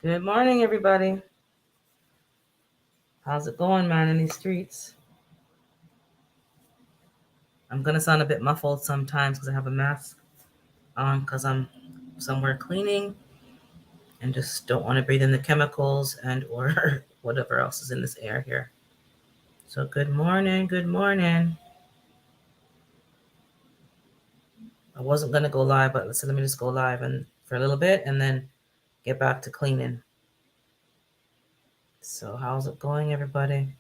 Good morning, everybody. How's it going, man, in these streets? I'm gonna sound a bit muffled sometimes because I have a mask on because I'm somewhere cleaning and just don't want to breathe in the chemicals and or whatever else is in this air here. So good morning, good morning. I wasn't gonna go live, but let me just go live and for a little bit and then get back to cleaning. So how's it going, everybody?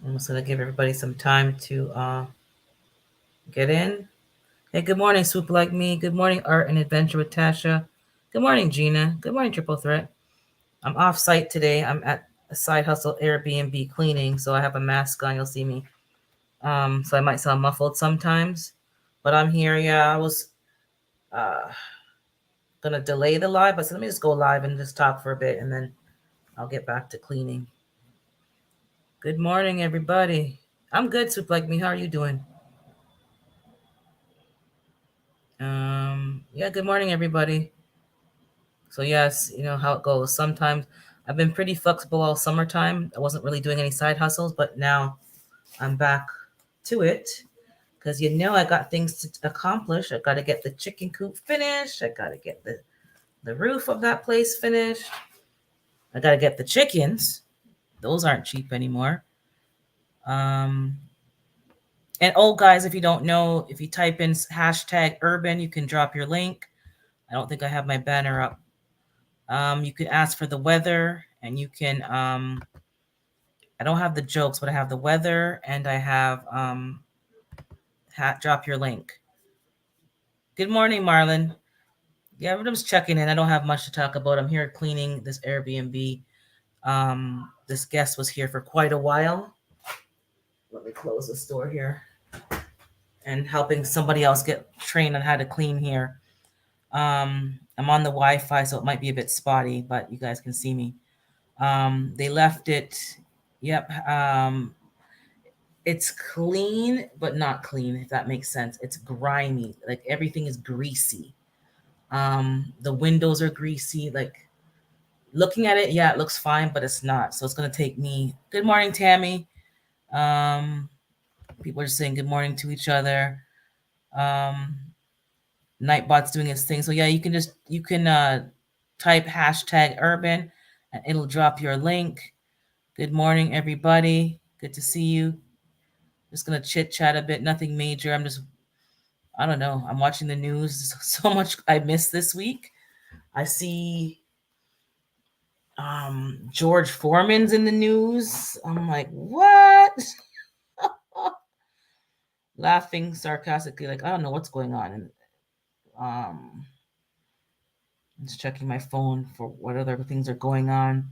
I'm just gonna give everybody some time to get in. Hey, good morning, Swoop Like Me. Good morning, Art and Adventure with Tasha. Good morning, Gina. Good morning, Triple Threat. I'm off site today. I'm at a side hustle Airbnb cleaning, so I have a mask on. You'll see me. So I might sound muffled sometimes, but I'm here. Yeah, I was uh, gonna delay the live, but so let me just go live and just talk for a bit, and then I'll get back to cleaning. Good morning, everybody. I'm good, Swoop Like Me. How are you doing? Yeah, good morning, everybody. So yes, you know how it goes. Sometimes I've been pretty flexible all summertime. I wasn't really doing any side hustles, but now I'm back to it because I got things to accomplish. I got to get the chicken coop finished. I got to get the roof of that place finished. I got to get the chickens. Those aren't cheap anymore. Um, and oh, guys, if you don't know, if you type in hashtag urban, you can drop your link. I don't think I have my banner up. You can ask for the weather, and you can I don't have the jokes, but I have the weather and I have drop your link. Good morning, Marlon. Yeah, I'm just checking in. I don't have much to talk about. I'm here cleaning this Airbnb. This guest was here for quite a while. Let me close the store here and helping somebody else get trained on how to clean here. I'm on the Wi-Fi, so it might be a bit spotty, but you guys can see me. They left it. Yep. It's clean but not clean, if that makes sense. It's grimy, like everything is greasy. The windows are greasy. Like looking at it, yeah, it looks fine, but it's not. So it's gonna take me. Good morning, Tammy. um People are saying good morning to each other. um Nightbot's doing its thing, so yeah, you can type hashtag urban and it'll drop your link. Good morning, everybody. Good to see you. Just gonna chit chat a bit, nothing major. I don't know. I'm watching the news. So much I missed this week. I see George Foreman's in the news. I'm like, what? Laughing sarcastically, like I don't know what's going on. And um, just checking my phone for what other things are going on.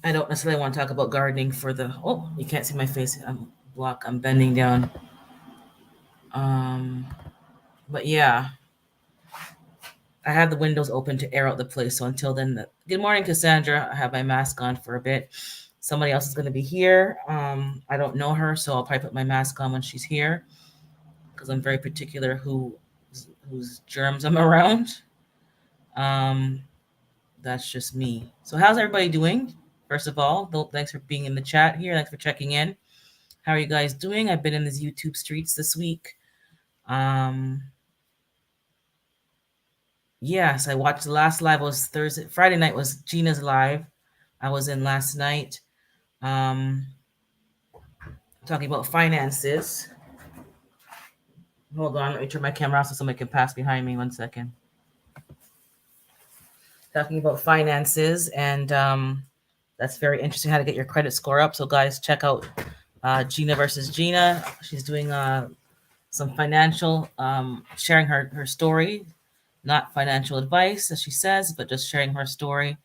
I don't necessarily want to talk about gardening for the. Oh, you can't see my face. I'm bending down. Um, but yeah, I have the windows open to air out the place. So until then, good morning, Cassandra. I have my mask on for a bit. Somebody else is going to be here. I don't know her, so I'll probably put my mask on when she's here because I'm very particular whose germs I'm around. Um, that's just me. So how's everybody doing? First of all, thanks for being in the chat here. Thanks for checking in. How are you guys doing? I've been in these YouTube streets this week. Um, Yes, I watched the last live was Thursday. Friday night was Gina's live. I was in last night. Um, Talking about finances. Hold on, let me turn my camera off so somebody can pass behind me. 1 second. Talking about finances, and that's very interesting how to get your credit score up. So, guys, check out Gina versus Gina. She's doing some financial, sharing her story, not financial advice, as she says, but just sharing her story.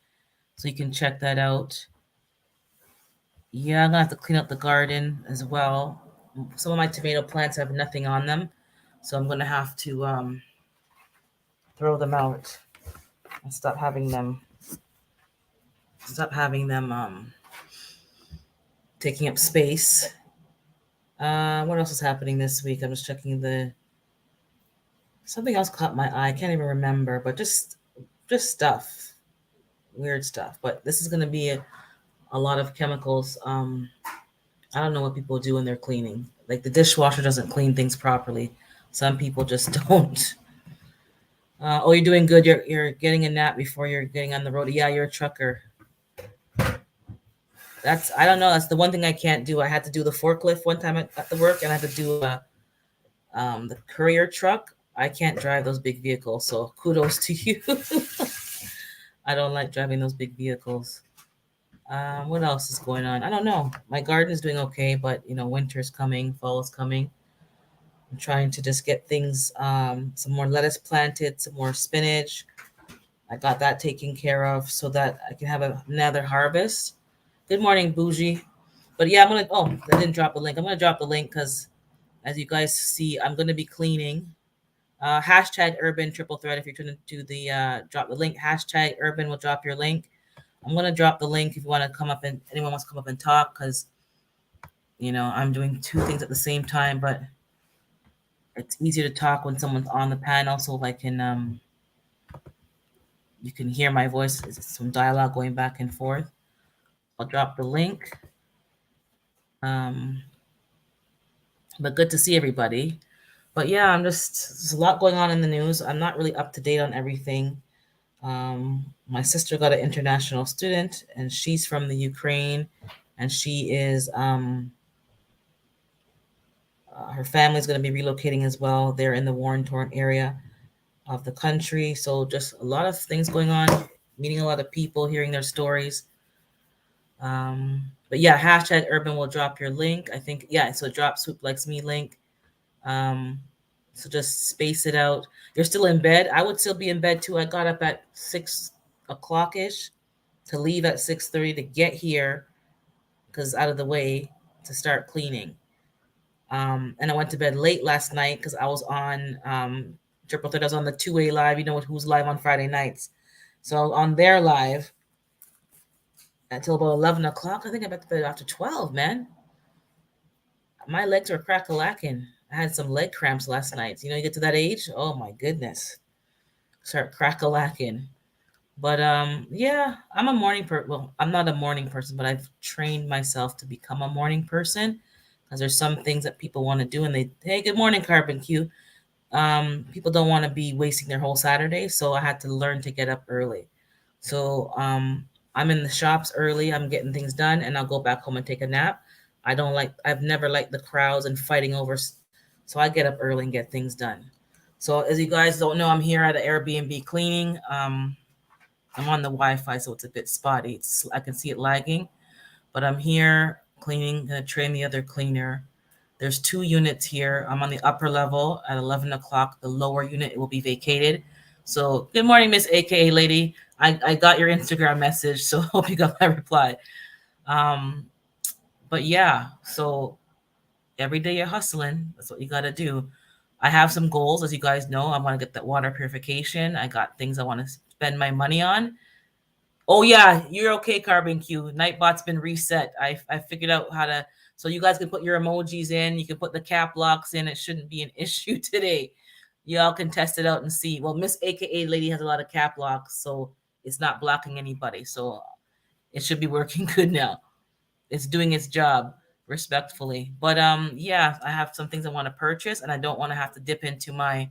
So, you can check that out. Yeah, I'm gonna have to clean up the garden as well. Some of my tomato plants have nothing on them, so I'm gonna have to throw them out and stop having them taking up space. What else is happening this week? I'm just checking the Something else caught my eye. I can't even remember, but just stuff, weird stuff. But this is going to be a lot of chemicals. I don't know what people do when they're cleaning. Like the dishwasher doesn't clean things properly. Some people just don't. Oh, you're doing good. You're getting a nap before you're getting on the road. Yeah, you're a trucker. That's I don't know. That's the one thing I can't do. I had to do the forklift one time at the work, and I had to do the courier truck. I can't drive those big vehicles, so kudos to you. I don't like driving those big vehicles. What else is going on? I don't know. My garden is doing okay, but winter's coming, fall is coming. I'm trying to just get things, some more lettuce planted, some more spinach. I got that taken care of so that I can have another harvest. Good morning, Bougie. But yeah, I didn't drop the link. I'm gonna drop the link because as you guys see, I'm gonna be cleaning. Hashtag urban triple threat. If you're trying to do the drop the link, hashtag urban will drop your link. I'm gonna drop the link if you want to come up and anyone wants to come up and talk because I'm doing two things at the same time, but it's easier to talk when someone's on the panel, so I can you can hear my voice. It's some dialogue going back and forth. I'll drop the link. Um, but good to see everybody. But yeah, there's a lot going on in the news. I'm not really up to date on everything. My sister got an international student, and she's from the Ukraine, and she is her family's going to be relocating as well. They're in the war-torn area of the country, so just a lot of things going on. Meeting a lot of people, hearing their stories. But yeah, hashtag urban will drop your link. I think yeah, so drop Swoop Likes Me link. Um, so just space it out. You're still in bed. I would still be in bed too. I got up at 6 o'clock ish to leave at 6:30 to get here because out of the way to start cleaning. And I went to bed late last night because I was on Triple Threat. I was on the 2A live. You know who's live on Friday nights. So on their live until about 11 o'clock. I think I went to bed after 12, man. My legs were crack-a-lacking. I had some leg cramps last night. You get to that age, oh my goodness, start crack-a-lacking. But yeah, I'm a morning person. Well, I'm not a morning person, but I've trained myself to become a morning person because there's some things that people want to do, and hey, good morning, Carbon Q. People don't want to be wasting their whole Saturday, so I had to learn to get up early. So I'm in the shops early. I'm getting things done, and I'll go back home and take a nap. I've never liked the crowds and fighting over, so I get up early and get things done. So as you guys don't know, I'm here at an Airbnb cleaning. I'm on the Wi-Fi, so it's a bit spotty. I can see it lagging, but I'm here cleaning. Gonna train the other cleaner. There's 2 units here. I'm on the upper level at 11 o'clock. The lower unit will be vacated. So good morning, Miss AKA Lady. I got your Instagram message, so hope you got my reply. Um, but yeah, so every day you're hustling. That's what you got to do. I have some goals, as you guys know. I want to get that water purification. I got things I want to spend my money on. Oh yeah, you're okay, Carbon Q. Nightbot's been reset. I figured out how to, so you guys can put your emojis in. You can put the cap locks in. It shouldn't be an issue today. Y'all can test it out and see. Well, Miss AKA Lady has a lot of cap locks, so it's not blocking anybody. So it should be working good now. It's doing its job respectfully. But yeah, I have some things I want to purchase, and I don't want to have to dip into my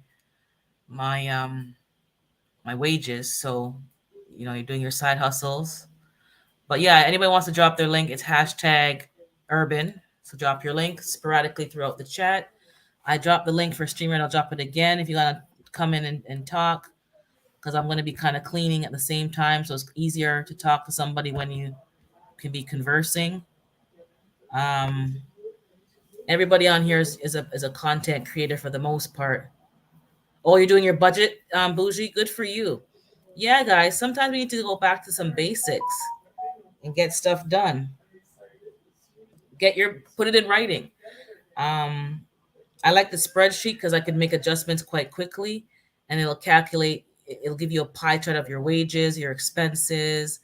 my wages. So you're doing your side hustles. But yeah, anybody wants to drop their link, it's hashtag urban. So drop your link sporadically throughout the chat. I dropped the link for streamer and I'll drop it again if you want to come in and talk because I'm going to be kind of cleaning at the same time. So it's easier to talk to somebody when you can be conversing. Um, Everybody on here is a content creator for the most part. Oh, you're doing your budget, Bougie? Good for you. Yeah, guys, sometimes we need to go back to some basics and get stuff done. Put it in writing. Um, I like the spreadsheet because I can make adjustments quite quickly and it'll give you a pie chart of your wages, your expenses,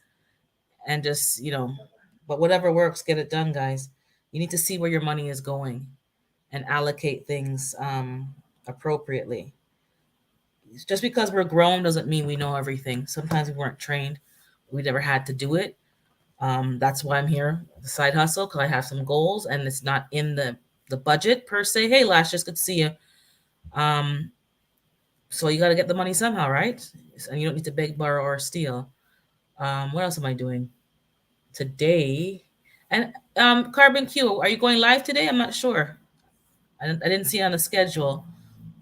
and just, but whatever works, get it done, guys. You need to see where your money is going and allocate things appropriately. just because we're grown doesn't mean we know everything. Sometimes we weren't trained. We never had to do it. That's why I'm here, the side hustle, because I have some goals and it's not in the budget per se. Hey, Lash, just good to see you. Um, so you got to get the money somehow, right? And you don't need to beg, borrow, or steal. What else am I doing today? And Carbon Q, are you going live today? I'm not sure. I didn't see it on the schedule,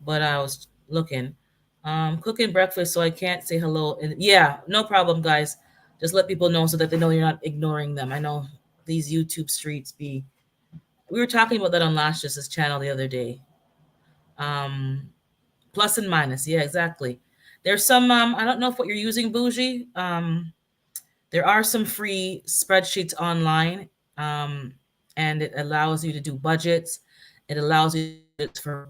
but I was looking. Cooking breakfast, so I can't say hello. And yeah, no problem, guys. Just let people know so that they know you're not ignoring them. I know these YouTube streets be. We were talking about that on Lash's channel the other day. Um, Plus and minus, yeah, exactly. There's some. I don't know if what you're using, Bougie. There are some free spreadsheets online, um, and it allows you to do budgets. It allows you for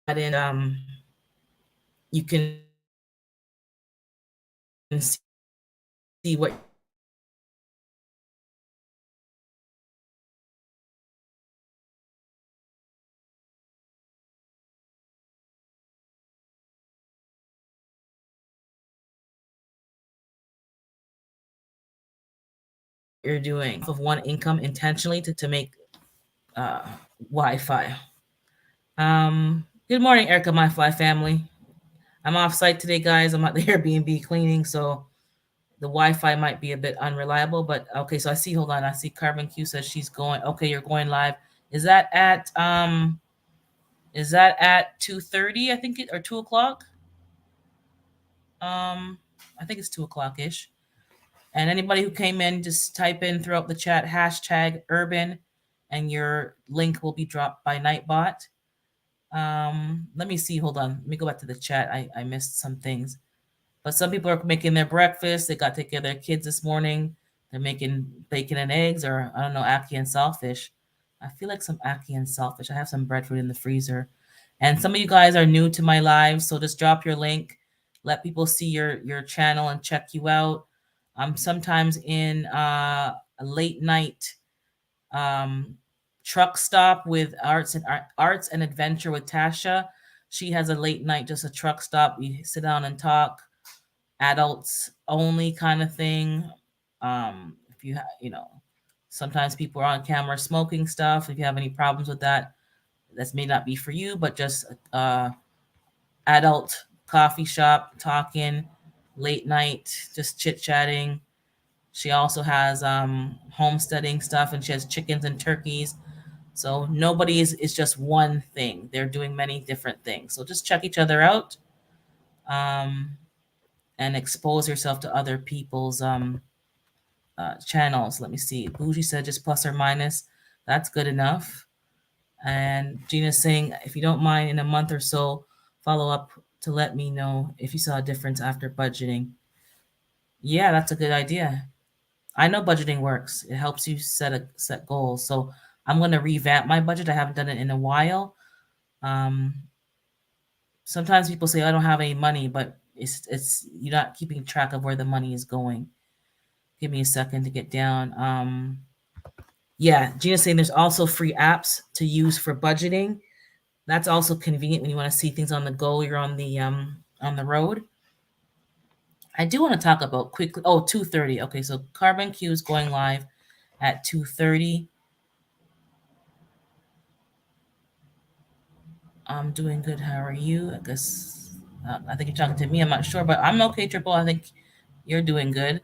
and you can see what you're doing of one income intentionally to make uh, Wi-Fi. Good morning, Erica, my fly family. I'm off site today, guys. I'm at the Airbnb cleaning, so the Wi-Fi might be a bit unreliable. But okay, so I see. Hold on, I see Carbon Q says she's going. Okay, you're going live. Is that at 2:30? I think it or 2 o'clock. I think it's 2 o'clock ish. And anybody who came in, just type in throughout the chat hashtag urban, and your link will be dropped by Nightbot. Let me see. Hold on. Let me go back to the chat. I missed some things. But some people are making their breakfast. They got to take care of their kids this morning. They're making bacon and eggs, or I don't know, ackee and saltfish. I feel like some ackee and saltfish. I have some breadfruit in the freezer. And some of you guys are new to my live, so just drop your link. Let people see your channel and check you out. I'm sometimes in a late night um, truck stop with arts and adventure with Tasha. She has a late night, just a truck stop. We sit down and talk, adults only kind of thing. If you sometimes people are on camera smoking stuff. If you have any problems with that, this may not be for you. But just adult coffee shop talking, late night, just chit chatting. She also has homesteading stuff, and she has chickens and turkeys. So nobody is just one thing. They're doing many different things. So just check each other out, um, and expose yourself to other people's channels. Let me see. Bougie said just plus or minus. That's good enough. And Gina's saying, if you don't mind, in a month or so, follow up to let me know if you saw a difference after budgeting. Yeah, that's a good idea. I know budgeting works. It helps you set goals. So I'm going to revamp my budget. I haven't done it in a while. Um, Sometimes people say I don't have any money, but it's you're not keeping track of where the money is going. Give me a second to get down. Yeah, Gina's saying there's also free apps to use for budgeting. That's also convenient when you want to see things on the go. You're on the road. I do want to talk about quickly. Oh, 2:30. Okay, so Carbon Q is going live at 2:30. I'm doing good. How are you? I guess I think you're talking to me. I'm not sure, but I'm okay, Triple. I think you're doing good.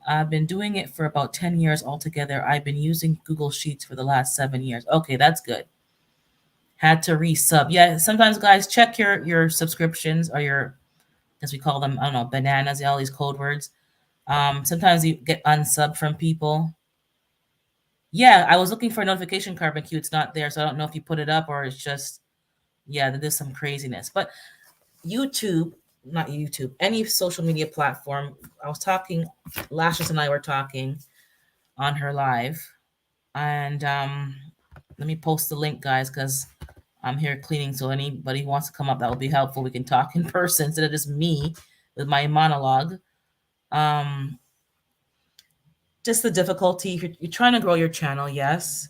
I've been doing it for about 10 years altogether. I've been using Google Sheets for the last 7 years. Okay, that's good. Had to resub. Yeah, sometimes guys check your subscriptions or your, as we call them, I don't know, bananas, all these code words. Sometimes you get unsub from people. Yeah, I was looking for a notification, Carbon Q. It's not there, so I don't know if you put it up or it's just, yeah, there's some craziness. But YouTube, not YouTube, any social media platform. I was talking, Lashes and I were talking on her live, and let me post the link, guys, because I'm here cleaning. So anybody who wants to come up, that will be helpful. We can talk in person instead of just me with my monologue. Um, just the difficulty. You're trying to grow your channel, yes.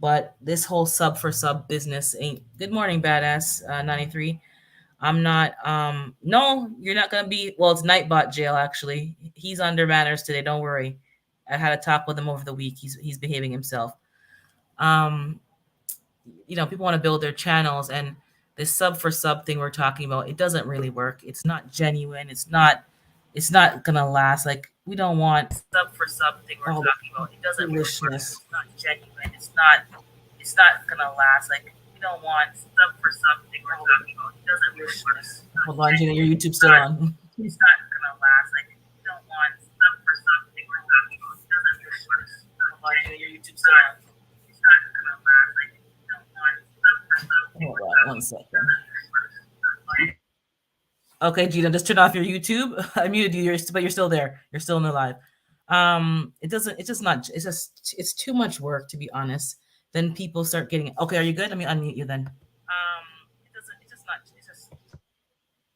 But this whole sub for sub business ain't. Good morning, badass 93. I'm not. No, you're not gonna be. Well, it's Nightbot jail actually. He's under manners today. Don't worry. I had a talk with him over the week. He's behaving himself. Um, People want to build their channels, and this sub for sub thing we're talking about, it doesn't really work. It's not genuine. It's not gonna last. Like, we don't want sub for sub thing we're talking about. It doesn't really work. It's not genuine. It's not gonna last. Like, we don't want sub for sub thing we're talking about. It doesn't really work. Hold on, Gina, your YouTube's still on. It's not gonna last. Like, we don't want sub for sub thing we're talking about. It doesn't really work. Hold on, Gina, your YouTube's still on. It's not gonna last. Like, we don't want sub for sub thing. Hold on, one second. Okay, Gina, just turn off your YouTube. I muted you, but you're still there. You're still in the live. It doesn't. It's just not. It's just. It's too much work, to be honest. Then people start getting. Okay, are you good? Let me unmute you then. It doesn't. It's just not. It's just.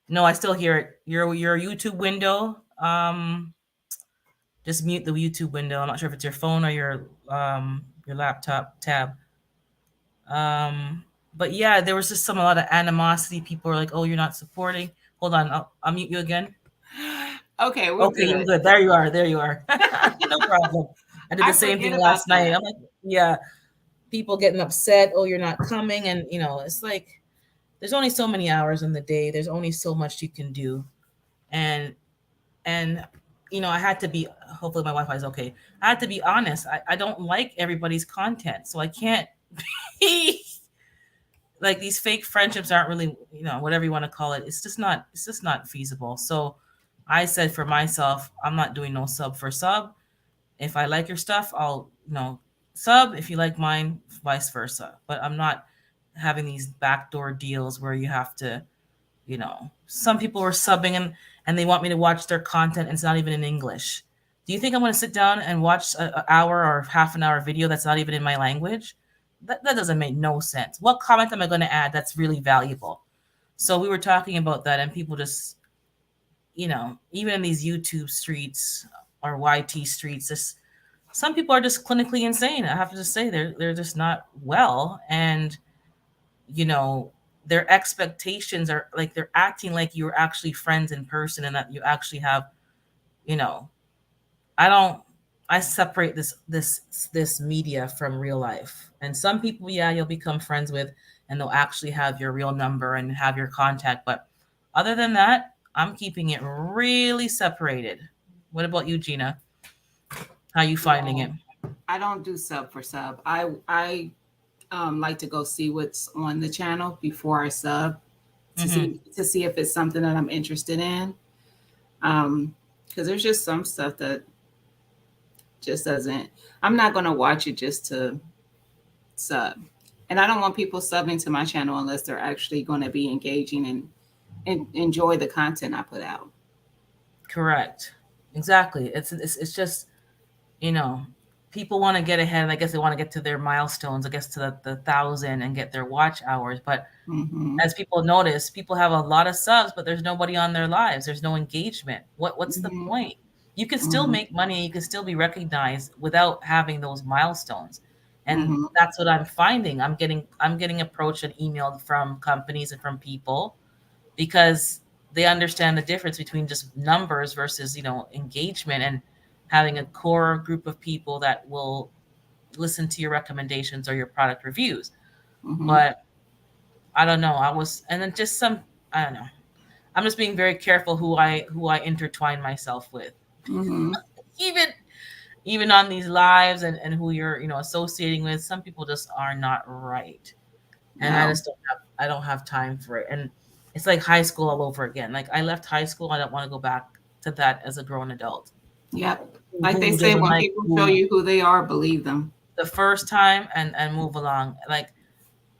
No, I still hear it. Your YouTube window. Just mute the YouTube window. I'm not sure if it's your phone or your laptop tab. But yeah, there was just a lot of animosity. People were like, "Oh, you're not supporting." Hold on, I'll mute you again. Okay, we're Okay, you're good. good. There you are. There you are. No problem. I did the same forget thing about last night. that. I'm like, yeah, people getting upset. Oh, you're not coming, and it's like there's only so many hours in the day. There's only so much you can do, and and I had to be. Hopefully, my Wi-Fi is okay. I had to be honest. I don't like everybody's content, so I can't. Like, these fake friendships aren't really, whatever you want to call it. It's just not feasible. So I said for myself, I'm not doing no sub for sub. If I like your stuff, I'll sub. If you like mine, vice versa. But I'm not having these backdoor deals where you have to, some people are subbing, and they want me to watch their content, and it's not even in English. Do you think I'm going to sit down and watch an hour or half an hour video that's not even in my language? That doesn't make no sense. What comment am I going to add that's really valuable? So we were talking about that, and people just, even in these YouTube streets or YT streets, just some people are just clinically insane. I have to just say they're just not well, and you know their expectations are like they're acting like you're actually friends in person and that you actually have, you know I don't. I separate this media from real life. And some people, yeah, you'll become friends with, and they'll actually have your real number and have your contact. But other than that, I'm keeping it really separated. What about you, Gina? How you finding it? No, I don't do sub for sub. I like to go see what's on the channel before I sub Mm-hmm. to see if it's something that I'm interested in. Because there's just some stuff that just doesn't. I'm not gonna watch it just to sub, and I don't want people subbing to my channel unless they're actually going to be engaging and enjoy the content I put out. Correct. Exactly. It's just, you know, people want to get ahead. And I guess they want to get to their milestones. I guess to the thousand and get their watch hours. But Mm-hmm. as people notice, people have a lot of subs, but there's nobody on their lives. There's no engagement. What's the Mm-hmm. point? You can still Mm-hmm. make money. You can still be recognized without having those milestones. And Mm-hmm. that's what I'm finding. I'm getting approached and emailed from companies and from people because they understand the difference between just numbers versus, engagement, and having a core group of people that will listen to your recommendations or your product reviews. Mm-hmm. But I don't know. And then just I don't know. I'm just being very careful who I intertwine myself with. Mm-hmm. Even even on these lives, and who you're, associating with, some people just are not right. And No. I don't have time for it. And it's like high school all over again. Like, I left high school, I don't want to go back to that as a grown adult. Yep. Like they Who say, doesn't when like people show who you who they are, believe them. the first time, and move along. Like,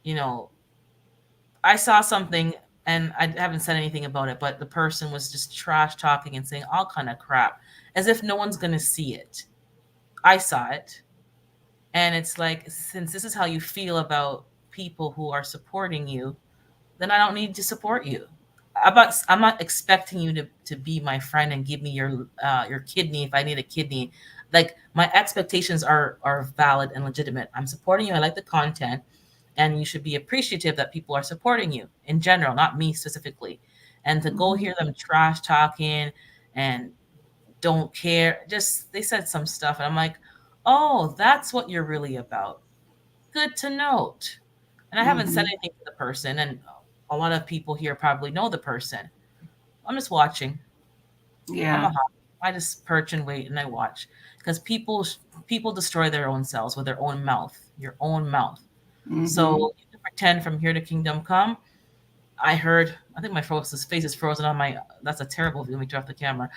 you know, I saw something, and I haven't said anything about it, but the person was just trash talking and saying all kind of crap as if no one's gonna see it. I saw it. And it's like, since this is how you feel about people who are supporting you, then I don't need to support you. I'm not expecting you to be my friend and give me your kidney if I need a kidney. like my expectations are valid and legitimate. I'm supporting you. I like the content, and you should be appreciative that people are supporting you in general, not me specifically. And to go Mhm. hear them trash talking and don't care, just they said some stuff, and I'm like, oh, that's what you're really about. Good to note. And I haven't said Mhm. anything to the person, and a lot of people here probably know the person. I'm just watching. I'm a Yeah. hawk. I just perch and wait and I watch because people destroy their own selves with their own mouth, your own mouth. Mhm. So you can pretend from here to kingdom come. I heard. I think my face is frozen on my. That's a terrible view. Let me turn off the camera.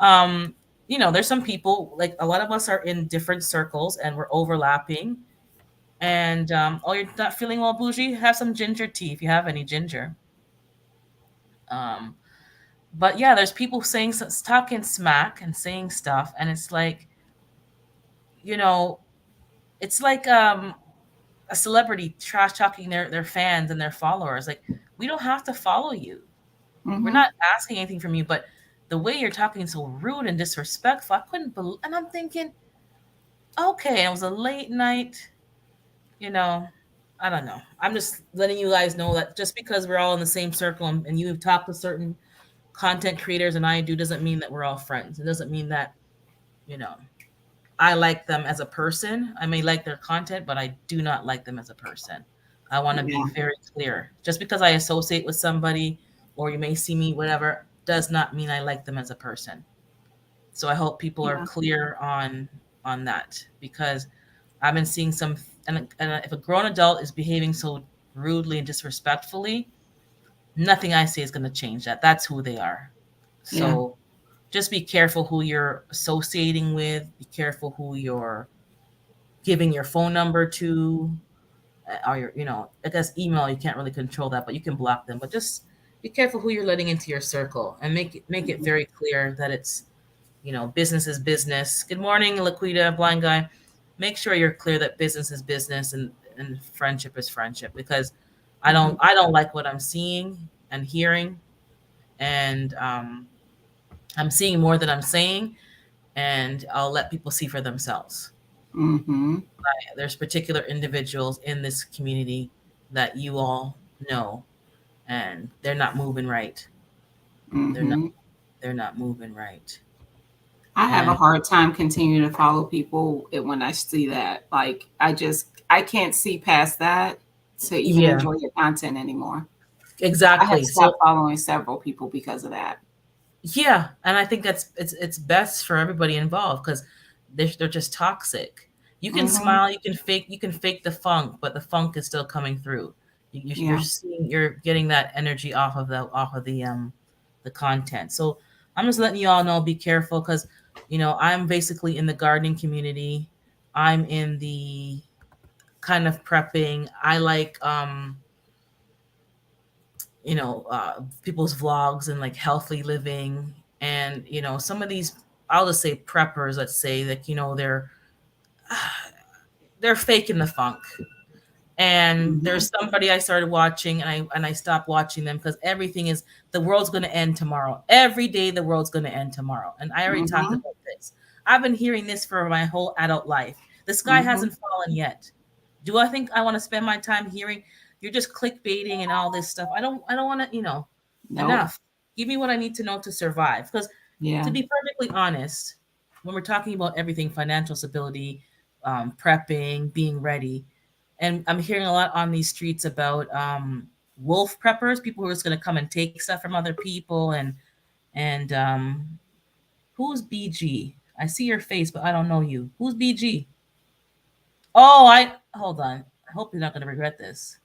um, there's some people like a lot of us are in different circles and we're overlapping. And oh, you're not feeling well, bougie? Have some ginger tea if you have any ginger. Um, but yeah, there's people saying talking smack and saying stuff, and it's like you know, it's like a celebrity trash talking their fans and their followers. Like we don't have to follow you. We're Mhm. not asking anything from you, but the way you're talking is so rude and disrespectful. I couldn't believe, and I'm thinking, okay, it was a late night. You know, I don't know. I'm just letting you guys know that just because we're all in the same circle and you've talked to certain content creators and I do doesn't mean that we're all friends. It doesn't mean that, you know, I like them as a person. I may like their content, but I do not like them as a person. I want to be Yeah. very clear. Just because I associate with somebody or you may see me, whatever, does not mean I like them as a person. So I hope people are Yeah. clear on that because I've been seeing some, and if a grown adult is behaving so rudely and disrespectfully, nothing I say is going to change that. That's who they are. Yeah. So just be careful who you're associating with. Be careful who you're giving your phone number to, or your, I guess email. You can't really control that, but you can block them. But just be careful who you're letting into your circle, and make it Mhm. very clear that it's business is business. Good morning, Laquita, blind guy. Make sure you're clear that business is business and friendship is friendship because I don't Mhm. I don't like what I'm seeing and hearing, and I'm seeing more than I'm saying, and I'll let people see for themselves. Mhm. There's particular individuals in this community that you all know, and they're not moving right. They're not Mhm. they're not moving right. I have a And hard time continuing to follow people when I see that. Like I can't see past that to even yeah, enjoy your content anymore. I have exactly. So stopped following several people because of that. yeah, and I think it's best for everybody involved because they're just toxic. You can Mhm. smile, you can fake the funk, but the funk is still coming through. You're Yeah. seeing, you're getting that energy off of the content. So I'm just letting you all know, be careful because I'm basically in the gardening community. I'm in the kind of prepping. I like people's vlogs and like healthy living, and some of these, I'll just say preppers, let's say, like they're faking the funk. And Mhm. there's somebody I started watching, and I stopped watching them because everything is, the world's going to end tomorrow. Every day the world's going to end tomorrow, and I already talked Mhm. about this. I've been hearing this for my whole adult life. The sky Mhm. hasn't fallen yet. Do I think I want to spend my time hearing you're just clickbaiting and all this stuff? I don't want to, Nope. enough. Give me what I need to know to survive. Because Yeah. to be perfectly honest, when we're talking about everything, financial stability, prepping, being ready, and I'm hearing a lot on these streets about wolf preppers, people who are just going to come and take stuff from other people, and who's BG? I see your face, but I don't know you. Who's BG? Oh, I hold on. I hope you're not going to regret this.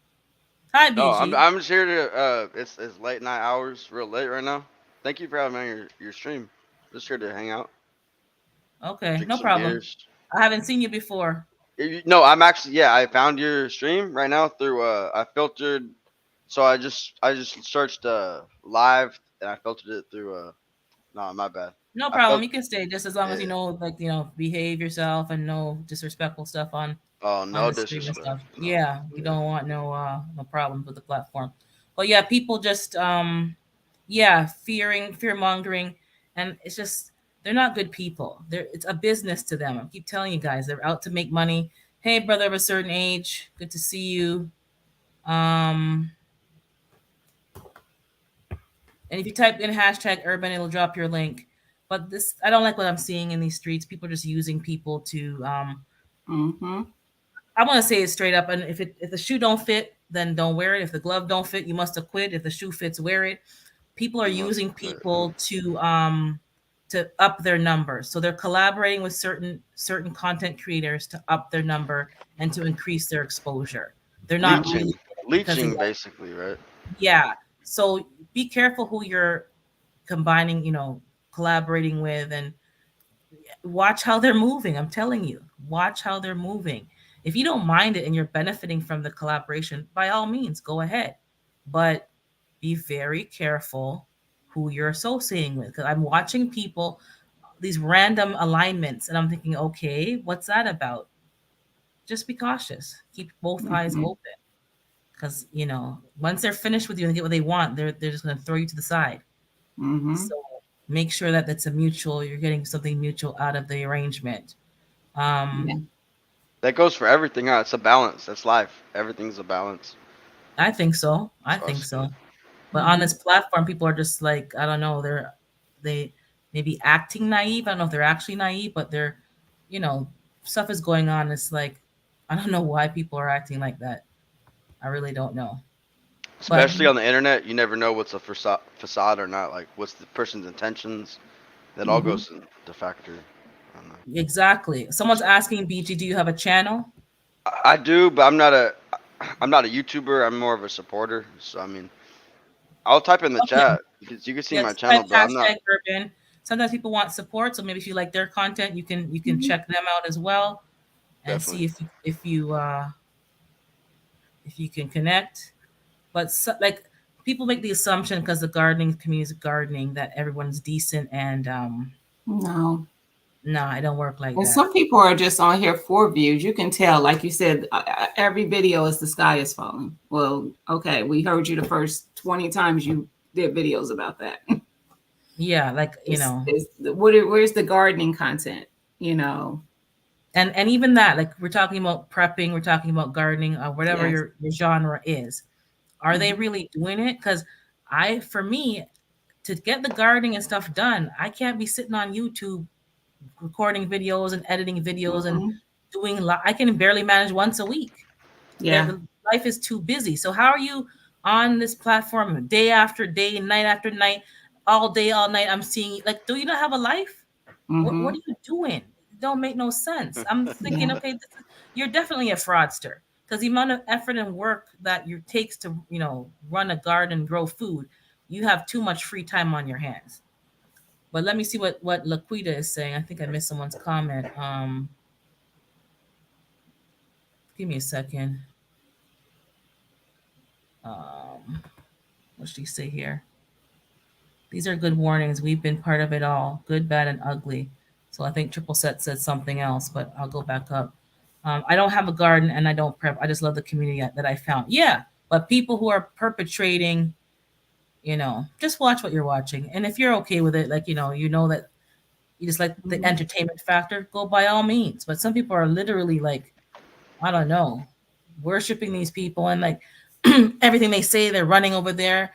Hi, Oh, I'm BG. I'm just here to it's late night hours, real late right now. Thank you for having me on your stream. Just here to hang out, Okay, drink no some problem. beers. I haven't seen you before. No, I'm actually yeah. I found your stream right now through I filtered. So I just searched live and I filtered it through no, my bad. No I problem. felt You can stay just as long as yeah. like behave yourself and no disrespectful stuff Oh, on no the stream and disrespect. stuff. No. Yeah, we Yeah. don't want no problems with the platform. But yeah, people just yeah, fear mongering, and it's just they're not good people. It's a business to them. I keep telling you guys, they're out to make money. Hey, brother of a certain age, good to see you. Um, and if you type in hashtag urban, it'll drop your link. But this, I don't like what I'm seeing in these streets. People are just using people to. Mm-hmm. I want to say it straight up. And if the shoe don't fit, then don't wear it. If the glove don't fit, you must have quit. If the shoe fits, wear it. People are You must using have quit. people to up their numbers. So they're collaborating with certain content creators to up their number and to increase their exposure. They're not really Leeching, in it because they leeching, want, basically, right? yeah. So be careful who you're combining, collaborating with, and watch how they're moving. I'm telling you, watch how they're moving. If you don't mind it and you're benefiting from the collaboration, by all means, go ahead. But be very careful who you're associating with. Because I'm watching people, these random alignments, and I'm thinking, okay, what's that about? Just be cautious. Keep both eyes Mm-hmm. open. Because, once they're finished with you and get what they want, they're just going to throw you to the side. Mm-hmm. So make sure that that's a mutual, you're getting something mutual out of the arrangement. Um, Yeah. That goes for everything. Huh? It's a balance. That's life. Everything's a balance. I think so. I think Trust me. so. But on Mm-hmm. this platform, people are just like, I don't know, they maybe acting naive. I don't know if they're actually naive, but you know, stuff is going on. It's like, I don't know why people are acting like that. I really don't know. But Especially on the internet, you never know what's a facade or not. Like, what's the person's intentions? That all Mm-hmm. goes into factor. I don't know. exactly. Someone's asking BG, do you have a channel? I do, but I'm not a YouTuber. I'm more of a supporter. So I mean, I'll type in the Okay. chat. You can see Yeah, my just type channel, but I'm not hashtag urban. Sometimes people want support, so maybe if you like their content, you can Mm-hmm. check them out as well and definitely. see if you can connect. But so, like people make the assumption because the gardening community is gardening that everyone's decent and No. no, I don't work like And that. some people are just on here for views. You can tell, like you said, every video is the sky is falling. Well, okay, we heard you the first 20 times you did videos about that. Yeah, like Where's the gardening content? You know, and even that, like we're talking about prepping, we're talking about gardening, or whatever yes. your genre is. Are they Hmm. really doing it? Because for me, to get the gardening and stuff done, I can't be sitting on YouTube recording videos and editing videos and Hmm. I can barely manage once a week. Yeah. Life is too busy. So how are you on this platform day after day, night after night, all day, all night? I'm seeing like, do you not have a life? What Hmm. are you doing? It don't make no sense. I'm thinking, Yeah. okay, you're definitely a fraudster because the amount of effort and work that it takes to run a garden, grow food, you have too much free time on your hands. But let me see what Laquita is saying. I think I missed someone's comment. Give me a second. Um, what should she say here? These are good warnings. We've been part of it all, good, bad, and ugly. So I think Triple Set said something else, but I'll go back up. I don't have a garden and I don't prep. I just love the community that I found. Yeah, but people who are perpetrating, just watch what you're watching. And if you're okay with it, like, you know that you just like the Hmm. entertainment factor, go by all means. But some people are literally like, I don't know, worshiping these people and like everything they say, they're running over there.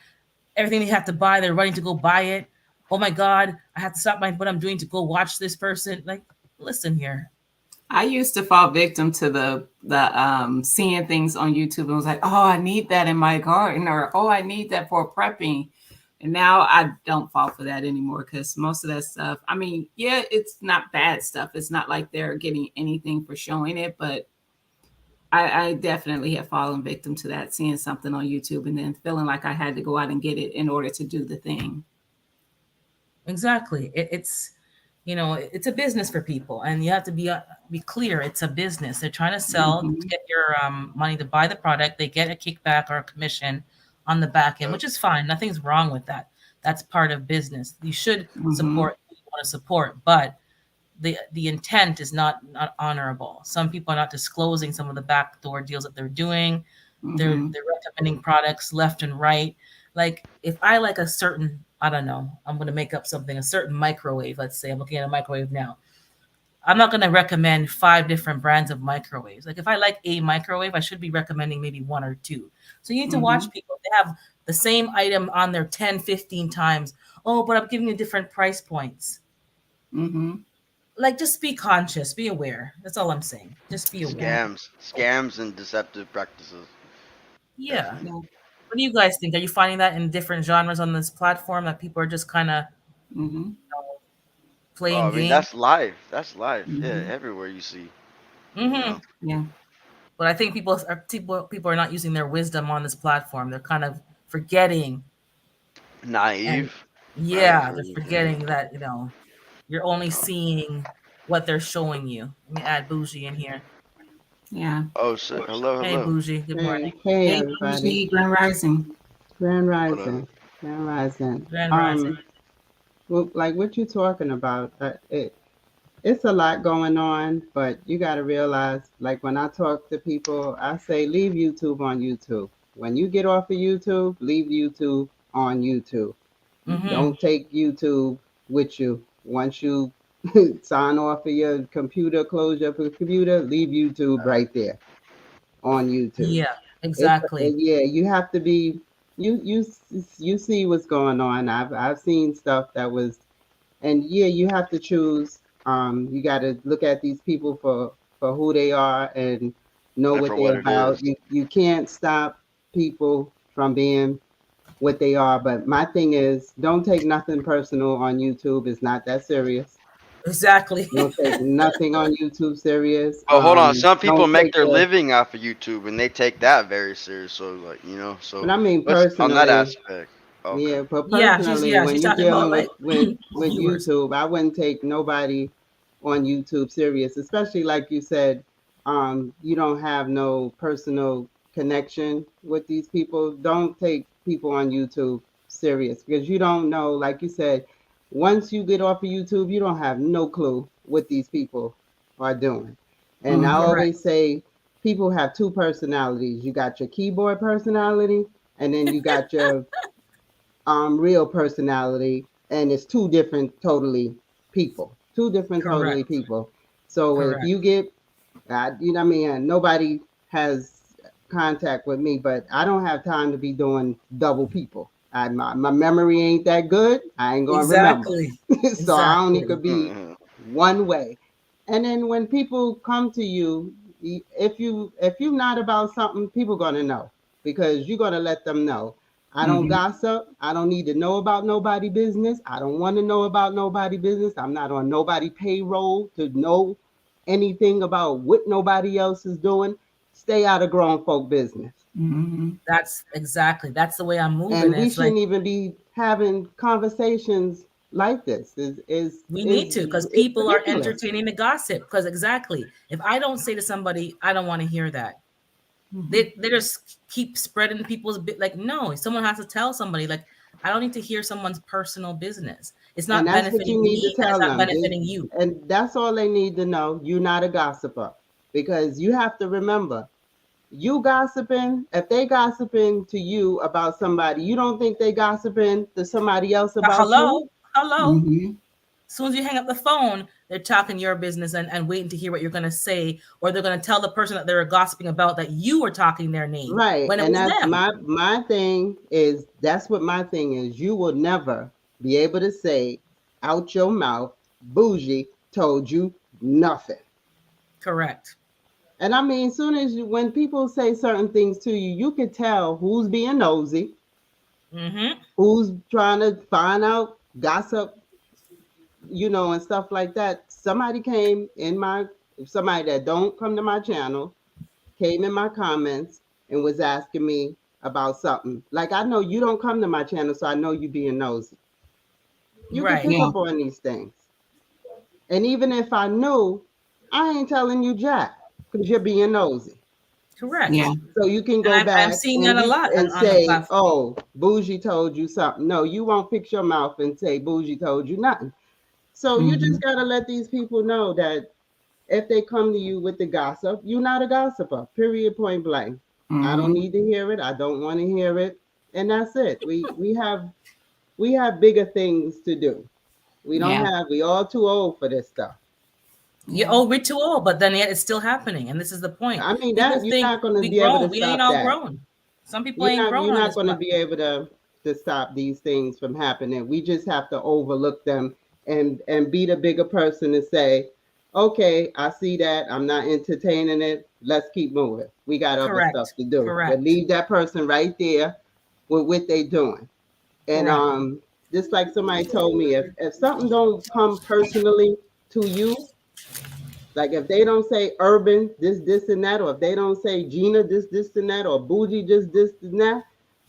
Everything they have to buy, they're running to go buy it. Oh my God, I have to stop what I'm doing to go watch this person. Like, listen here. I used to fall victim to the seeing things on YouTube and was like, oh, I need that in my garden, or oh, I need that for prepping. And now I don't fall for that anymore because most of that stuff, I mean, yeah, it's not bad stuff. It's not like they're getting anything for showing it, but I definitely have fallen victim to that, seeing something on YouTube and then feeling like I had to go out and get it in order to do the thing. Exactly. It's a business for people, and you have to be clear. It's a business. They're trying to sell to Hmm. get your money to buy the product. They get a kickback or a commission on the back end, Yep. which is fine. Nothing's wrong with that. That's part of business. You should Hmm. support who you want to support, but the intent is not honorable. Some people are not disclosing some of the backdoor deals that they're doing. They're Hmm. recommending products left and right. Like if I like a certain I don't know, I'm going to make up something, a certain microwave. Let's say I'm looking at a microwave now. I'm not going to recommend 5 different brands of microwaves. Like if I like a microwave, I should be recommending maybe one or two. So you need to watch people. They have the same item on there 10, 15 times. Oh, but I'm giving you different price points. Mm-hmm. Like just be conscious, be aware. That's all I'm saying. Just be aware. Yeah. Scams, and deceptive practices. Yeah. Definitely. Yeah. What do you guys think? Are you finding that in different genres on this platform that people are just kind of Mm-hmm. Oh, playing I mean, games? that's life. That's life. Yeah, Mm-hmm. everywhere you see, you Hmm. know, Yeah. But I think people are not using their wisdom on this platform. They're kind of forgetting, and naive. Naive, yeah, they're really. Yeah. forgetting that you're only seeing what they're showing you. Let me add Bougie in here. Yeah. Oh shit! Hello, Hey hello. Bougie, good Hey, morning. hey, Hey, everybody. Bougie, Grand Rising. Grand What up? Rising. Grand Rising. Grand Rising. Well, like what you talking about? It's a lot going on, but you got to realize, like when I talk to people, I say leave YouTube on YouTube. When you get off of YouTube, leave YouTube on YouTube. Mm-hmm. Don't take YouTube with you. Once you sign off of your computer, close your computer, leave YouTube right there on YouTube. Yeah, It's exactly. yeah, you have to be you see what's going on. I've seen stuff that was, and yeah, you have to choose. You got to look at these people for who they are and know And what for they're what it about. is. You can't stop people from being what they are. But my thing is, don't take nothing personal on YouTube. It's not that serious. Exactly. Don't take nothing on YouTube serious. Oh, hold on. Some people Don't make take their the. living off of YouTube, and they take that very serious. So, like, But so I mean, what's on that personally, aspect? Okay. yeah, but personally, Yeah, when she's you're talking about dealing like with viewers. YouTube, I wouldn't take nobody on YouTube serious, especially like you said, you don't have no personal connection with these people. Don't take people on YouTube serious because you don't know, like you said, once you get off of YouTube, you don't have no clue what these people are doing. And I Mm-hmm. Correct. always say people have two personalities. You got your keyboard personality, and then you got your real personality, and it's two different totally people, two different totally Correct. people. So if Correct. you get, you know what I mean, nobody has contact with me, but I don't have time to be doing double people. My memory ain't that good. I ain't gonna remember. Exactly. So I only Exactly. could be Mm-hmm. one way. And then when people come to you, if you're not about something, people gonna know because you're gonna let them know. I don't Mm-hmm. gossip. I don't need to know about nobody business. I don't want to know about nobody business. I'm not on nobody payroll to know anything about what nobody else is doing. Stay out of grown folk business. Mm-hmm. That's the way I'm moving. And we It's like shouldn't even be having conversations like this. we need Is to because it's people are ridiculous. entertaining the gossip. Because exactly, if I don't say to somebody, I don't want to hear that. Mm-hmm. They just keep spreading people's bit. Like no, someone has to tell somebody. Like I don't need to hear someone's personal business. It's And not that's what you benefiting need to me, and it's tell not them. benefiting you. And that's all they need to know. You're not a gossiper. Because you have to remember, you gossiping, if they gossiping to you about somebody, you don't think they gossiping to somebody else But about you? hello, hello. Mm-hmm. As soon as you hang up the phone, they're talking your business and waiting to hear what you're going to say, or they're going to tell the person that they're gossiping about that you were talking their name Right. when it And was that's them. my thing is that's what my thing is. You will never be able to say out your mouth, bougie told you nothing. Correct. And I mean, soon as when people say certain things to you, you can tell who's being nosy, Mm-hmm. who's trying to find out gossip, and stuff like that. Somebody that don't come to my channel came in my comments and was asking me about something. Like I know you don't come to my channel, so I know you being nosy. You can Right. pick Yeah. up on these things. And even if I knew, I ain't telling you jack because you're being nosy. Correct. Yeah. So you can And go I'm back seeing that and a you lot and on the say, platform. "Oh, Bougie told you something." No, you won't fix your mouth and say Bougie told you nothing. So you Mm-hmm. just gotta let these people know that if they come to you with the gossip, you're not a gossiper. Period. Point blank. I don't Mm-hmm. need to hear it. I don't want to hear it, and that's it. We have We have bigger things to do. We don't Yeah. have. We all too old for this stuff. Yeah, Yeah. oh, we're too old, but then yet it's still happening, and this is the point. I mean People that you're think not going to we be able grown. to We ain't stop all that. grown. Some people ain't You're grown on not this going to be platform. able to stop these things from happening. We just have to overlook them and be the bigger person and say, okay, I see that. I'm not entertaining it. Let's keep moving. We got other stuff Correct. to do. But Correct. leave that person right there with what they doing. And Correct. just like somebody told me, if something don't come personally to you, like if they don't say Urban this and that, or if they don't say Gina this and that, or Bougie just this and that,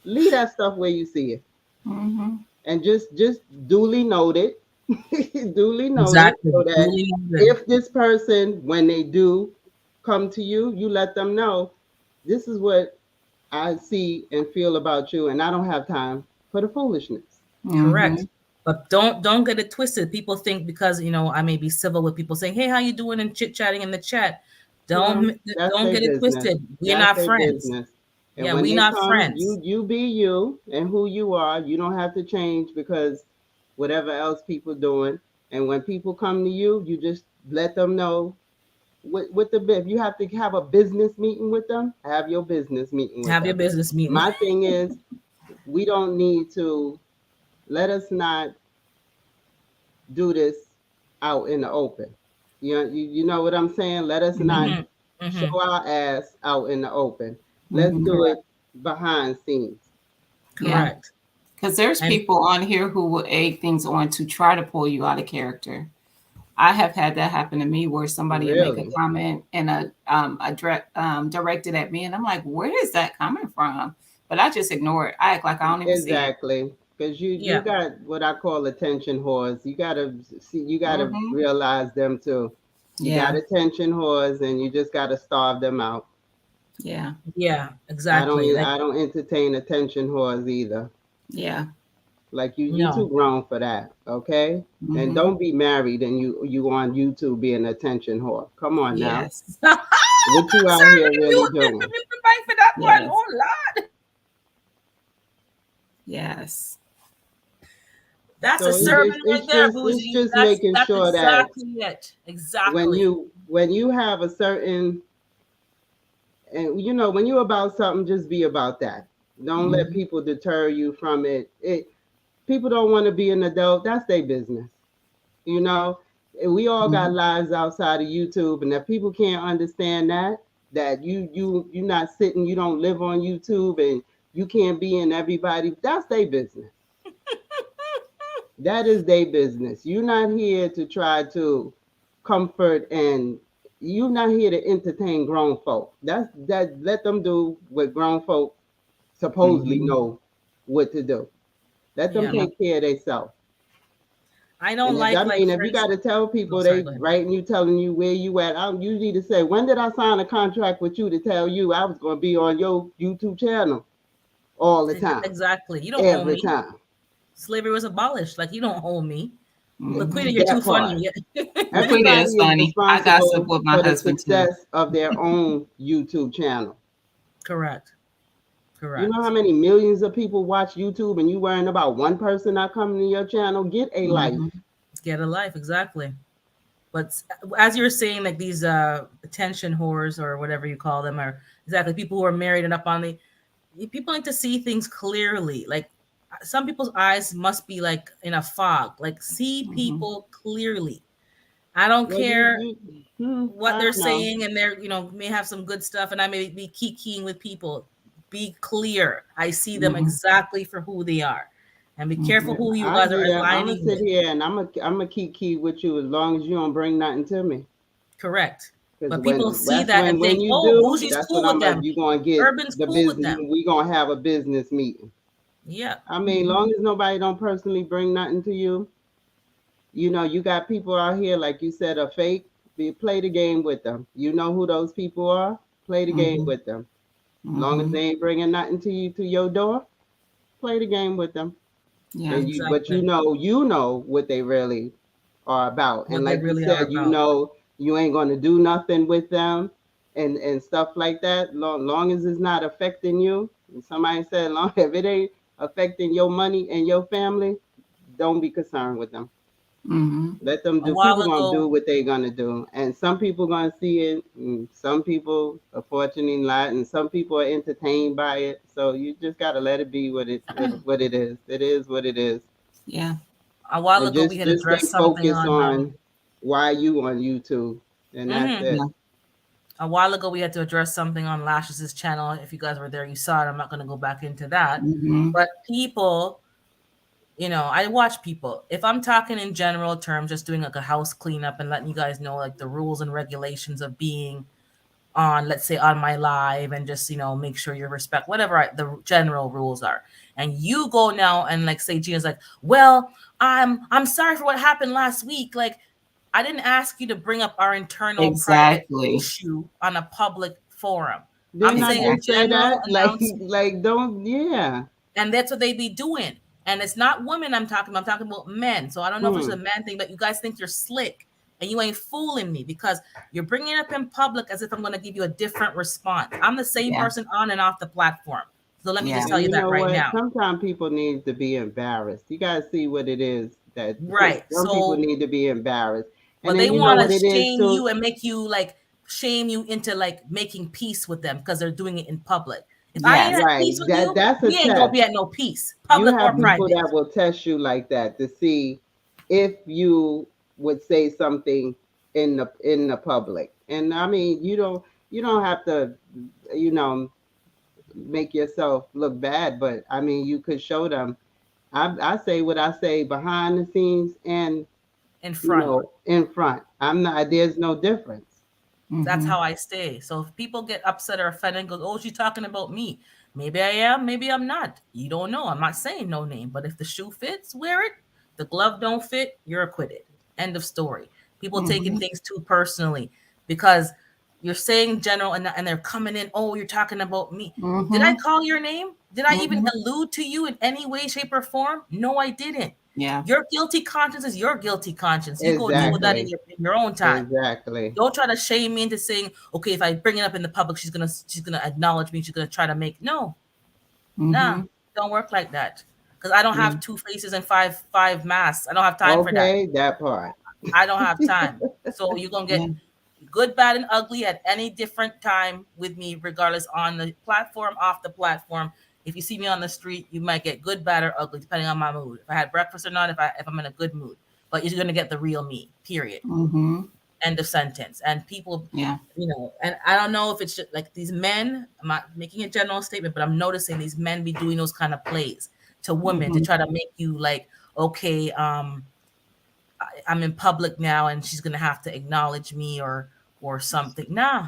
leave that stuff where you see it, Mm-hmm. and just duly noted, duly noted, Exactly. so that Duly noted. if this person, when they do come to you, you let them know this is what I see and feel about you, and I don't have time for the foolishness. Mm-hmm. Correct. But don't get it twisted. People think because I may be civil with people saying, "Hey, how you doing?" and chit chatting in the chat. Well, Don't that's don't their get it business. twisted. We're That's not their friends. business. And Yeah, when we they not come, friends. you be you and who you are. You don't have to change because whatever else people doing. And when people come to you, you just let them know what the if you have to have a business meeting with them, have your business meeting with Have your them. business meeting. My thing is, we don't need to let us not do this out in the open. You know what I'm saying? Let us not Mm-hmm. Hmm. show Hmm. our ass out in the open. Let's Mm-hmm. do Correct. it behind scenes. Yeah. Correct. Because there's And people on here who will egg things on to try to pull you out of character. I have had that happen to me where somebody would make a Really. comment and a direct directed at me, and I'm like, where is that coming from? But I just ignore it. I act like I don't even see it. Exactly. Because you yeah, got what I call attention whores. You gotta see, you gotta Mm-hmm. realize them too. You got Yeah. attention whores and you just gotta starve them out. Yeah. yeah, exactly. Like I don't entertain attention whores either. Yeah. Like you no. too grown for that, okay? And Mm-hmm. don't be married and you on YouTube being attention whore. Come on now. Yes. What you out Sorry, here you really you doing? the mic for that one. Yes. Oh Lord. Yes. That's a So sermon right there, it's Bougie. just That's making that's sure that exactly it. Exactly. when you have a certain, and when you're about something, just be about that. Don't let Mm-hmm. people deter you from it. People don't want to be an adult. That's their business. You know, we all got Mm-hmm. lives outside of YouTube, and if people can't understand that you're not sitting, you don't live on YouTube, and you can't be in everybody. That's their business. That is their business. You're not here to try to comfort, and you're not here to entertain grown folk. That let them do what grown folk supposedly Mm-hmm. know what to do. Let them Yeah. Yeah. take care of themselves. I don't And if like I mean, if you friends. got to tell Oh, people sorry, they go ahead. writing you, telling you where you at, you need to say, when did I sign a contract with you to tell you I was going to be on your YouTube channel all the time, Exactly. You don't own every me. time? Slavery was abolished. Like you don't own me. Mm-hmm. Laquita, you're too That part. funny. Laquita is Everybody is funny. I gossip responsible with my for the husband too. success of their own YouTube channel. Correct. You know how Correct. many millions of people watch YouTube and you worrying about one person not coming to your channel? Get a life. Mm-hmm. Get a life. Exactly. But as you're saying, like these attention whores or whatever you call them, are exactly people who are married and up on the. People need to see things clearly. Like some people's eyes must be like in a fog. Like see Mm-hmm. people clearly. I don't Well, care what I they're don't know. saying, and they're may have some good stuff, and I may be keying with people. Be clear. I see them Mm-hmm. exactly for who they are, and be careful Mm-hmm. who you I guys are hear. I'm gonna aligning sit with. here and I'm gonna keep key with you as long as you don't bring nothing to me. Correct. Because But people when see that's that and when think, you "Oh, do, Bougie's that's cool when with I'm them. gonna you gonna get Urban's the cool with business. them." We gonna have a business meeting. Yeah. I mean, Mm-hmm. long as nobody don't personally bring nothing to you, you got people out here like you said are fake. Play the game with them. You know who those people are. Play the game Mm-hmm. with them. Long as Mm-hmm. they ain't bringing nothing to your door, play the game with them. Yeah. And but Exactly. you know what they really are about. And What they like you really are said, you about. know you ain't gonna do nothing with them and stuff like that. Long as it's not affecting you. And somebody said, long if it ain't affecting your money and your family, don't be concerned with them. Mm-hmm. Let them A do. while People gonna ago, do what they gonna do, and some people gonna see it. And some people are fortunate not, and some people are entertained by it. So you just gotta let it be what it is. It is what it is, Yeah. a while and ago, we had just stay addressed something focused on. on why you on YouTube, and that's Mhm. it. Yeah. A while ago, we had to address something on Lashes' channel. If you guys were there, you saw it. I'm not going to go back into that. Mm-hmm. But people, I watch people. If I'm talking in general terms, just doing like a house cleanup and letting you guys know like the rules and regulations of being on, let's say, on my live, and just make sure you respect whatever the general rules are. And you go now and like say Gina's like, well, I'm sorry for what happened last week. Like, I didn't ask you to bring up our internal private Exactly. issue on a public forum. I'm Didn't I saying a just say Exactly. general that? announcement, Don't. Yeah. and that's what they be doing. And it's not women I'm talking about. I'm talking about men. So I don't know if it's Hmm. a man thing, but you guys think you're slick and you ain't fooling me because you're bringing it up in public as if I'm going to give you a different response. I'm the same Yeah. person on and off the platform. So let me Yeah. just tell And you you that know right what? now. Sometimes people need to be embarrassed. You gotta see what it is that Right. some people So, need to be embarrassed. And but then they you know want what to it is shame too? you and make you like shame you into like making peace with them because they're doing it in public. If I ain't Yes. at peace Right. with you, That's a we ain't gonna be test. at no peace, You public or have people private. that will test you like that to see if you would say something in the public. And I mean, you don't have to, you know, make yourself look bad, but I mean, you could show them. I say what I say behind the scenes and In front. in front. I'm not. There's no difference. That's Mm-hmm. how I stay. So if people get upset or offended and go, oh, she's talking about me. Maybe I am, maybe I'm not. You don't know. I'm not saying no name. But if the shoe fits, wear it. The glove don't fit, you're acquitted. End of story. People taking Mm-hmm. things too personally because you're saying general and they're coming in, oh, you're talking about me. Did I Mm-hmm. call your name? Did I even Mm-hmm. allude to you in any way, shape, or form? No, I didn't. Yeah. Your guilty conscience is your guilty conscience. You go deal with that in Exactly. your own time. Exactly. Don't try to shame me into saying, okay, if I bring it up in the public, she's gonna acknowledge me. She's gonna try to make no, nah, Mm-hmm. don't work like that. Because I don't Yeah. have two faces and five masks. I don't have time for that. Okay, that part. I don't have time. So you're gonna Yeah. get good, bad, and ugly at any different time with me, regardless on the platform, off the platform. If you see me on the street, you might get good, bad, or ugly, depending on my mood. If I had breakfast or not, if I'm in a good mood. But you're gonna get the real me, period. Mm-hmm. End of sentence. And people, Yeah. and I don't know if it's just like these men, I'm not making a general statement, but I'm noticing these men be doing those kind of plays to women to Mm-hmm. try to make you like, okay, I'm in public now and she's gonna have to acknowledge me or something. Nah,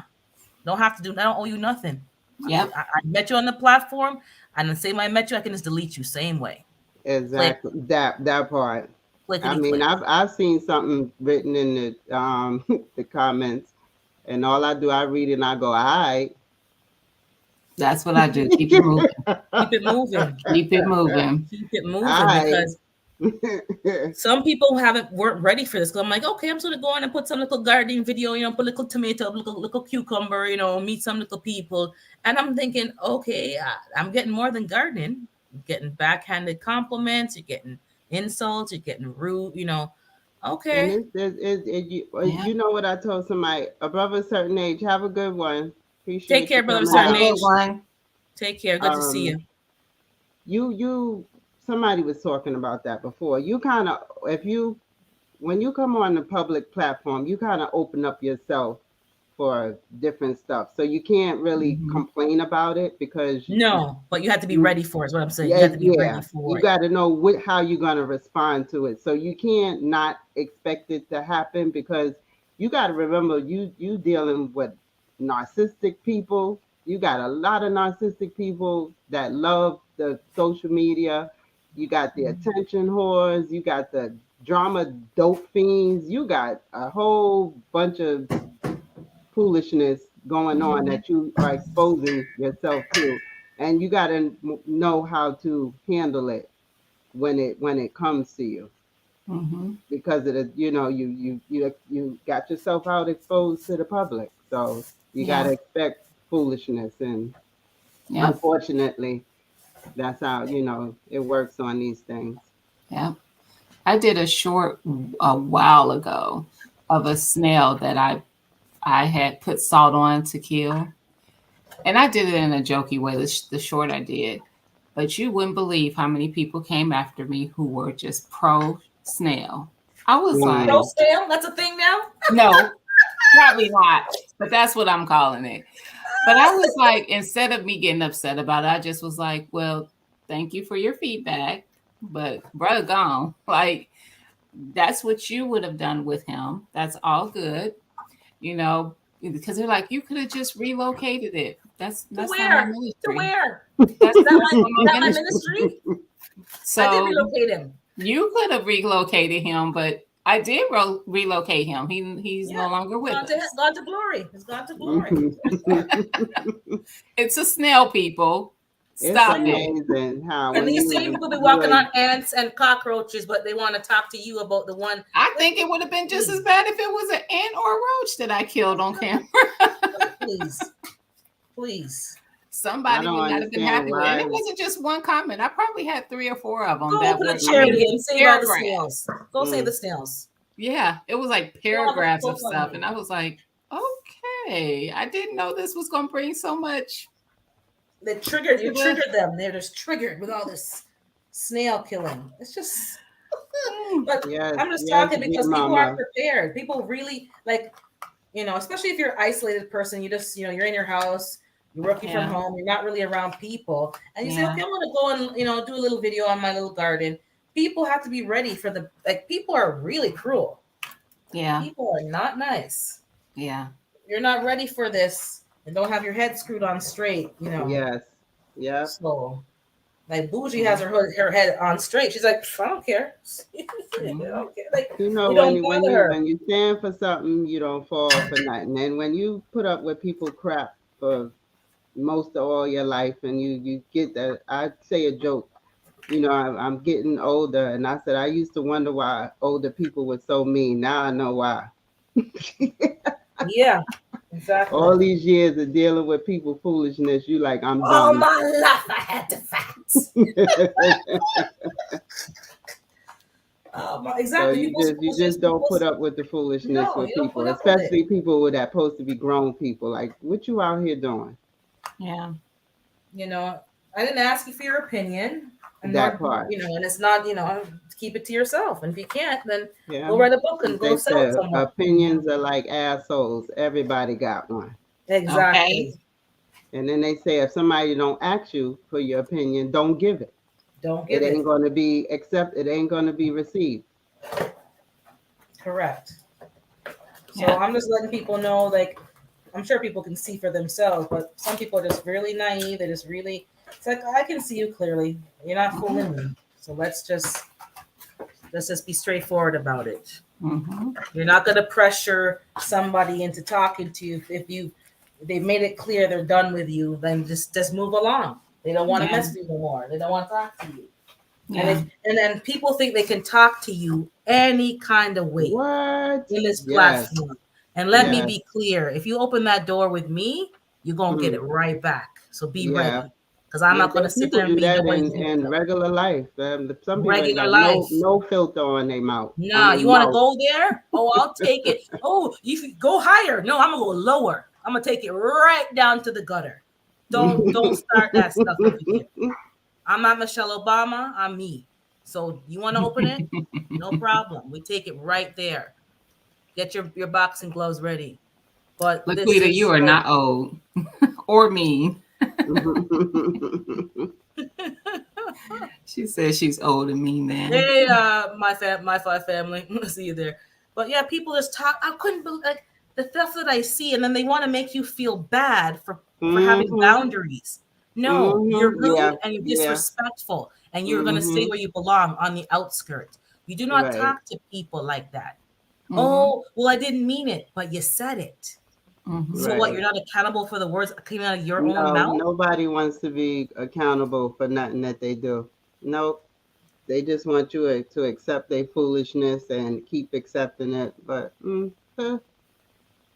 don't have to do. I don't owe you nothing. Yep. I met you on the platform, and the same way I met you, I can just delete you same way. Click, Exactly. That part. I clickety mean, click. I've seen something written in the the comments, and all I do, I read it and I go, all right. That's what I do. Keep it moving. Keep it moving. Keep it moving. Keep it All moving right. because some people weren't ready for this. 'Cause I'm like, okay, I'm just gonna go on and put some little gardening video, put a little tomato, little cucumber, meet some little people. And I'm thinking, okay, I'm getting more than gardening. I'm getting backhanded compliments, you're getting insults, you're getting rude. And Okay. Yeah. you know what I told somebody above a certain age, have a good one. Take Appreciate you care, brother, of a coming Have a certain out. good age. one. Take care. Good to see Um, you. you somebody was talking about that before. You kind of if you when you come on the public platform, you kind of open up yourself for different stuff. So you can't really Mm-hmm. complain about it because No, but you have to be you ready for it, is what I'm saying. You yeah, have to be ready yeah. for You it. got to know how you're going to respond to it. So you can't not expect it to happen because you got to remember you dealing with narcissistic people. You got a lot of narcissistic people that love the social media. You got the attention whores. You got the drama dope fiends. You got a whole bunch of foolishness going on Mm-hmm. that you are exposing yourself to, and you got to know how to handle it when it comes to you Mm-hmm. because it is you got yourself out exposed to the public, so you got Yeah. to expect foolishness, and Yep. unfortunately That's how it works on these things. Yeah. I did a short a while ago of a snail that I had put salt on to kill. And I did it in a jokey way, the short I did. But you wouldn't believe how many people came after me who were just pro snail. I was like, Pro Mm. snail? That's a thing now? no, probably not. But that's what I'm calling it. But I was like, instead of me getting upset about it, I just was like, well, thank you for your feedback. But brother gone. Like, that's what you would have done with him. That's all good, because they're like, you could have just relocated it. That's To not my where? To ministry. where? That's Is that my, not is my that my ministry. ministry? I did So relocate him. you could have relocated him, but I did relocate him. He's Yeah. no longer with Gone to, us. gone to glory. It's gone to glory. It's a snail, people. It's Stop it. amazing how And when these you same people be you walking and- on ants and cockroaches, but they want to talk to you about the one. I think it would have been just as bad if it was an ant or a roach that I killed on camera. Please, please. Somebody I don't would not have been understand happy with it. And why. it wasn't just one comment. I probably had 3 or 4 of them Go that open were a charity and save all the paragraphs. snails. Go save Mm. the snails. Yeah, it was like paragraphs Go of find stuff. them. And I was like, okay, I didn't know this was going to bring so much. They triggered. You triggered them. They're just triggered with all this snail killing. It's just. But Yes, I'm just yes, talking big because people mama. aren't prepared. People really like, especially if you're an isolated person. You just, you're in your house. You're working Yeah. from home. You're not really around people, and you say, Yeah. "Okay, I'm going to go and do a little video on my little garden." People have to be ready for people are really cruel. Yeah. People are not nice. Yeah. You're not ready for this, and don't have your head screwed on straight. Yes. Yep. So, like Bougie has her head on straight. She's like, I don't care. I don't care. Like, You know, you don't when bother you her. when you stand for something, you don't fall for nothing. And when you put up with people crap for most of all your life, and you get that, I say a joke. I'm getting older, and I said I used to wonder why older people were so mean. Now I know why. Yeah, exactly. All these years of dealing with people foolishness, you like I'm All done. my life I had the facts. So Exactly. you just don't put up with the foolishness No, with you don't people, put up with it. especially people who are supposed to be grown people. Like, what you out here doing? Yeah. I didn't ask you for your opinion. And That part. and it's not, keep it to yourself. And if you can't, then Yeah. go write a book and go They sell it said somewhere. opinions are like assholes. Everybody got one. Exactly. Okay. And then they say if somebody don't ask you for your opinion, don't give it. Don't give It it. ain't going to be accepted. It ain't going to be received. Correct. So Yeah. I'm just letting people know, like, I'm sure people can see for themselves, but some people are just really naive. They just really, it's like, I can see you clearly. You're not fooling me. So let's just be straightforward about it. Mm-hmm. You're not going to pressure somebody into talking to you. If they've made it clear they're done with you, then just move along. They don't want to Yeah. mess with you no more. They don't want to talk to you. Yeah. And then people think they can talk to you any kind of way What? in this Yes. platform. And let me Yes. be clear, if you open that door with me, you're going to get Mm. it right back. So be Yeah. ready. Because I'm not going to There's sit people there and do be that noisy. in regular life. Some people ain't Regular got life. no filter on their mouth. Nah, you want to go there? Oh, I'll take it. Oh, you go higher. No, I'm gonna go lower. I'm gonna take it right down to the gutter. Don't start that stuff over here. I'm not Michelle Obama. I'm me. So you want to open it? No problem. We take it right there. Get your boxing gloves ready. But Laquita, you are not old or mean. She says she's old and mean then. Hey, my five family. See you there. But yeah, people just talk. I couldn't believe the stuff that I see, and then they want to make you feel bad for having boundaries. No, you're rude and you're disrespectful, and you're going to stay where you belong on the outskirts. You do not talk to people like that. Mm-hmm. Oh, well, I didn't mean it, but you said it. Mm-hmm. So what? You're not accountable for the words coming out of your own mouth? Nobody wants to be accountable for nothing that they do. Nope. They just want you to accept their foolishness and keep accepting it. But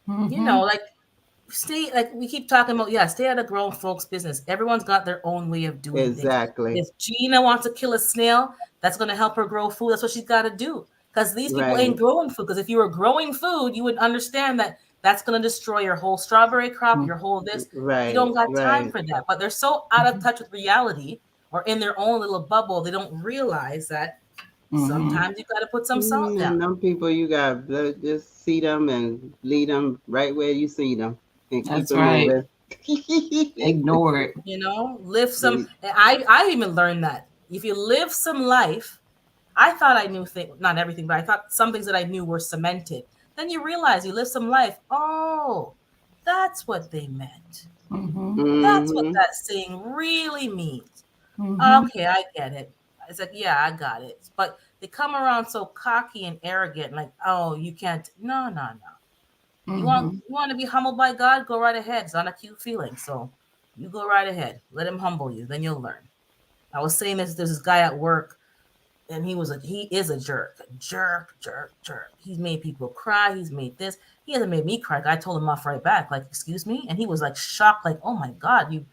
like stay, like we keep talking about, yeah, stay out of grown folks' business. Everyone's got their own way of doing things. Exactly. If Gina wants to kill a snail, that's going to help her grow food. That's what she's got to do. Because these people ain't Right. growing food. Because if you were growing food, you would understand that that's going to destroy your whole strawberry crop, your whole this. You don't Right. got time Right. for that. But they're so out of touch with reality or in their own little bubble, they don't realize that Mm-hmm. sometimes you got to put some salt down. And them people you got just see them and lead them right where you see them and keep That's it right. moving. Ignore it. Live some. I even learned that if you live some life, I thought I knew things, not everything, but I thought some things that I knew were cemented. Then you realize you live some life. Oh, that's what they meant. Mm-hmm. That's what Hmm. that saying really means. Mm-hmm. Okay, I get it. It's like, yeah, I got it. But they come around so cocky and arrogant, like, oh, you can't. No, no, no. Mm-hmm. You want to be humbled by God? Go right ahead. It's not a cute feeling. So you go right ahead. Let him humble you. Then you'll learn. I was saying this. There's this guy at work, and he is a jerk. He's made people cry. He's made this. He hasn't made me cry. I told him off right back. Like, excuse me, and he was like shocked. Like, oh my God, you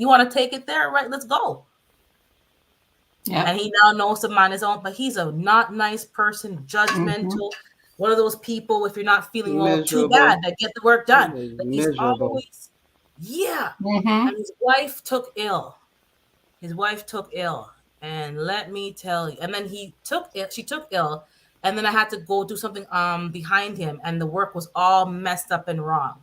want to take it there? Right, let's go. Yep. And he now knows to mind his own, but he's a not nice person, Mm-hmm. judgmental, one of those people, if you're not feeling well, too Miserable. bad, that get the work done. Like he's Miserable. always, yeah. Mm-hmm. And his wife took ill. His wife took ill. And let me tell you, and then she took ill, and then I had to go do something behind him, and the work was all messed up and wrong.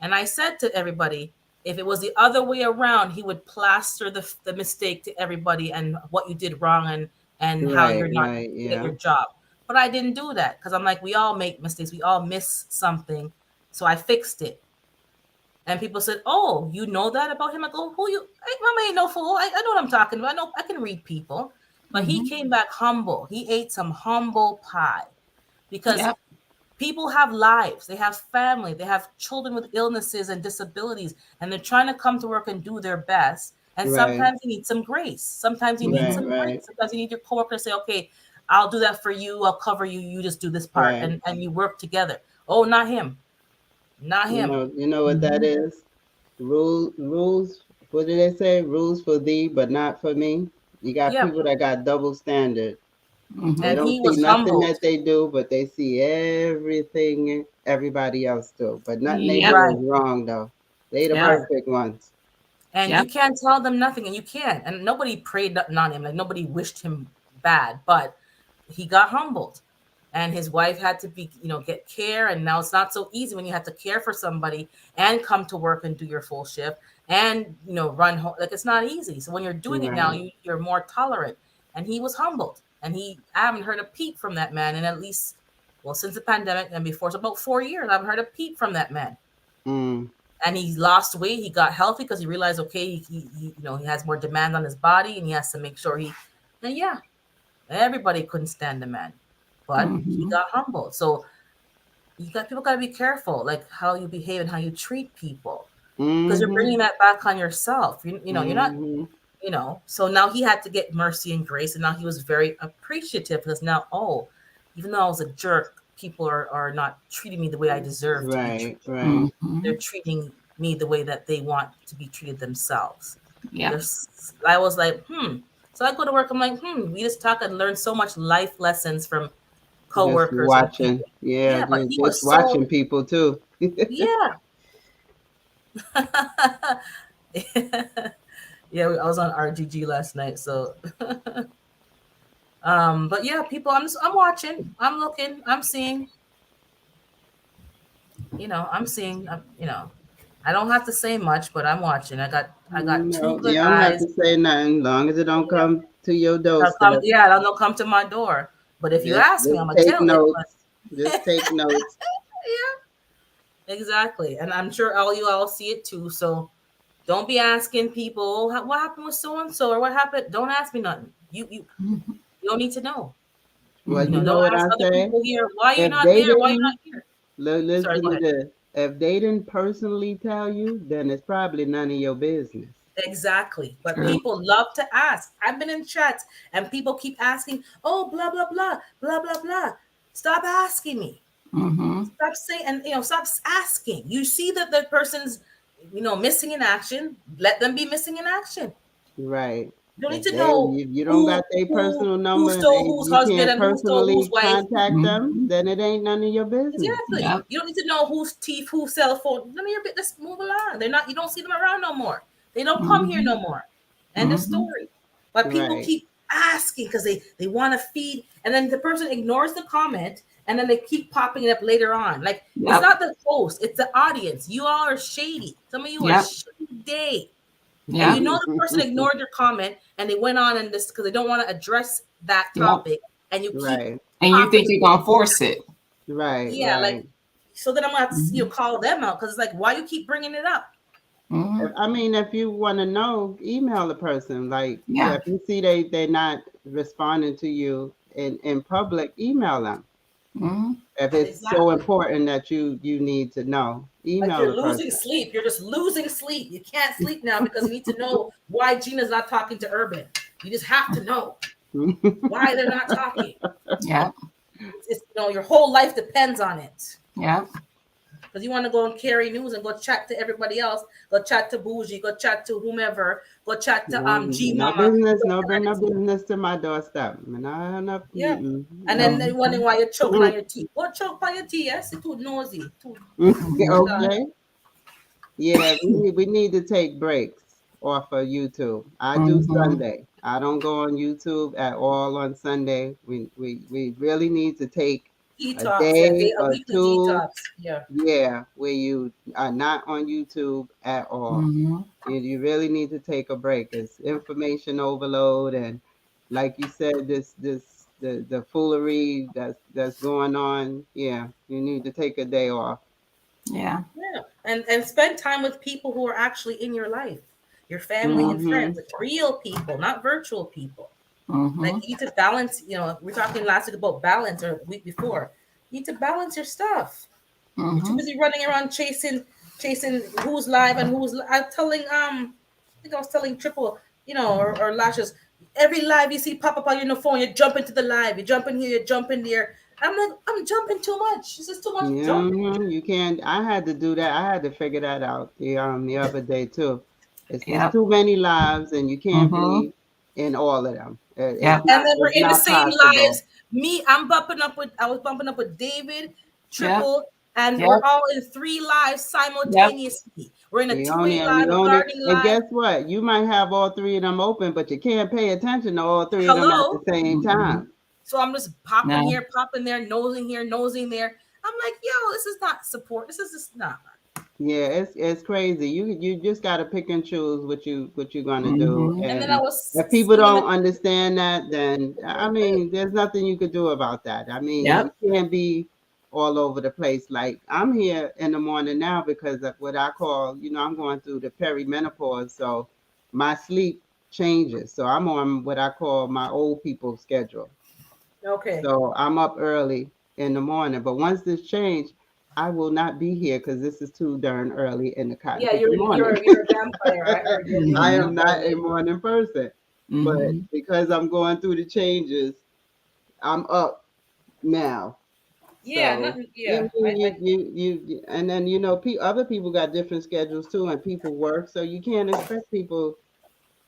And I said to everybody, if it was the other way around, he would plaster the mistake to everybody and what you did wrong and how Right. you're not Right. good at Yeah. your job. But I didn't do that because I'm like, we all make mistakes. We all miss something. So I fixed it. And people said, oh, you know that about him? I go, Mama ain't no fool. I know what I'm talking about. I know I can read people. But he Mm-hmm. came back humble. He ate some humble pie because Yep. people have lives, they have family, they have children with illnesses and disabilities, and they're trying to come to work and do their best. And Right. sometimes you need some grace. Sometimes you need Mm-hmm. Right. some Right. grace. Sometimes you need your coworker to say, okay, I'll do that for you. I'll cover you. You just do this part. Right. And you work together. Oh, not him. Not him. You know what that Mm-hmm. is? Rules. What do they say? Rules for thee, but not for me. You got Yeah. people that got double standard. They Mm-hmm. And don't he see was nothing humbled. that they do, but they see everything everybody else do. But nothing they Yep. do Right. is wrong though. They the Yep. Right. perfect ones. And you Yep. can't tell them nothing. And you can't. And nobody prayed nothing on him. Like nobody wished him bad. But he got humbled. And his wife had to be, get care. And now it's not so easy when you have to care for somebody and come to work and do your full shift and, run home. Like it's not easy. So when you're doing it now, Right. you're more tolerant. And he was humbled. And I haven't heard a peep from that man in at least, well, since the pandemic and before, so about 4 years, I haven't heard a peep from that man. Mm. And he lost weight. He got healthy because he realized, okay, he has more demand on his body and he has to make sure and yeah, everybody couldn't stand the man, but he Mm-hmm. got humbled. So people got to be careful, like how you behave and how you treat people, because you're Mhm. bringing that back on yourself. You're not, Mhm. So now he had to get mercy and grace, and now he was very appreciative because now, oh, even though I was a jerk, people are not treating me the way I deserve to be Right. treated. Right. Mm-hmm. They're treating me the way that they want to be treated themselves. Yep. I was like, So I go to work. I'm like, we just talk and learn so much life lessons from Just coworkers and watching. people. Yeah. Yeah, but he Just was so, watching people too. yeah. Yeah, I was on RGG last night, so but yeah, people, I'm watching, I'm looking, I'm seeing, I'm seeing, I don't have to say much, but I'm watching. I got two No, good you don't have eyes. to say nothing, long as it don't Yeah, come to your doorstep. they'll come to my door. But if you ask me, Just I'm gonna take tell it. notes. But Just take notes. yeah, exactly. And I'm sure all you all see it too. So don't be asking people, what happened with so and so or what happened. Don't ask me nothing. Mm-hmm. You don't need to know. Well, you Mm-hmm. know Don't what ask I other say? people here, why you're If not they there? Why you're didn't not here? Sorry, listen go to ahead. this, if they didn't personally tell you, then it's probably none of your business. Exactly. But True. people love to ask. I've been in chats and people keep asking, oh, blah, blah, blah, blah, blah, blah. Stop asking me. Mm-hmm. Stop saying, and stop asking. You see that the person's missing in action. Let them be missing in action. Right. You don't need If to they know you don't got who their who personal who number and stole they whose you husband can't and who stole whose personally wife. contact them, Mm-hmm. then it ain't none of your business. Exactly. Yep. You don't need to know whose teeth, whose cell phone. None of your bit. Let's move along. They're not. You don't see them around no more. They don't come here Mm-hmm. no more. End of Mm-hmm. story. But people Right. keep asking because they want to feed, and then the person ignores the comment, and then they keep popping it up later on. Like it's Yep. not the host, it's the audience. You all are shady. Some of you are Yep. shady, and Yep. you know the person ignored your comment, and they went on and this because they don't want to address that Yep. topic, and you keep Right. And you think popping. you're gonna force it? Right. Yeah, like Right. so then I'm gonna have to Mm-hmm. call them out because it's like why you keep bringing it up. Mm-hmm. I mean, if you want to know, email the person. Like, Yeah. if you see they're not responding to you in public, email them. Mm-hmm. If it's so Exactly. important that you need to know, Like email you're the losing person. sleep. You're just losing sleep. You can't sleep now because you need to know why Gina's not talking to Urban. You just have to know why they're not talking. Yep. It's your whole life depends on it. Yep. Because you want to go and carry news and go chat to everybody else, go chat to Bougie, go chat to whomever, go chat to No, G no Mama. business, no bring no business to my doorstep. No, no, Yeah. And then no. they wondering why you're choking on your teeth. What choke on your teeth? Yes, it's too nosy. Too Mm-hmm. God. Okay. Yeah, we need to take breaks off of YouTube. I do Mm-hmm. Sunday. I don't go on YouTube at all on Sunday. We really need to take a Detox. Yeah, day a or weekly two, detox. Yeah. yeah, where you are not on YouTube at all. Mm-hmm. You really need to take a break. It's information overload, and like you said, the foolery that's going on. Yeah, you need to take a day off. Yeah. Yeah. And spend time with people who are actually in your life. Your family and Hmm. friends. Like real people, not virtual people. Like Mm-hmm. you need to balance, we're talking last week about balance or the week before. You need to balance your stuff. You're too Mm-hmm. busy running around chasing who's live and I'm telling I think I was telling Triple, or Lashes, every live you see pop up on your phone, you jump into the live, you jump in here, you jump in there. I'm like, I'm jumping too much. This is too much Yeah, jumping. you can't. I had to do that. I had to figure that out the other day too. It's just Yep. too many lives, and you can't Mm-hmm. be in all of them. It's Yep. And not. then we're It's in the not same possible. lives. I was bumping up with David, Yep. Triple, and we're Yep. all in 3 lives Yep. simultaneously. We're in a You two-way only and live, you a only gardening and live. guess what? You might have all three of them open, but you can't pay attention to all three of them at the Hello. same Mm-hmm. time. So I'm just popping No. here, popping there, nosing here, nosing there. I'm like, yo, this is not support. This is just not. Yeah, it's crazy. You just gotta pick and choose what you're gonna do. Mm-hmm. And then I And was if people seeing don't the understand that, then I mean, there's nothing you could do about that. I mean, Yep. you can't be all over the place. Like I'm here in the morning now because of what I call, I'm going through the perimenopause, so my sleep changes. So I'm on what I call my old people schedule. okay. So I'm up early in the morning. But once this change, I will not be here because this is too darn early in the cotton Yeah, picking morning. you're a vampire. I heard you're a I Mm-hmm. am vampire not a lady. morning person. But Mm-hmm. because I'm going through the changes, I'm up now. Yeah, So nothing. I Yeah, mean, and then other people got different schedules too, and people work, so you can't expect people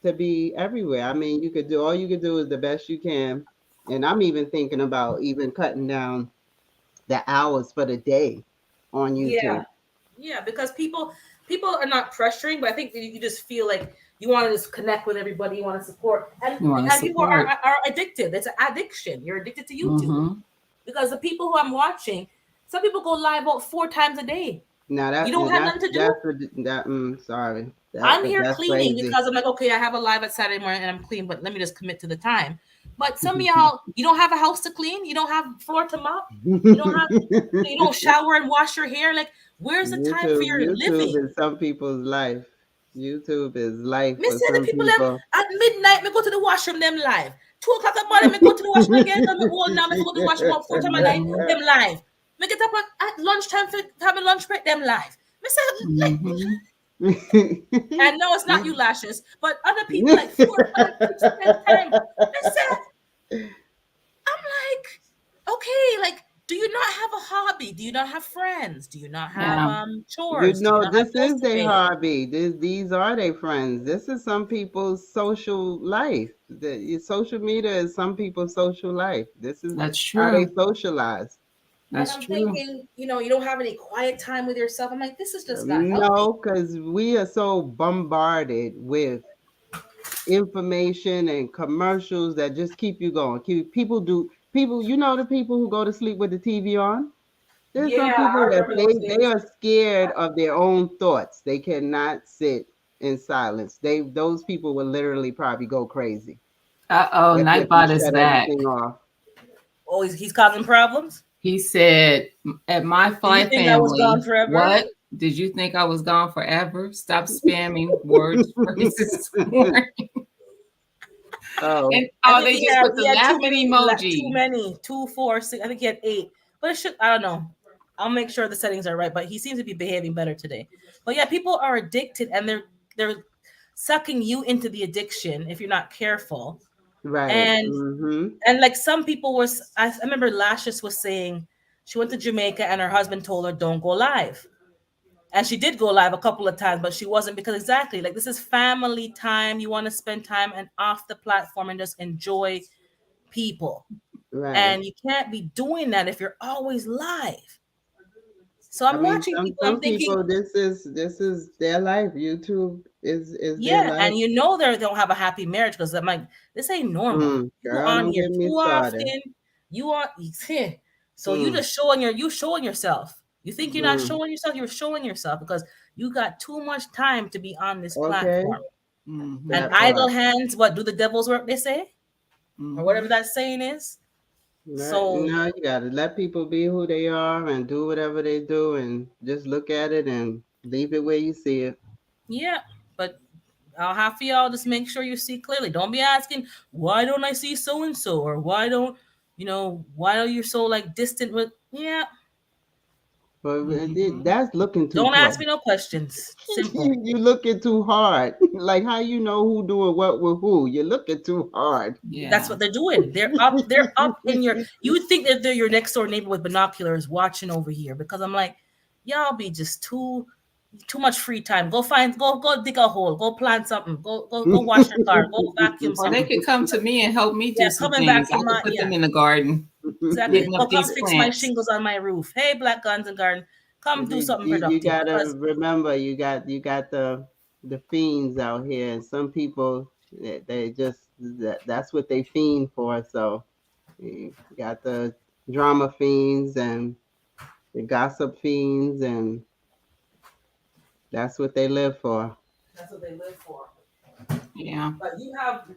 to be everywhere. I mean, all you could do is the best you can. And I'm even thinking about even cutting down the hours for the day on yeah, YouTube. yeah. Because people are not pressuring, but I think that you just feel like you want to just connect with everybody. You want to support, and You want to and people support. are addicted. It's an addiction. You're addicted to YouTube Mm-hmm. because the people who I'm watching, some people go live about 4 times a day. Now You that don't have nothing to do. sorry, I'm here that's cleaning crazy. because I'm like, okay, I have a live at Saturday morning and I'm clean, but let me just commit to the time. But some of y'all, you don't have a house to clean, you don't have floor to mop, you don't have, you don't shower and wash your hair. Like, where's the time for your YouTube living? is some people's life. YouTube is life Me for say the some people them people. at midnight, me go to the washroom, them live. 2 o'clock in the morning, me go to the washroom again. Cause me old now, me go to the washroom about 4 times a night, Mm-hmm. them live. Me get up at lunchtime for have a lunch break, them live. Me say, like, Mm-hmm. and no, it's not you, Lashes, but other people like 4 or 5 people spend time. I said, I'm like, okay, like Do you not have a hobby? Do you not have friends? Do you not have Yeah. You chores? Do you know, not have this bills is to their pay? hobby. These are their friends. This is some people's social life. Social media is some people's social life. This is That's how they true. socialize. And That's I'm true. thinking, you don't have any quiet time with yourself. I'm like, this is just not healthy. No, because we are so bombarded with information and commercials that just keep you going. People, the people who go to sleep with the TV on? There's some Yeah, people I that remember those they days. are scared of their own thoughts. They cannot sit in silence. Those people will literally probably go crazy Uh-oh, if you Nightbot is shut back. everything off. Oh, he's causing problems. He said, at my Do you fly think I was gone family, forever? what? Did you think I was gone forever? Stop spamming words, phrases this morning. Oh, And I oh, think they he just had put the he had laughing too emoji. many, 2, 4, 6. I think he had 8. But it should, I don't know. I'll make sure the settings are right. But he seems to be behaving better today. But yeah, people are addicted, and they're sucking you into the addiction if you're not careful. right. And Mm-hmm. like some people was, I remember Lashes was saying she went to Jamaica and her husband told her don't go live. And she did go live a couple of times, but she wasn't, because exactly like this is family time. You want to spend time and off the platform and just enjoy people. Right. And you can't be doing that if you're always live. So I I'm mean, watching some people. I'm some thinking, people, this is their life. YouTube is their yeah, life. and they don't have a happy marriage, because I'm like, this ain't normal. You Girl, on don't here get me too started. often. You are, so you Mm, just showing yourself. You think you're not mm. showing yourself? You're showing yourself because you got too much time to be on this Okay, platform. Mm-hmm. And that idle part. hands, what do the devil's work? They say, or Mm-hmm. whatever that saying is. Right. So No, you gotta let people be who they are and do whatever they do and just look at it and leave it where you see it. yeah, but I'll have for y'all just make sure you see clearly. Don't be asking, why don't I see so and so, or why are you so like distant with? Yeah, But Mm-hmm. that's looking too don't ask close. me no questions. Simple. You looking too hard. Like how you know who doing what with who? You're looking too hard. That's Yeah. what they're doing. They're up. They're up in your. You would think that they're your next door neighbor with binoculars watching over here, because I'm like, y'all be just too much free time. Go dig a hole. Go plant something. Go wash your car. Go vacuum Or they something. could come to me and help me Yeah, do some coming back things. I from could my, put yeah. them in the garden, Exactly. digging Go up come these fix my plants. shingles on my roof. Hey, Black Guns and Garden, come do something You productive, gotta because remember you got the fiends out here, and some people they just that's what they fiend for. So you got the drama fiends and the gossip fiends, and that's what they live for. that's what they live for. Yeah. But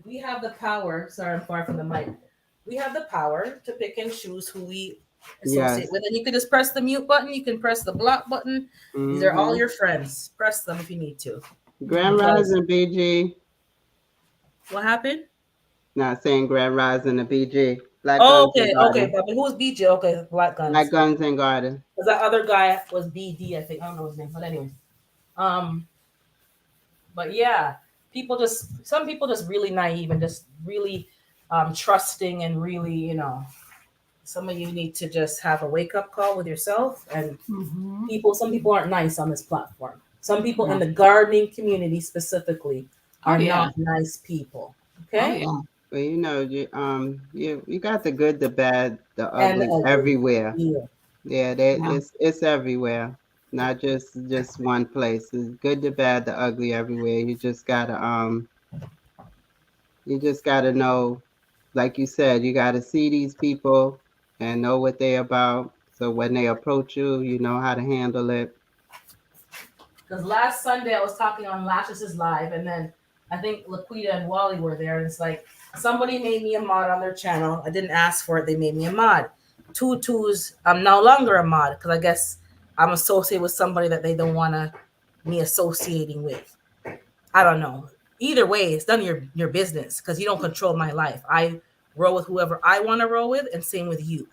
we have the power. Sorry, I'm far from the mic. We have the power to pick and choose who we associate Yes. with, and you can just press the mute button. You can press the block button. These are all Mm-hmm. your friends. Press them if you need to. Grand Mm-hmm. Because Rising BG. what happened? Not saying Grand Rising the BG. Black Oh, Guns and okay, Garden. but who's BJ? Okay, Black Black Guns. Guns and Garden. Because that other guy was BD, I think. I don't know his name, but anyway. Um, but yeah, some people just really naive and just really trusting, and really, some of you need to just have a wake up call with yourself. And Mm-hmm. some people aren't nice on this platform. Some people in Yeah. the gardening community specifically Oh are yeah. not nice people. Oh Okay. yeah. Well, you got the good, the bad, the And the ugly ugly. everywhere. Yeah. Yeah, Yeah. it's everywhere. Not just one place. It's good, the bad, the ugly everywhere. You just gotta know, like you said, you gotta see these people and know what they about. So when they approach you, you know how to handle it. Because last Sunday I was talking on Lashes' live, and then I think Laquita and Wally were there, and it's like somebody made me a mod on their channel. I didn't ask for it; they made me a mod. Tutus, I'm no longer a mod because I guess I'm associated with somebody that they don't want me associating with. I don't know. Either way, it's none of your business, because you don't control my life. I roll with whoever I want to roll with, and same with you.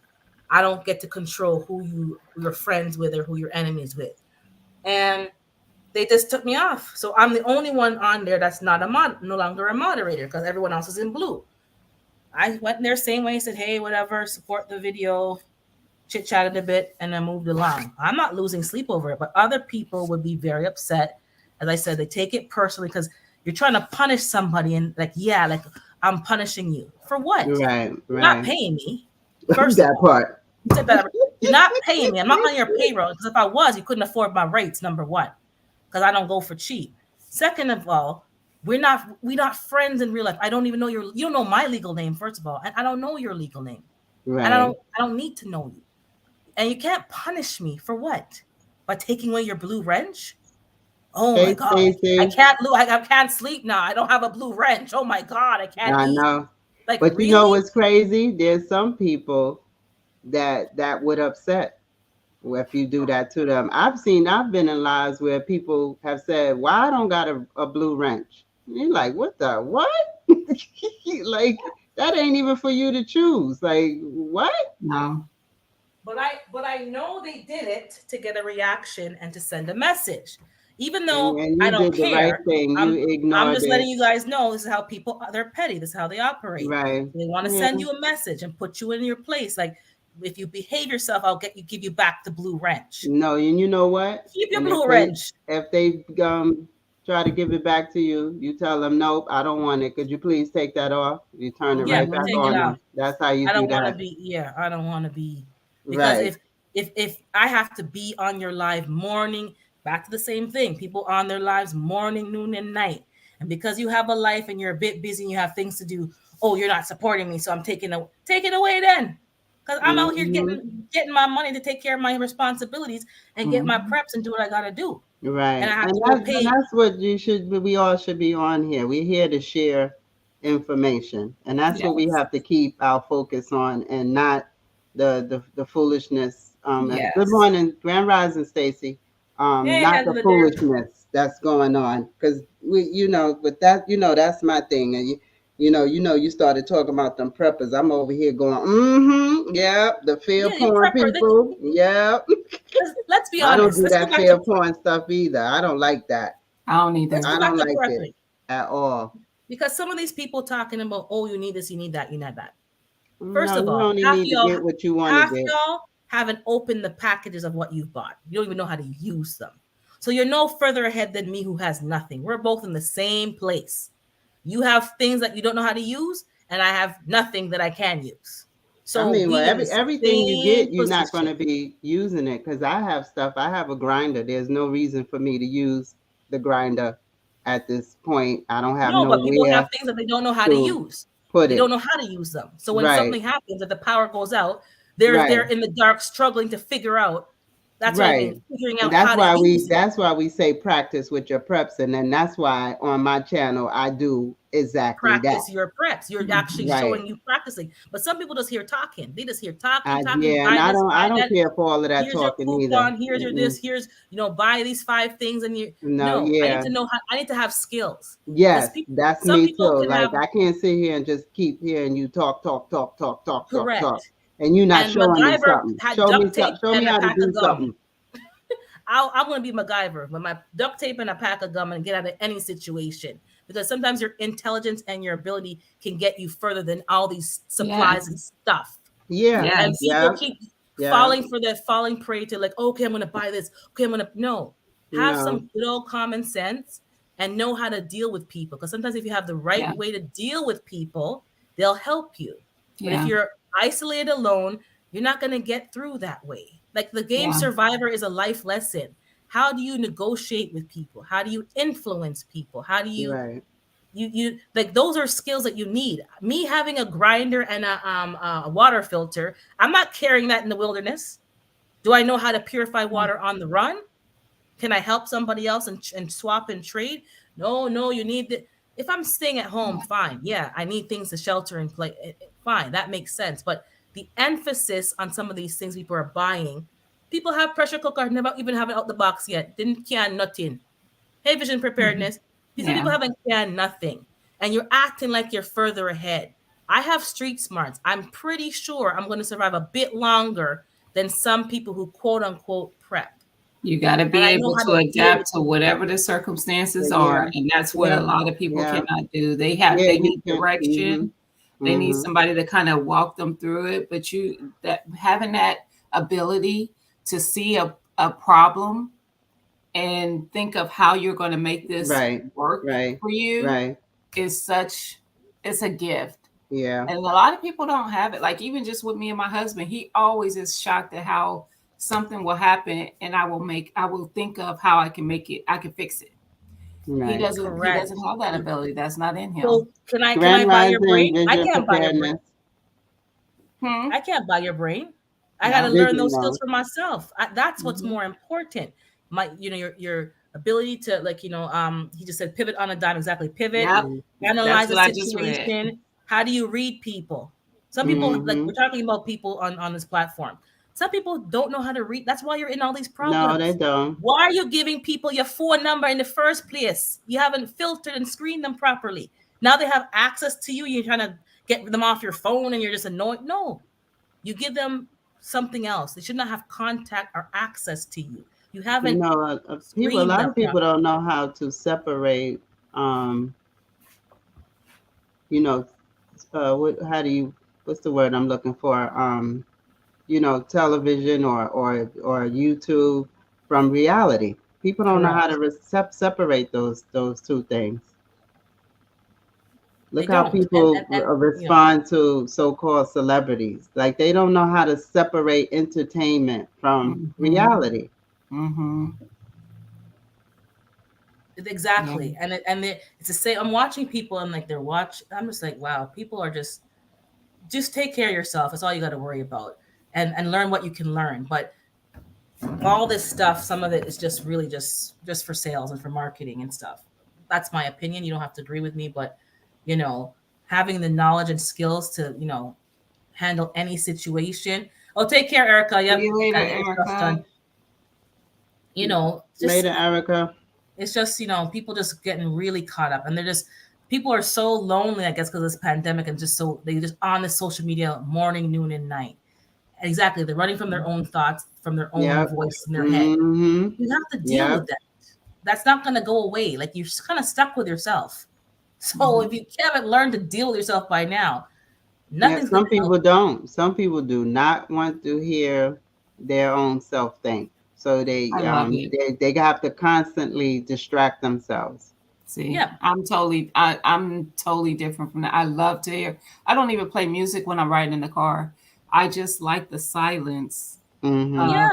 I don't get to control who you're friends with or who you're enemies with. And they just took me off. So I'm the only one on there that's not no longer a moderator, because everyone else is in blue. I went there same way, said, hey, whatever, support the video. chit chatted a bit, and then moved along. I'm not losing sleep over it, but other people would be very upset. As I said, they take it personally because you're trying to punish somebody, and like, yeah, like I'm punishing you for what? Right, You're not right. paying me. First of That all, part. you said that you're not paying me. I'm not on your payroll because if I was, you couldn't afford my rates. Number one, because I don't go for cheap. Second of all, we're not friends in real life. I don't even know you don't know my legal name, first of all, and I don't know your legal name. And Right. I don't need to know you. And you can't punish me for what? By taking away your blue wrench? Oh my Hey, god. I Stacy. can't I can't sleep now. I don't have a blue wrench. Oh my god, I can't I eat. know. Like But you know really? what's crazy? There's some people that would upset if you do that to them. I've been in lives where people have said, "Well, I don't got a blue wrench." And you're like, "What the what?" Like that ain't even for you to choose. Like what? No. But I know they did it to get a reaction and to send a message. Even though And I you don't did the right care, thing. You I'm ignored just it. letting you guys know this is how people they're petty. This is how they operate. Right. They want to Yeah. send you a message and put you in your place. Like if you behave yourself, I'll give you back the blue wrench. No, and you know what? Keep your And blue wrench. if they try to give it back to you, you tell them, "Nope, I don't want it. Could you please take that off?" You turn it Yeah, right Mhm. back take it on off. them. That's how you I do don't want to that. be. Yeah, I don't want to be because Right. if I have to be on your live morning, back to the same thing. People on their lives morning, noon, and night, and because you have a life and you're a bit busy and you have things to do. Oh, you're not supporting me, so I'm take it away then. Because I'm out here Hmm. getting my money to take care of my responsibilities and get my Mhm. preps and do what I gotta do, and Right. I have And to go and pay. that's what you should we all should be on here. We're here to share information. And that's what we Yes. have to keep our focus on and not the foolishness. Good Yes. morning, Grand Rising Stacy. Hey, Not the Angela dear. foolishness that's going on. Because with that, that's my thing. And you started talking about them preppers. I'm over here going, yep, the fair Yeah, you porn prepper. people. Yep. Let's be I don't honest. do Let's go that back to fair porn stuff either. I don't like that. I don't let's either. go I back don't to like it prepping. at all. Because some of these people talking about, oh, you need this, you need that, you need that. First No, of you all, only need to get what you want to get. y'all haven't opened the packages of what you've bought. You don't even know how to use them. So you're no further ahead than me who has nothing. We're both in the same place. You have things that you don't know how to use, and I have nothing that I can use. I So mean, well, we in the everything you same get, you're not going position. to be using it because I have stuff. I have a grinder. There's no reason for me to use the grinder at this point. I don't have No, but people have nowhere things that they don't know how to to use. put They don't it. know how to use them. So when Right, something happens, if the power goes out, they're right. in the dark struggling to figure out. That's what I Right. mean, figuring And out how to use it. that's why we say practice with your preps. And then that's why on my channel I do exactly that. Practice your preps. You're actually Mhm. Right. showing you practicing. But some people just hear talking. They just hear talking, talking, Yeah, and buy this, I buy don't that. care for all of that Here's your talking either. coupon, here's your this, Mm-mm. here's buy these 5 things and you No, no, I need yeah. to know how I need to have skills. Because Yes, people that's some me people too. can Like have I can't sit here and just keep hearing you talk, talk, talk, talk, talk, talk, talk, correct. and you're not And showing me MacGyver something. had duct tape Show me and a how to pack do of gum. something. I'm going to be MacGyver with my duct tape and a pack of gum and get out of any situation because sometimes your intelligence and your ability can get you further than all these supplies and Yes. stuff. Yeah, And Yes. people yeah, keep yeah. falling prey to like, okay, I'm going to buy this. Okay, I'm going to no. Have No, some good old common sense and know how to deal with people because sometimes if you have the right Yeah. way to deal with people, they'll help you. But if Yeah. you're isolated alone, you're not going to get through that way. Like the game Yeah. Survivor is a life lesson. How do you negotiate with people? How do you influence people? How do right. you like those are skills that you need. Me having a grinder and a water filter, I'm not carrying that in the wilderness. Do I know how to purify water on the run? Can I help somebody else and swap and trade? No, no, you need the if I'm staying at home, fine. Yeah, I need things to shelter and play. Fine, that makes sense. But the emphasis on some of these things people are buying, people have pressure cooker, never even have it out the box yet. Didn't can nothing. Hey, vision Mhm. preparedness. These people Yeah. haven't canned nothing. And you're acting like you're further ahead. I have street smarts. I'm pretty sure I'm going to survive a bit longer than some people who quote unquote prep. You got to And be I know able how to to deal with adapt to people. whatever the circumstances Yeah, are, and that's what a yeah, lot of people yeah, cannot do. yeah. They You need can. direction. They need Mm-hmm. somebody to kind of walk them through it. But you that having that ability to see a problem and think of how you're going to make this Right. work Right. for you Right. is such, it's a gift. Yeah. And a lot of people don't have it. Like even just with me and my husband, he always is shocked at how something will happen and I will think of how I can make it, I can fix it. Right. He Correct. doesn't have that ability. That's not in him. So can I Grand buy your Rising, brain? I vision can't buy your brain. preparedness. Hmm? I can't buy your brain. I got to No. learn Vision those skills mode. for myself. That's what's Hmm. more important. My, your ability to, like, he just said pivot on a dime. Exactly, pivot, Yep. Mm-hmm. That's analyze a what I just read. situation. How do you read people? Some people, like Mm-hmm. we're talking about people on this platform. Some people don't know how to read. That's why you're in all these No, they problems. don't. Why are you giving people your phone number in the first place? You haven't filtered and screened them properly. Now they have access to you. You're trying to get them off your phone and you're just annoyed. No, you give them something else. They should not have contact or access to you. You You haven't know, people. A screened lot them of people properly. don't know how to separate. Um, you know, what? How do you? What's the word I'm looking for? Television or YouTube from reality. People don't know how Correct. to separate those two things. They Look how don't. And people and and respond to so-called celebrities. Like they don't know how to separate entertainment from Hmm. reality. Hmm. Yeah. exactly. It's the same. I'm watching people and like they're watch. I'm just like, wow, people are just take care of yourself. That's all you got to worry about, and learn what you can learn. But all this stuff, some of it is just really just for sales and for marketing and stuff. That's my opinion. You don't have to agree with me, but you know, having the knowledge and skills to handle any situation. Oh, take care, Erica. See Yep, you later, gotta get your stuff Erica. done. Just Later, Erica. it's just people just getting really caught up, and they're just people are so lonely. I guess because of this pandemic, and just so they just on the social media morning, noon, and night. Exactly, they're running from their own thoughts, from their own Yep. voice in their head. Mm-hmm. You have to deal Yep. with that. That's not going to go away. Like you're kind of stuck with yourself. So Hmm. if you haven't learned to deal with yourself by now, Yeah. nothing's going Some to help. people don't. Some people do not want to hear their own self think. So I love it. they have to constantly distract themselves. See, Yeah, I'm totally different from that. I love to hear. I don't even play music when I'm riding in the car. I just like the silence Mm-hmm. of yeah,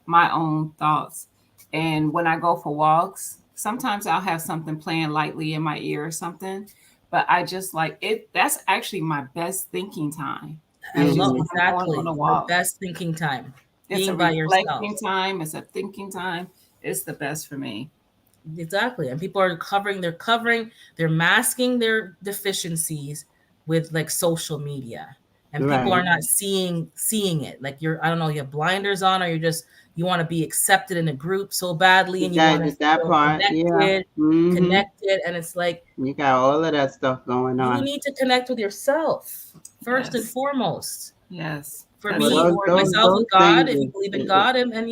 my own thoughts. And when I go for walks, sometimes I'll have something playing lightly in my ear or something. But I just like it. That's actually my best thinking time. I Is just love Mm-hmm. when I'm going on exactly a the walk. best thinking time, It's a being by yourself. reflecting time. It's a thinking time. It's the best for me. Exactly. And people are they're masking their deficiencies with like social media. And people are Right. not seeing it. Like I don't know, you have blinders on, or you want to be accepted in a group so badly and you want to That feel part. Yeah. Mm-hmm. connected. And it's like You got all of that stuff going you on. need to connect with yourself first and Yes. foremost. Yes. For That's Well, me, important. myself those and God, things if you believe in God, and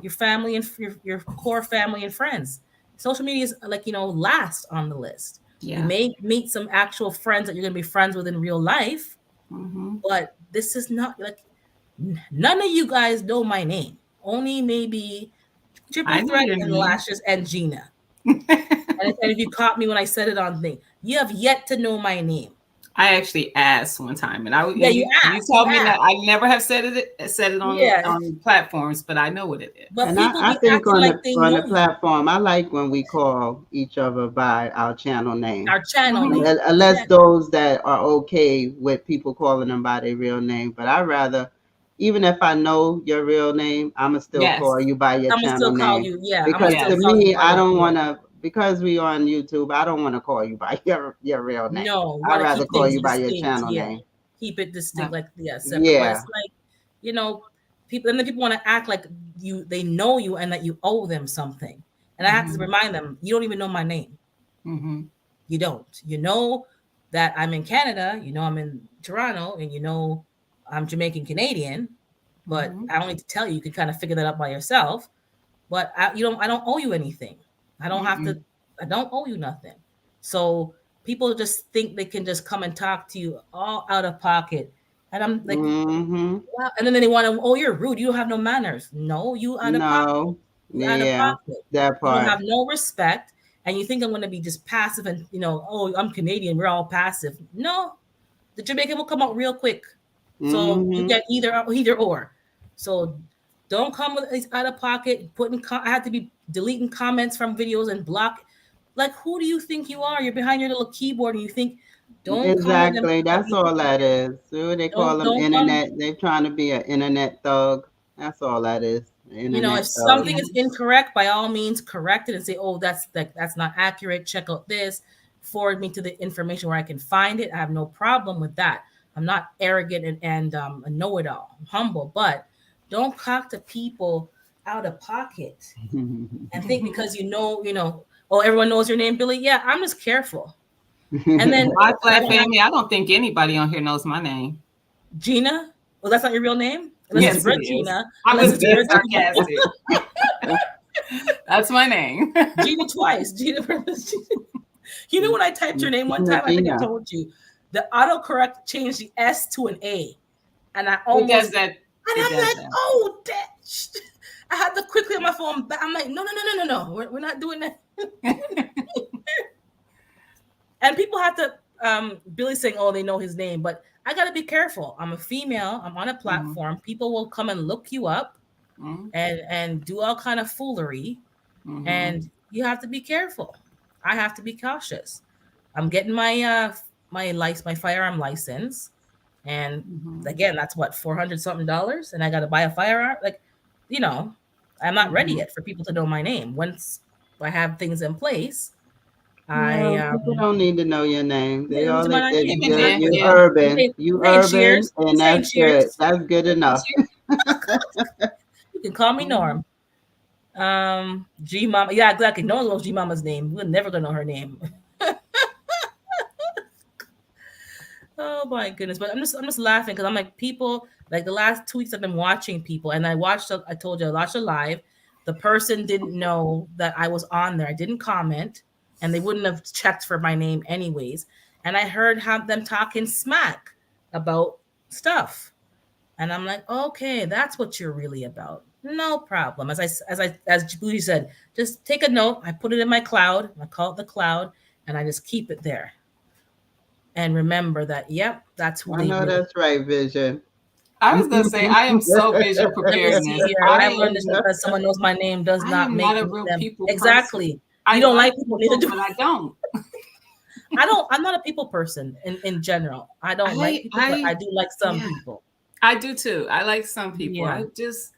your family and your core family and friends. Social media is like last on the list. You Yeah. may meet some actual friends that you're gonna be friends with in real life, Hmm. but this is not like none of you guys know my name. Only maybe Triple I know Threat your and name. Lashes and Gina. And if you caught me when I said it on thing, you have yet to know my name. I actually asked one time, and Yeah, you you told me that asked. I never have said it Yeah, on platforms, but I know what it is. but And people I be think acting like they on the know you. platform, I like when we call each other by our channel name. Our channel Hmm. name. Unless Yeah. those that are okay with people calling them by their real name. But I rather, even if I know your real name, I'ma still Yes. call you by your I'm gonna channel still call name. you. Yeah, I'm gonna Because still to Yes. call you me, by I your don't real. wanna because we on YouTube, I don't wanna call you by your real name. No, you I'd want to rather keep call things you by your distinct. channel Yeah, name. keep it distinct, Yep. like separate. But Yeah. it's like, you know, people, and then people want to act like they know you and that you owe them something. And I have to Hmm. remind them, you don't even know my name. Hmm. You don't. You know that I'm in Canada. You know I'm in Toronto, and you know I'm Jamaican Canadian. But Hmm. I don't need to tell you. You can kind of figure that out by yourself. But you don't. I don't owe you anything. I don't have to. Hmm. I don't owe you nothing. So people just think they can just come and talk to you all out of pocket And I'm like, Mm-hmm. wow. And then they want to, oh, you're rude. You don't have no manners. No, you out of pocket. No. You out of Yeah. pocket. That You don't part. have no respect. And you think I'm going to be just passive and, oh, I'm Canadian. We're all passive. No, the Jamaican will come out real quick. So you Mm-hmm. get either or. So don't come with it's out of pocket. I had to be deleting comments from videos and block. Like, who do you think you are? You're behind your little keyboard and you think, don't come with them. Exactly. That's all that is. See what they call them? Don't come. Internet. They're trying to be an internet thug. That's all that is. If Internet thug. something is incorrect, by all means correct it and say, oh, that's not accurate, check out this, forward me to the information where I can find it. I have no problem with that. I'm not arrogant and a know-it-all. I'm humble, but don't talk to people out of pocket and think because oh, everyone knows your name, Billy. Yeah, I'm just careful. And then My flat family, I don't think anybody on here knows my name. Gina, well, that's not your real name? Unless Yes, it's it is. Regina. I was Unless being it's Regina. sarcastic. That's my name. Gina twice. Gina. You know when I typed your name one time, I think I told you, the autocorrect changed the S to an A. And I almost... It does that. And I'm like, oh, that... I had to quickly on my phone. I'm like, no. We're not doing that. And people have to... Billy's saying, oh, they know his name. But I got to be careful. I'm a female. I'm on a platform. Mm-hmm. People will come and look you up and do all kind of foolery. Mm-hmm. And you have to be careful. I have to be cautious. I'm getting my my firearm license, and again, that's what $400 something, and I got to buy a firearm. Like, I'm not ready yet for people to know my name. Once I have things in place, people don't need to know your name. They all you're Yeah. urban. You urban, and that's good. That's good enough. You can call me Norm. G Mama. Yeah, exactly. No one knows G Mama's name. We're never gonna know her name. Oh my goodness. But I'm just laughing because I'm like, people, like the last 2 weeks I've been watching people, and I told you I watched a live. The person didn't know that I was on there. I didn't comment, and they wouldn't have checked for my name anyways. And I heard them talking smack about stuff. And I'm like, okay, that's what you're really about. No problem. As Booty said, just take a note. I put it in my cloud. I call it the cloud, and I just keep it there. And remember that, yep, that's who I know that's right, Vision. I was gonna say I am so visual preparedness. I learned that someone knows my name does not make not a real people exactly. Person. You don't like people, neither do I don't. I'm not a people person in general. I don't like people, but I do like some people. I do too. I like some people. I just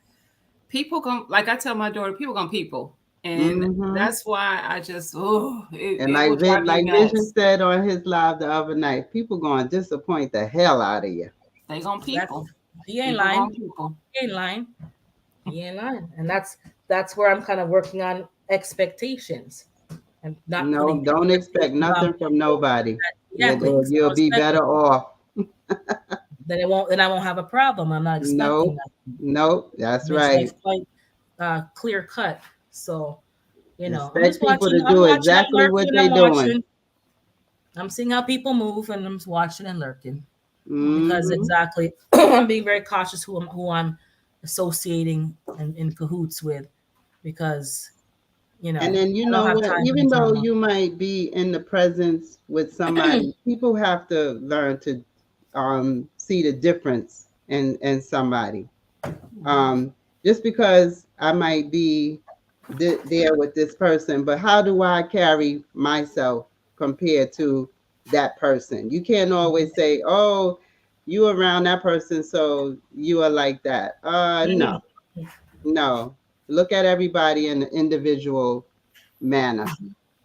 people gonna, like I tell my daughter, people gonna people. And that's why I just like Vision said on his live the other night, people gonna disappoint the hell out of you. They gonna people. He ain't lying. He ain't lying. He ain't lying. And that's where I'm kind of working on expectations. And not don't expect nothing from nobody. You'll be better off. Then I won't have a problem. I'm not expecting that. Nope, that's right. It's quite clear cut. So, expect people to do exactly what they're doing. I'm seeing how people move, and I'm watching and lurking because exactly I'm being very cautious who I'm associating and in cahoots with, because and then even though you might be in the presence with somebody, people have to learn to see the difference in somebody. Just because I might be there with this person, but how do I carry myself compared to that person? You can't always say, oh, you around that person, so you are like that. No. Look at everybody in an individual manner.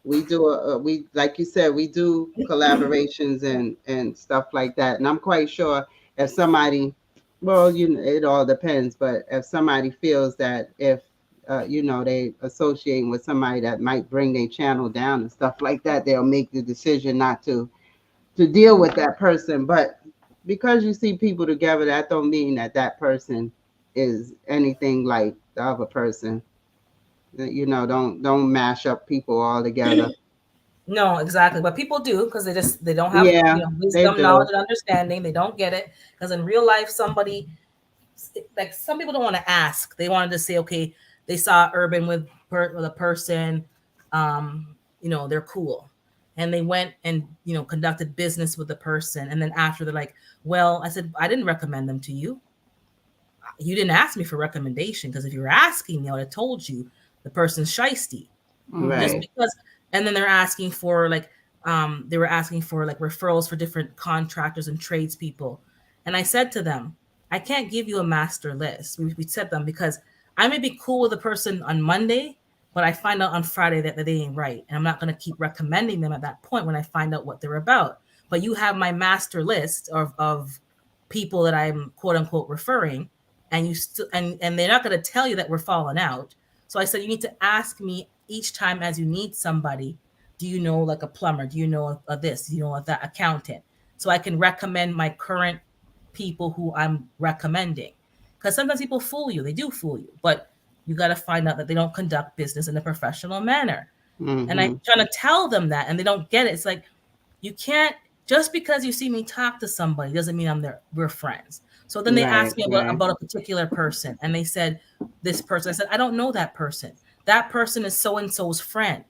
We do like you said, we do collaborations and stuff like that. And I'm quite sure if somebody, it all depends, but if somebody feels that if they associating with somebody that might bring their channel down and stuff like that, they'll make the decision not to deal with that person. But because you see people together, that don't mean that person is anything like the other person. Don't mash up people all together. No, exactly. But people do because they don't have Yeah, they wisdom, knowledge, do. and understanding. They don't get it because in real life, somebody like some people don't want to ask. They wanted to say, okay, they saw Urban with a person, um, they're cool, and they went and conducted business with the person, and then after they're like, well, I said I didn't recommend them to you. You didn't ask me for recommendation because if you were asking me, I would have told you the person's shisty. Just Right. because, and then they're asking for like they were asking for like referrals for different contractors and tradespeople, and I said to them, I can't give you a master list. We said them because I may be cool with a person on Monday, but I find out on Friday that they ain't right, and I'm not going to keep recommending them at that point when I find out what they're about. But you have my master list of people that I'm quote unquote referring, and you still and they're not going to tell you that we're falling out. So I said, you need to ask me each time as you need somebody, do you know like a plumber? Do you know a this? Do you know that accountant? So I can recommend my current people who I'm recommending. Because sometimes people fool you. They do fool you. But you got to find out that they don't conduct business in a professional manner. And I'm Mm-hmm. trying to tell them that, and they don't get it. It's like, you can't, just because you see me talk to somebody doesn't mean we're friends. So then they Right, asked me about, right. about a particular person, and they said, this person. I said, I don't know that person. That person is so and so's friend.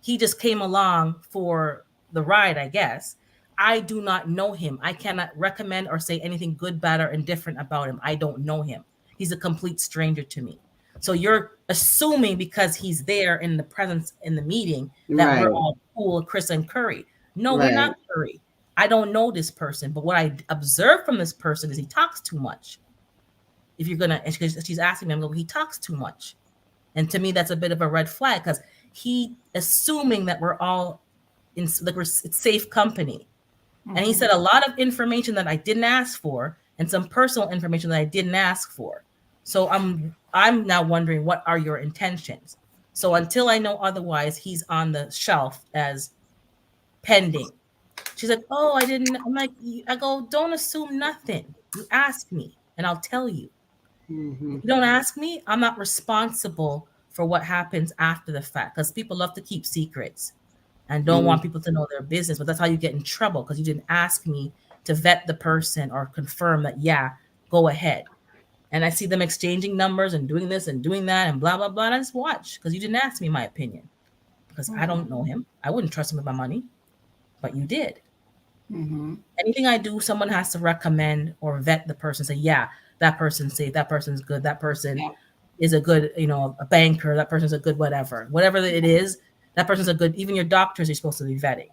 He just came along for the ride, I guess. I do not know him. I cannot recommend or say anything good, bad, or indifferent about him. I don't know him. He's a complete stranger to me. So you're assuming because he's there in the presence in the meeting that we're Right, all cool, Chris and Curry. No, we're not right. Curry. I don't know this person, but what I observe from this person is he talks too much. If you're gonna, and she's asking me, I'm going, he talks too much. And to me, that's a bit of a red flag because he assuming that we're all in like it's safe company. And he Mhm. said a lot of information that I didn't ask for and some personal information that I didn't ask for. So I'm now wondering what are your intentions. So until I know otherwise, he's on the shelf as pending. She's like, oh, I didn't. I'm like, I go, don't assume nothing. You ask me, and I'll tell you. Mm-hmm. If you don't ask me, I'm not responsible for what happens after the fact because people love to keep secrets and don't Mm-hmm. want people to know their business. But that's how you get in trouble because you didn't ask me to vet the person or confirm that, yeah, go ahead. And I see them exchanging numbers and doing this and doing that and blah, blah, blah. And I just watch because you didn't ask me my opinion because I don't know him. I wouldn't trust him with my money, but you did. Mhm. Anything I do, someone has to recommend or vet the person, say, yeah, that person's safe, that person's good, that person Yeah. is a good, a banker, that person's a good whatever it is, that person's a good, even your doctors you're supposed to be vetting.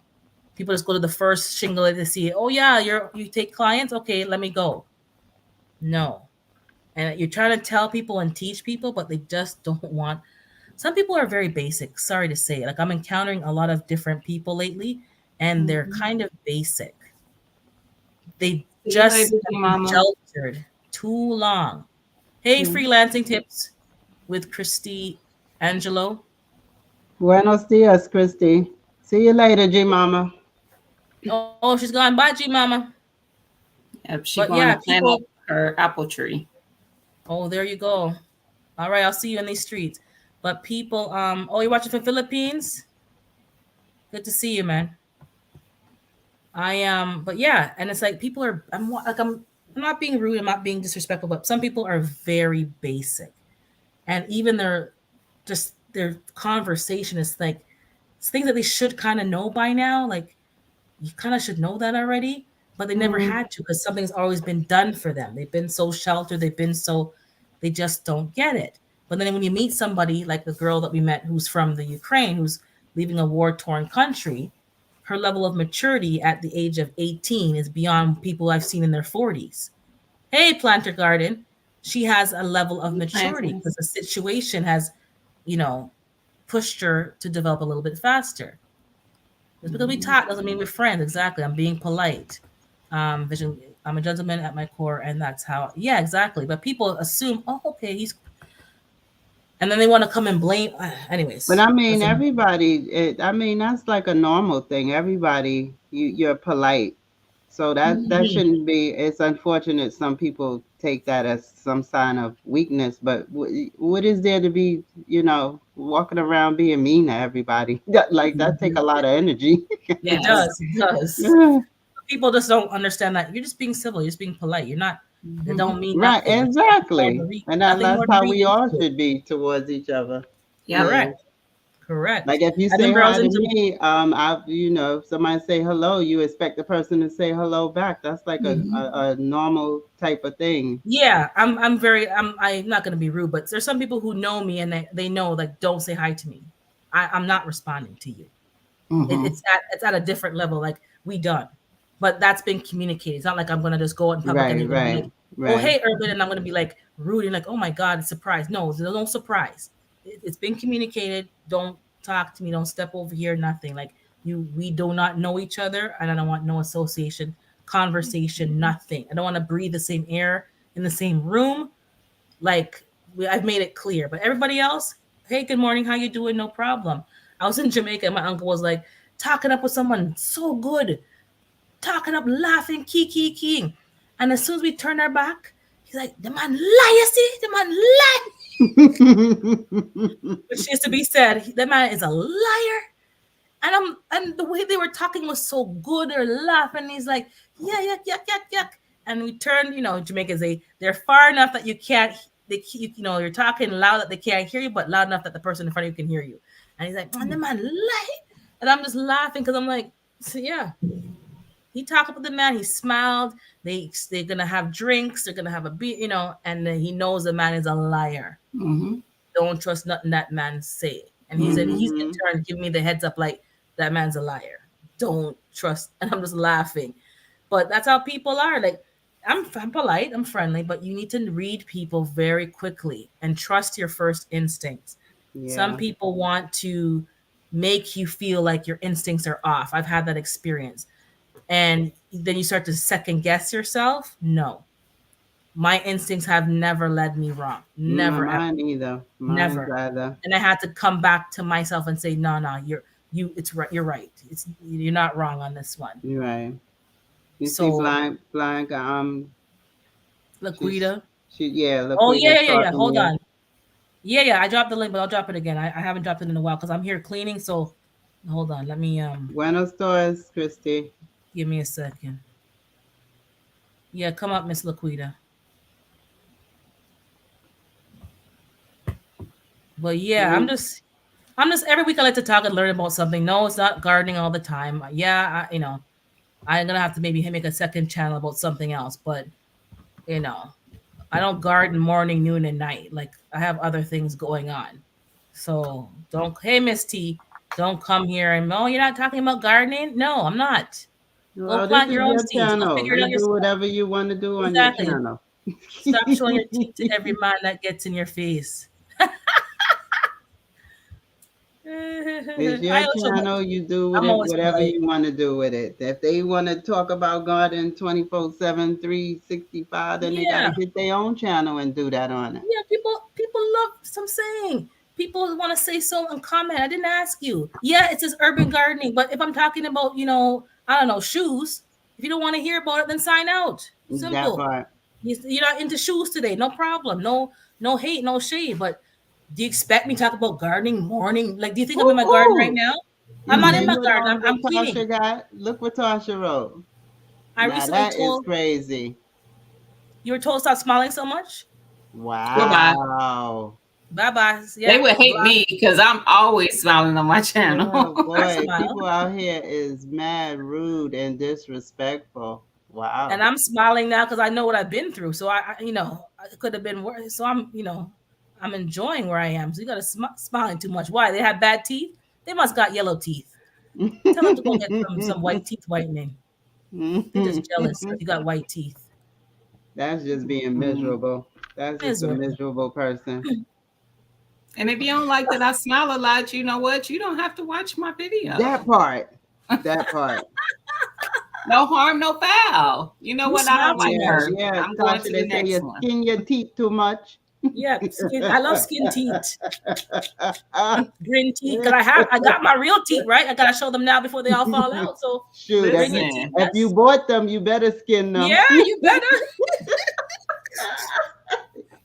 People just go to the first shingle to see, oh yeah, you take clients, okay, let me go. No. And you're trying to tell people and teach people, but they just don't want. Some people are very basic. Sorry to say, like I'm encountering a lot of different people lately, and they're Mhm. kind of basic. They See you just later, have been Mama. sheltered too long. Hey, Mhm. freelancing tips with Christy Angelo. Buenos dias, Christy. See you later, G Mama. Oh, she's gone. Bye, G Mama. Yep, she But going yeah, to plant people. up her apple tree. Oh, there you go. All right, I'll see you in these streets. But people, oh, you're watching from Philippines? Good to see you, man. But yeah, and it's like people are. I'm not being rude. I'm not being disrespectful, but some people are very basic, and even their conversation is like it's things that they should kind of know by now. Like you kind of should know that already, but they never Mm-hmm. had to because something's always been done for them. They've been so sheltered. They just don't get it. But then when you meet somebody like the girl that we met who's from the Ukraine, who's leaving a war torn country, her level of maturity at the age of 18 is beyond people I've seen in their 40s. Hey, Planter Garden. She has a level of You maturity planting. because the situation has, you know, pushed her to develop a little bit faster. Just because we Mhm. talk doesn't mean we're friends. Exactly. I'm being polite. Vision. I'm a gentleman at my core, and that's how. Yeah, exactly. But people assume, oh, okay, and then they want to come and blame. But Anyways, I mean, doesn't. I mean, that's like a normal thing. Everybody, you're polite, so that Mhm. shouldn't be. It's unfortunate some people take that as some sign of weakness. But what is there to be, walking around being mean to everybody? That take a lot of energy. It Yes. does. It does. Yeah. People just don't understand that you're just being civil. You're just being polite. You're not. That don't mean Right, nothing. exactly. And Nothing that's more to how read we all into it. should be towards each other. Yep. Yeah. Correct. Correct. Like if you I say remember I was hi to into. me, if somebody say hello, you expect the person to say hello back. That's like a normal type of thing. Yeah, I'm not gonna be rude, but there's some people who know me and they know like don't say hi to me. I'm not responding to you. Mhm. It's at a different level. Like we done, but that's been communicated. It's not like I'm gonna just go out in public and Right, you're gonna be like, right, "Oh, right. hey, Urban," and I'm gonna be like rude and like, "Oh my God, surprise!" No, there's no surprise. It's been communicated. Don't talk to me. Don't step over here. Nothing. Like we do not know each other, and I don't want no association, conversation, nothing. I don't want to breathe the same air in the same room. Like I've made it clear, but everybody else, hey, good morning, how you doing? No problem. I was in Jamaica and my uncle was like talking up with someone so good, talking up, laughing, key. And as soon as we turned our back, he's like, the man lie, you see? The man lie. Which is to be said, the man is a liar. And the way they were talking was so good. They're laughing. He's like, yeah, yuck. And we turned, Jamaicans, they're far enough that you can't, you're talking loud that they can't hear you, but loud enough that the person in front of you can hear you. And he's like, man, the man lie. And I'm just laughing because I'm like, so yeah. He talked with the man. He smiled. They're gonna have drinks. They're gonna have a beer, and then he knows the man is a liar. Mhm. Don't trust nothing that man say. And he's in turn giving me the heads up like that man's a liar. Don't trust. And I'm just laughing. But that's how people are. Like I'm polite, I'm friendly, but you need to read people very quickly and trust your first instincts. Some Yeah. people want to make you feel like your instincts are off. I've had that experience. And then you start to second guess yourself. No. My instincts have never led me wrong. Never ever. Mine either. Mine's Never. either. And I had to come back to myself and say, no, it's right. You're right. You're not wrong on this one. You're right. You see, So Blanca, Laquita. yeah, Oh Laquita's yeah. talking Hold here. on. Yeah. I dropped the link, but I'll drop it again. I haven't dropped it in a while because I'm here cleaning. So hold on. Let me Buenos dias, Christy. give me a second. Yeah, come up, Miss Laquita. But yeah, I'm just every week I like to talk and learn about something. No, it's not gardening all the time. Yeah, I'm gonna have to maybe make a second channel about something else, but you know, I don't garden morning, noon, and night. Like I have other things going on. So don't, hey Miss T, don't come here and you're not talking about gardening. No, I'm not. Go Well, this plant is your own your seeds. Go channel. figure it You out do yourself. whatever you want to do on your Exactly. channel. Stop showing your teeth to every man that gets in your face. It's your I also, channel. You do with I'm it always whatever polite. you want to do with it. If they want to talk about garden 24/7, 365, then they got to Yeah. get their own channel and do that on it. Yeah, people love some saying. People want to say so and comment. I didn't ask you. Yeah, it says urban gardening, but if I'm talking about, I don't know, shoes, if you don't want to hear about it, then sign out. That Simple. part. You're not into shoes today, no problem. No hate, no shade. But do you expect me to talk about gardening morning? Like, do you think I'm in my garden right Ooh, now? I'm you not in see my what garden. I'm cleaning. Tasha got? Look what Tasha wrote. I Now recently that is told crazy. you were told stop smiling so much. Goodbye. Wow. Bye bye. They Yeah, would hate block. me because I'm always smiling on my channel. Oh I boy, smile. people out here is mad rude and disrespectful. And Wow. I'm smiling now because I know what I've been through. So it could have been worse. So I'm enjoying where I am. So you got to smiling too much. Why? They have bad teeth. They must got yellow teeth. Tell them to go get some white teeth whitening. They're just jealous because you got white teeth. That's just being miserable. That's just a Miserable. miserable person. And if you don't like that I smile a lot, you know what? You don't have to watch my video. That part. That part. No harm, no foul. You know You what? I smile don't too like Yeah, much. her. yeah. I'm going Tasha, to the they say next you one. skin your teeth too much. Yeah, skin. I love skin teeth, green teeth. Cause I got my real teeth right. I gotta show them now before they all fall out. So Shoot, bring your Listen, teeth. if you bought them, you better skin them. Yeah, you better.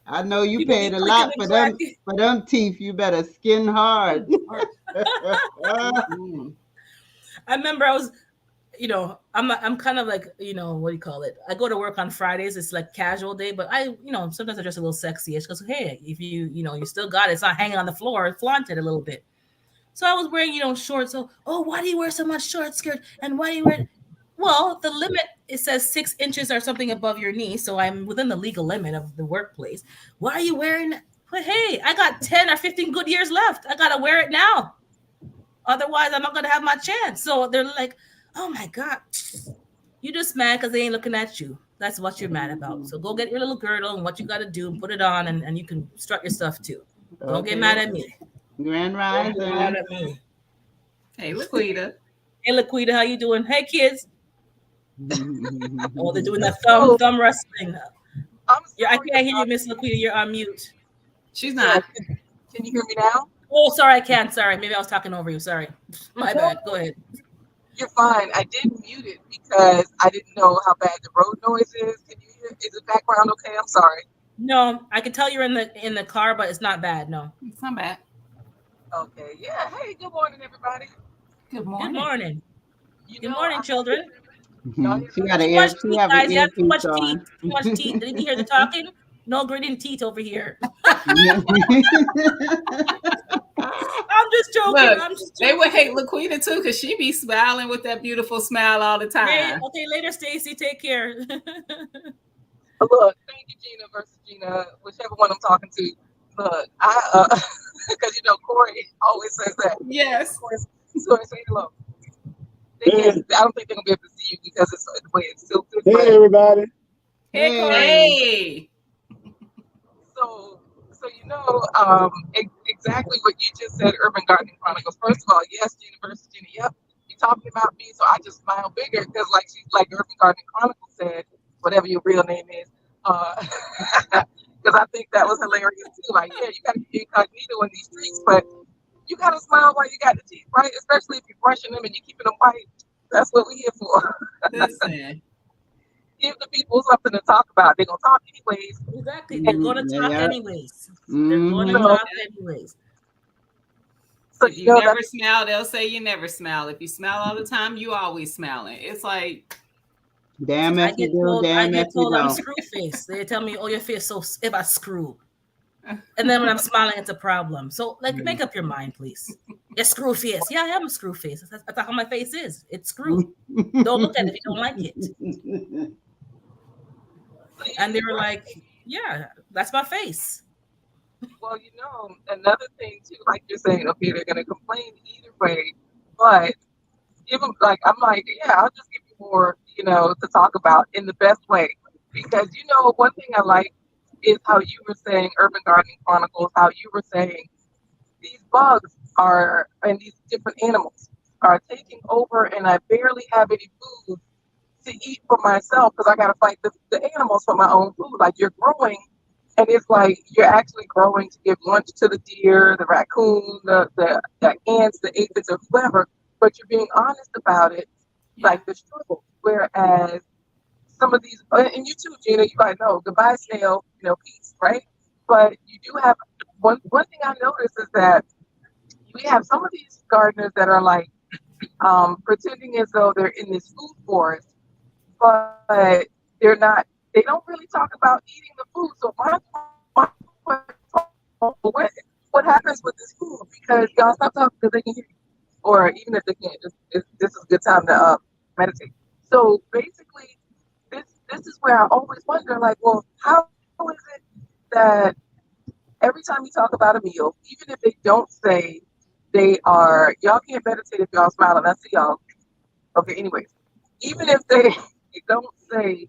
I know you You paid keep a clicking lot the track. for them teeth. You better skin hard. Mhm. I remember I was, I'm kind of like, what do you call it? I go to work on Fridays. It's like casual day, but sometimes I dress a little sexy-ish because, hey, if you still got it, it's not hanging on the floor, flaunt it a little bit. So I was wearing, shorts. So, oh, why do you wear so much short skirt? And why do you wear? Well, the limit, it says 6 inches or something above your knee, so I'm within the legal limit of the workplace. Why are you wearing? But hey, I got 10 or 15 good years left. I gotta wear it now. Otherwise, I'm not gonna have my chance. So they're like, oh my God, you just mad because they ain't looking at you. That's what you're mad about. So go get your little girdle and what you gotta do and put it on, and you can strut your stuff too. Don't get mad Okay. at me. Grand Don't get mad Rising. at me. Hey, Laquita. Hey, Laquita, how you doing? Hey, kids. Oh, they're doing that Oh, thumb wrestling. I'm Yeah, I sorry can't hear you, about Miss Laquita. You're on mute. She's yeah. not. Can you hear me now? Oh, sorry, I can't. Sorry, maybe I was talking over you. Sorry, my No, bad. Go ahead. you're fine. I did mute it because I didn't know how bad the road noise is. Can you hear? Is the background okay? I'm sorry. No, I can tell you're in the car, but it's not bad. No. It's not bad. Okay. Yeah. Hey, good morning, everybody. Good Good morning. morning. You Good know, morning, children. y'all hear She me? got Too much she teeth, have an guys. You have too earpiece much teeth. on. Too much teeth. Didn't you hear the talking? No gritting teeth over here. I'm just joking. Look, I'm just they would joking. hate Laquita too because she be smiling with that beautiful smile all the Hey, time. okay, later, Stacy. Take care. Look, thank you, Gina versus Gina, whichever one I'm talking to. Look, because Corey always says that. Yes. Corey, say hello. They can't. I don't think they're gonna be able to see you because it's the way it's tilted. Hey But everybody. Hey, Corey. Hey. so exactly what you just said. Urban Gardening Chronicles. First of all, yes, Gina versus Gina. Yep, you're talking about me, so I just smile bigger because, like Urban Gardening Chronicles said, whatever your real name is, because I think that was hilarious too. Like, yeah, you got to be incognito in these streets, but you got to smile while you got the teeth, right? Especially if you're brushing them and you're keeping them white. That's what we're here for. Listen. Give the people something to talk about. They're gonna talk anyways. Exactly. They're going to talk Yeah. anyways. They're going to Mm-hmm. talk anyways. So If you never that's smile, they'll say you never smile. If you smile all the time, you always smiling. It's like, Damn I if you get do, told damn if you I'm don't. screw face. They tell me, oh, your face so if I screw. And then when I'm smiling, it's a problem. So make up your mind, please. You're screw face. Yeah, I am a screw face. That's how my face is. It's screw. Don't look at it if you don't like it. And they were like, yeah, that's my face. well, another thing too, like you're saying, okay, they're gonna complain either way, but give them I'm like, yeah, I'll just give you more, to talk about in the best way, because one thing I like is how you were saying Urban Gardening Chronicles, how you were saying these bugs are and these different animals are taking over, and I barely have any food to eat for myself because I got to fight the animals for my own food. Like you're growing, and it's like you're actually growing to give lunch to the deer, the raccoon, the ants, the aphids, or whoever. But you're being honest about it, like the struggle. Whereas some of these, and you too, Gina, you might know, goodbye snail, peace, right? But you do have one thing I noticed is that we have some of these gardeners that are like pretending as though they're in this food forest, but they're not. They don't really talk about eating the food. So my what happens with this food? Because y'all stop talking because they can hear you, or even if they can't, this is a good time to meditate. So basically, this is where I always wonder, like, well, how is it that every time you talk about a meal, even if they don't say they are, y'all can't meditate if y'all smiling. I see y'all. Okay, anyways, even if they don't say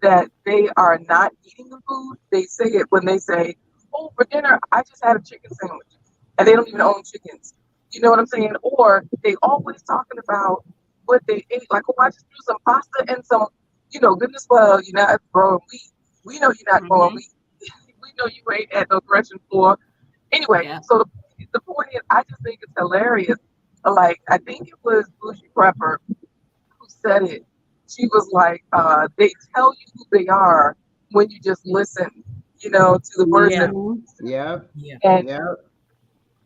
that they are not eating the food, they say it when they say, oh, for dinner, I just had a chicken sandwich. And they don't even own chickens. You know what I'm saying? Or they always talking about what they ate. Like, oh, I just threw some pasta and some, goodness, well, you're not growing wheat. We know you're not growing wheat. We know you ain't at no threshing floor. Anyway, so the point is, I just think it's hilarious. Like, I think it was Bougie Prepper who said it. She was like, they tell you who they are when you just listen, to the Yeah. person. Yep. Yeah. And Yep.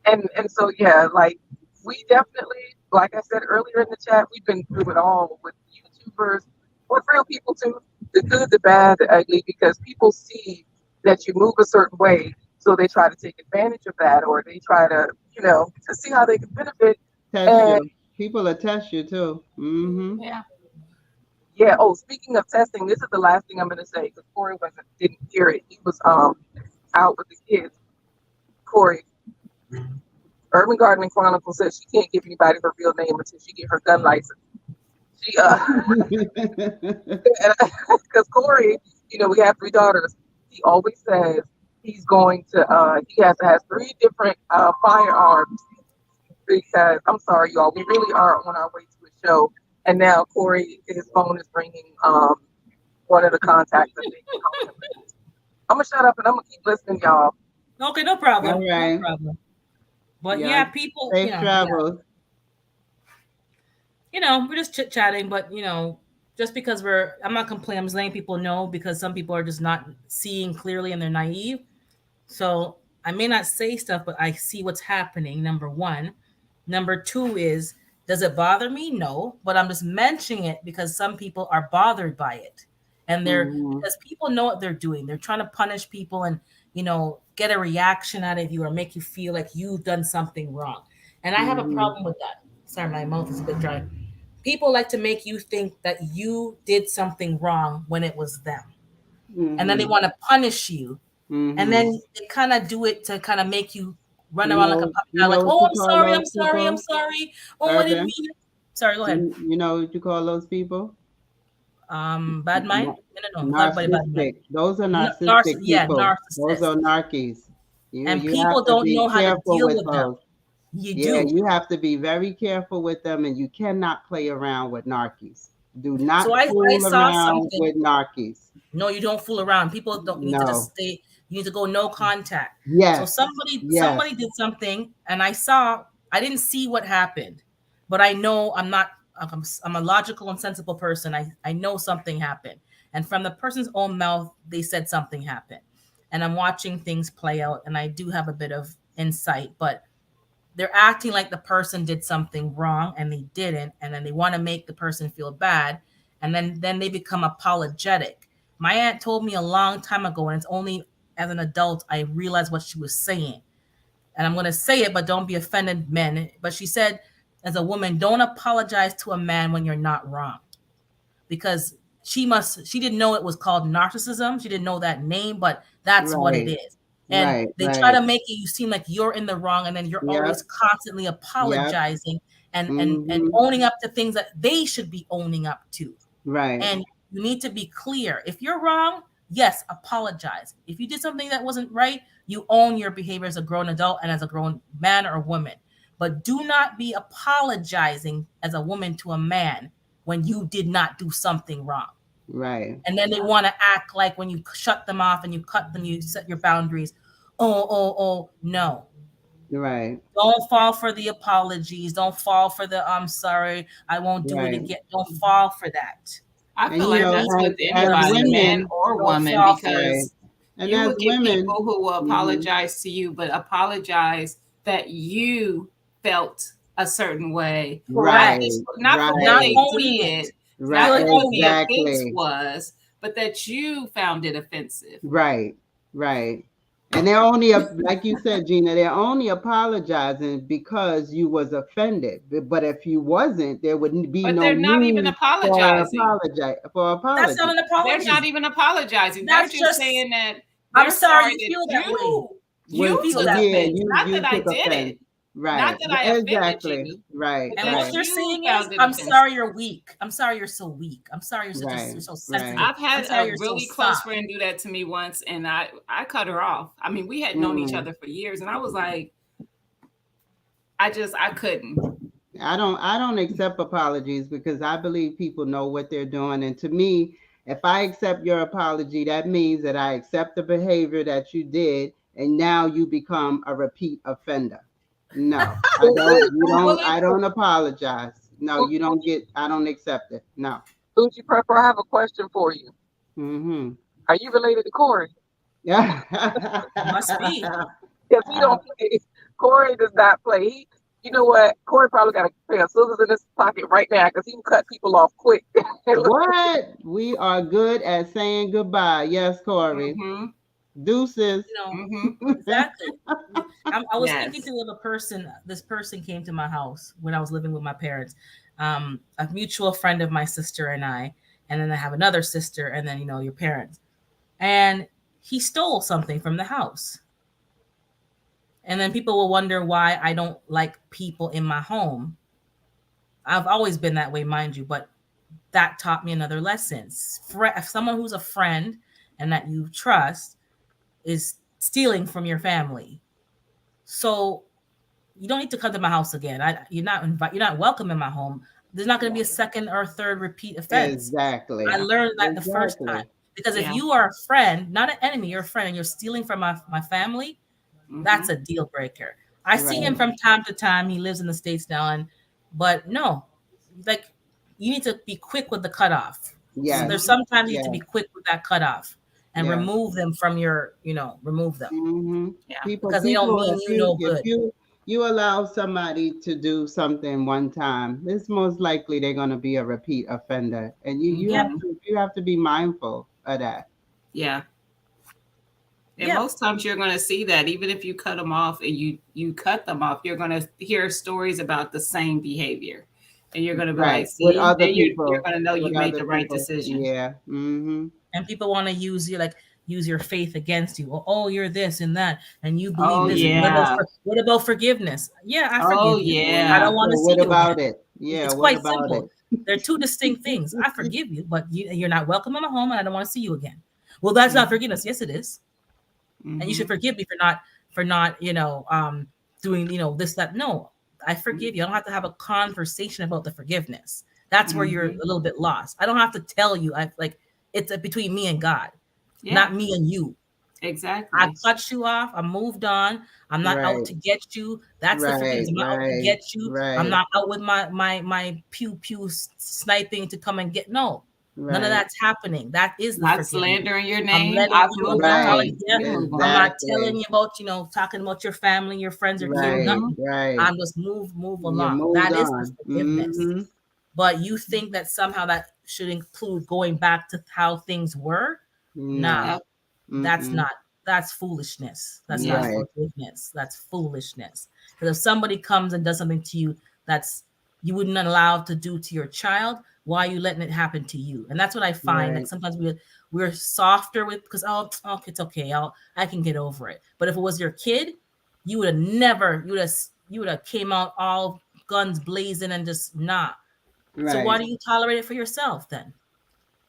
and so yeah, like we definitely, like I said earlier in the chat, we've been through it all with YouTubers, with real people too, the good, the bad, the ugly, because people see that you move a certain way, so they try to take advantage of that, or they try to see how they can benefit. Test And you. People will test you too. Mm-hmm. Yeah. yeah, oh, speaking of testing, this is the last thing I'm gonna say because Corey didn't hear it. He was out with the kids. Corey, Urban Gardening Chronicle says she can't give anybody her real name until she get her gun license. She because Corey, we have three daughters. He always says he has to have three different firearms because I'm sorry, y'all, we really are on our way to a show, and now Corey, his phone is ringing. One of the contacts that they can call him. I'm gonna shut up and I'm gonna keep listening, y'all. Okay, no problem. All No right. problem. But Yeah. yeah, people, Safe travels. we're just chit chatting, but just because I'm not complaining, I'm just letting people know because some people are just not seeing clearly and they're naive. So I may not say stuff, but I see what's happening. Number one. Number two is, does it bother me? No, but I'm just mentioning it because some people are bothered by it. And Mm-hmm. because people know what they're doing. They're trying to punish people and, get a reaction out of you or make you feel like you've done something wrong. And I have a Mm-hmm. problem with that. Sorry, my mouth is a bit dry. People like to make you think that you did something wrong when it was them. And then they Mm-hmm. want to punish you. And Mm-hmm. then they kind of do it to kind of make you run You around like a know, puppy you dog, like, know what oh, you I'm call sorry, I'm those sorry, I'm people, sorry. Oh, I didn't Urban? mean it. Sorry, go ahead. You know what you call those people? Bad mind? Na- No, not by the bad mind. Narcissistic. Those are narcissistic Yeah, people. Those narcissist. are narkies. You And you have people to don't be know how to careful deal with with them. those. You Yeah, do. you have to be very careful with them, and you cannot play around with narkies. Do So not I fool saw around something. with narkies. No, you don't fool around. People don't you need to just No. stay. You need to go no contact. So Yes. somebody Yes. did something, and I didn't see what happened, but I know I'm not. I'm a logical and sensible person. I know something happened, and from the person's own mouth, they said something happened, and I'm watching things play out, and I do have a bit of insight, but they're acting like the person did something wrong and they didn't, and then they want to make the person feel bad, and then they become apologetic. My aunt told me a long time ago, and it's only as an adult I realized what she was saying. And I'm going to say it, but don't be offended, men. But she said, as a woman, don't apologize to a man when you're not wrong, because she didn't know it was called narcissism. She didn't know that name, but that's what it Right. is. And Right. they try to Right. make you seem like you're in the wrong, and then you're always Yep. constantly Yep. apologizing and Mm-hmm. owning up to things that they should be owning up to. Right. And you need to be clear. If you're wrong, yes, apologize. If you did something that wasn't right, you own your behavior as a grown adult and as a grown man or woman. But do not be apologizing as a woman to a man when you did not do something wrong. Right. And then they want to act like when you shut them off and you cut them, you set your boundaries. Oh, no. Right. Don't fall for the apologies. Don't fall for the I'm sorry, I won't do it Right. again. Don't fall for that. I And feel you like know, that's with You know what I'm anybody, saying? man women, or Don't woman, fall for it. right? because And you as will get women, people who will mm-hmm. apologize to you, but apologize that you felt a certain way, Correct. Right. not for what Not Right. they owning did, it. not Right. for Feeling what owned the it. offense Exactly. was, but that you found it offensive. Right. Right. And they're only, like you said, Gina, they're only apologizing because you was offended. But if you wasn't, there would be But no they're not even need for apologizing. That's not apology. an They're not apology. even apologizing. They're That's just just saying that I'm they're sorry sorry you that feel that way. You you feel took that Yeah, way. offense. Not you that I took did offense. it. Not Right. that I offended Exactly. you, Right. but And that what Right. they're you saying is, found it I'm offensive. sorry you're weak. I'm sorry you're so weak. I'm sorry Right. you're so sensitive. Right. I've had I'm sorry a you're so really close soft. friend do that to me once, and I cut her off. I mean, we had known each Mm. other for years, and I was like, I couldn't. I don't accept apologies because I believe people know what they're doing. And to me, if I accept your apology, that means that I accept the behavior that you did, and now you become a repeat offender. No, I don't. You don't. I don't apologize. No, you don't get. I don't accept it. No. Who'd you prefer? I have a question for you. Mm-hmm. Are you related to Corey? Yeah. Must be. Because he don't play. Corey does not play. You know what? Corey probably got a pair of scissors in his pocket right now because he can cut people off quick. What? We are good at saying goodbye. Yes, Corey. Mm-hmm. Deuces. You know, Mm-hmm. exactly. I was thinking Yes. to a person. This person came to my house when I was living with my parents. A mutual friend of my sister and I, and then I have another sister, and then your parents. And he stole something from the house. And then people will wonder why I don't like people in my home. I've always been that way, mind you, but that taught me another lesson. If someone who's a friend and that you trust is stealing from your family, so you don't need to come to my house again. You're not welcome in my home. There's not going to be a second or third repeat offense. I Exactly. learned that the first time. Exactly. Because if Yeah. you are a friend, not an enemy, you're a friend, and you're stealing from my family, that's a deal breaker. I see him Right. from time to time. He lives in the States now, but no, like you need to be quick with the cutoff. So Yes. there's sometimes you need to be Yes. quick with that cutoff and Yes. remove them from remove them Hmm. Yeah. People, because they don't people, mean you no if good. you allow somebody to do something one time, it's most likely they're going to be a repeat offender, and Yep, you have to be mindful of that. Yeah. And yep, most times you're going to see that even if you cut them off and you cut them off, you're going to hear stories about the same behavior. And you're going to be like, Right. With see, other then you're people. going to know you With made other the right people. decision. Yeah. Mm-hmm. and people want to use your faith against you. Oh, you're this and that, and you believe Oh, this. yeah. What about forgiveness? Yeah, I Oh, forgive you. I yeah. don't want So to see what you again. about it? Yeah. It's What quite about simple. it? They're two distinct things. I forgive you, but you're not welcome in my home, and I don't want to see you again. Well, that's not forgiveness. Yes, it is, and you should Mm-hmm. forgive me for not doing this that. No, I forgive you. I don't have to have a conversation about the forgiveness. That's where you're Mm-hmm. a little bit lost. I don't have to tell you. I like it's between me and God, Yeah, not me and you. I exactly. cut you off. I moved on. I'm not out Right. to get you. That's the forgiveness. Right. I'm not out to Right. get you. I'm Right. not out with my pew pew sniping to come and get. No, none of Right. that's happening. That is the Not forgiveness. slandering your I'm name. letting I've you. I'm moved not on. telling Right. you. You move I'm on. not telling Exactly. you about talking about your family, your friends, or Right. Mm-hmm. nothing. Right. I'm just move You along. moved That is the on. forgiveness. Mm-hmm. But you think that somehow that should include going back to how things were? Nah, No. Yep. that's Mm-mm. not that's foolishness. That's not Yeah. Right. forgiveness. That's foolishness. Because if somebody comes and does something to you that's you wouldn't allow to do to your child, why are you letting it happen to you? And that's what I find. Like Right. sometimes we're softer with because it's okay. I can get over it. But if it was your kid, you would have never you would have came out all guns blazing and just nah. So why Right. do you tolerate it for yourself then?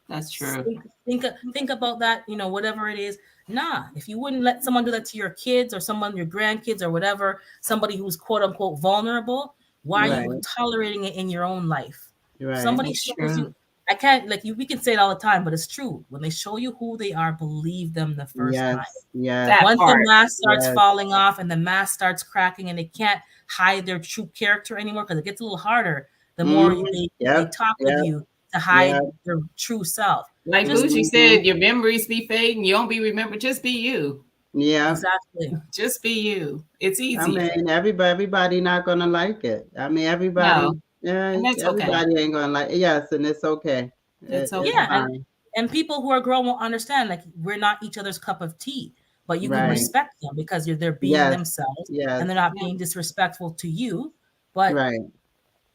That's true. Think about that, whatever it is. Nah, if you wouldn't let someone do that to your kids or someone, your grandkids or whatever, somebody who's quote unquote vulnerable, why are you Right. tolerating it in your own life? Right. Somebody That's shows true. you, I can't like you. We can say it all the time, but it's true. When they show you who they are, believe them the first time. Yes. Yes. That Once the part. mask starts Yes. falling off and the mask starts cracking and they can't hide their true character anymore because it gets a little harder the more Mm-hmm. they Yep. talk with Yep. you to Yep. hide their true self. Like Just Bougie Mm-hmm. said, your memories be fading. You don't be remembered. Just be you. Yep. exactly. Just be you. It's I easier. mean, everybody not gonna like it. I mean, No, everybody, yeah, and that's okay. everybody ain't gonna like it. Yes, and it's okay. It's It's Yeah, okay. fine. and people who are grown will understand like we're not each other's cup of tea, but you can Mm-hmm. Right. respect them because they're being Yes. themselves Yes. and they're not Yeah. being disrespectful to you. But Right.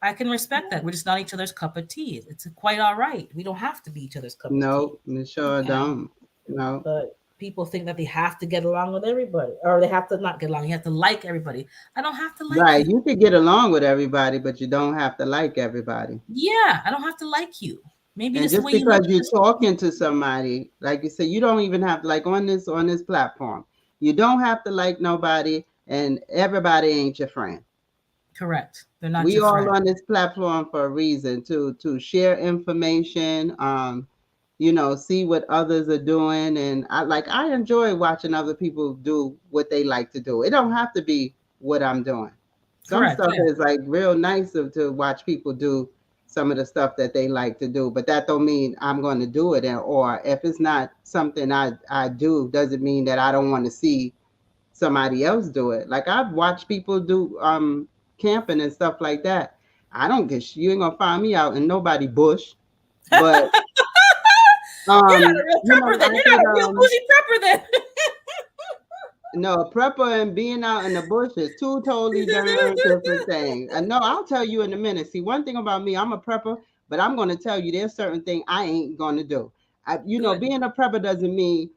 I can respect that. We're just not each other's cup of tea. It's quite all right. We don't have to be each other's cup of tea. Nope. You sure Yeah. don't. No. But people think that they have to get along with everybody, or they have to not get along. You have to like everybody. I don't have to like Right. you. You could get along with everybody, but you don't have to like everybody. Yeah, I don't have to like you. Maybe And just the just way you look because at you're this. talking to somebody, like you say, you don't even have to like on this platform. You don't have to like nobody, and everybody ain't your friend. Correct. They're not We your all friend. on this platform for a reason to share information, see what others are doing, and I enjoy watching other people do what they like to do. It don't have to be what I'm doing. Some Correct. stuff Yeah. is like real nice to watch people do some of the stuff that they like to do. But that don't mean I'm going to do it. Or if it's not something I do, doesn't mean that I don't want to see somebody else do it. Like I've watched people do camping and stuff like that. I don't get you ain't gonna find me out in nobody bush, but You're not a real prepper then. You're not a real bougie prepper then. no, a prepper and being out in the bush is two totally different things. And no, I'll tell you in a minute. See, one thing about me, I'm a prepper, but I'm going to tell you there's certain thing I ain't going to do. Being a prepper doesn't mean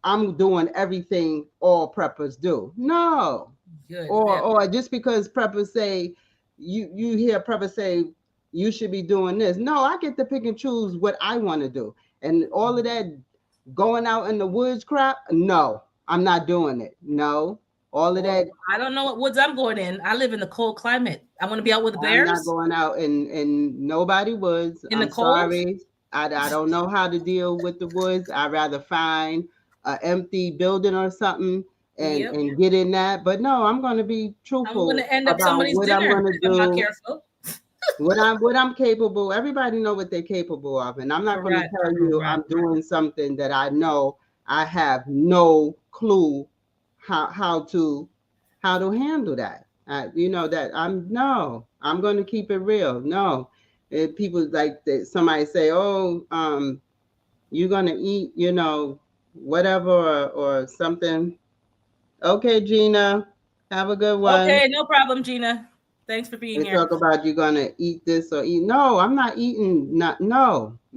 I'm doing everything all preppers do. No. Good. Or just because preppers say you hear preppers say you should be doing this. No, I get to pick and choose what I want to do. And all of that going out in the woods crap, no. I'm not doing it. No. All of that. I don't know what woods I'm going in. I live in the cold climate. I want to be out with the bears. I'm not going out in nobody woods. I'm sorry. I don't know how to deal with the woods. I'd rather find an empty building or something and get in that. But no, I'm going to be truthful. I'm going to end up somebody's what dinner I'm going to do. I'm not careful. what I'm capable. Everybody know what they're capable of, and I'm not going to tell you I'm doing something that I know I have no clue how to handle that. That I'm going to keep it real. No, if people like somebody say, oh, you're going to eat, whatever or something. Okay, Gina, have a good one. Okay, no problem, Gina. Thanks for being here. Talk about you're going to eat this or eat. No, I'm not eating. No.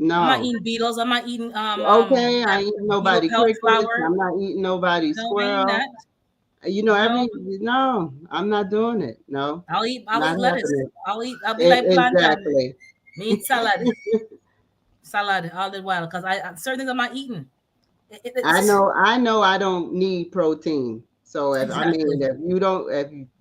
I'm not eating beetles. I'm not eating. Okay, I ain't eating nobody crickets. I'm not eating nobody squirrel. No, I'm not doing it. No. I'll eat lettuce. I'll be like plantain. Me eat salad all the while because I certain things I'm not eating. I know I don't need protein. So if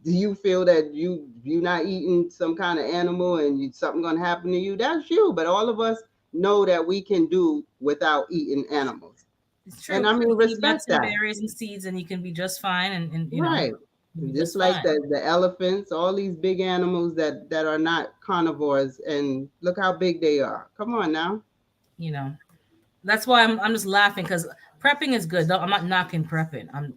you feel that you're not eating some kind of animal and something gonna happen to you, that's you. But all of us know that we can do without eating animals. It's true. And I mean, respect that. Berries and seeds, and you can be just fine. And you right. know, just like the elephants, all these big animals that are not carnivores, and look how big they are. Come on now. That's why I'm just laughing because prepping is good. I'm not knocking prepping. I'm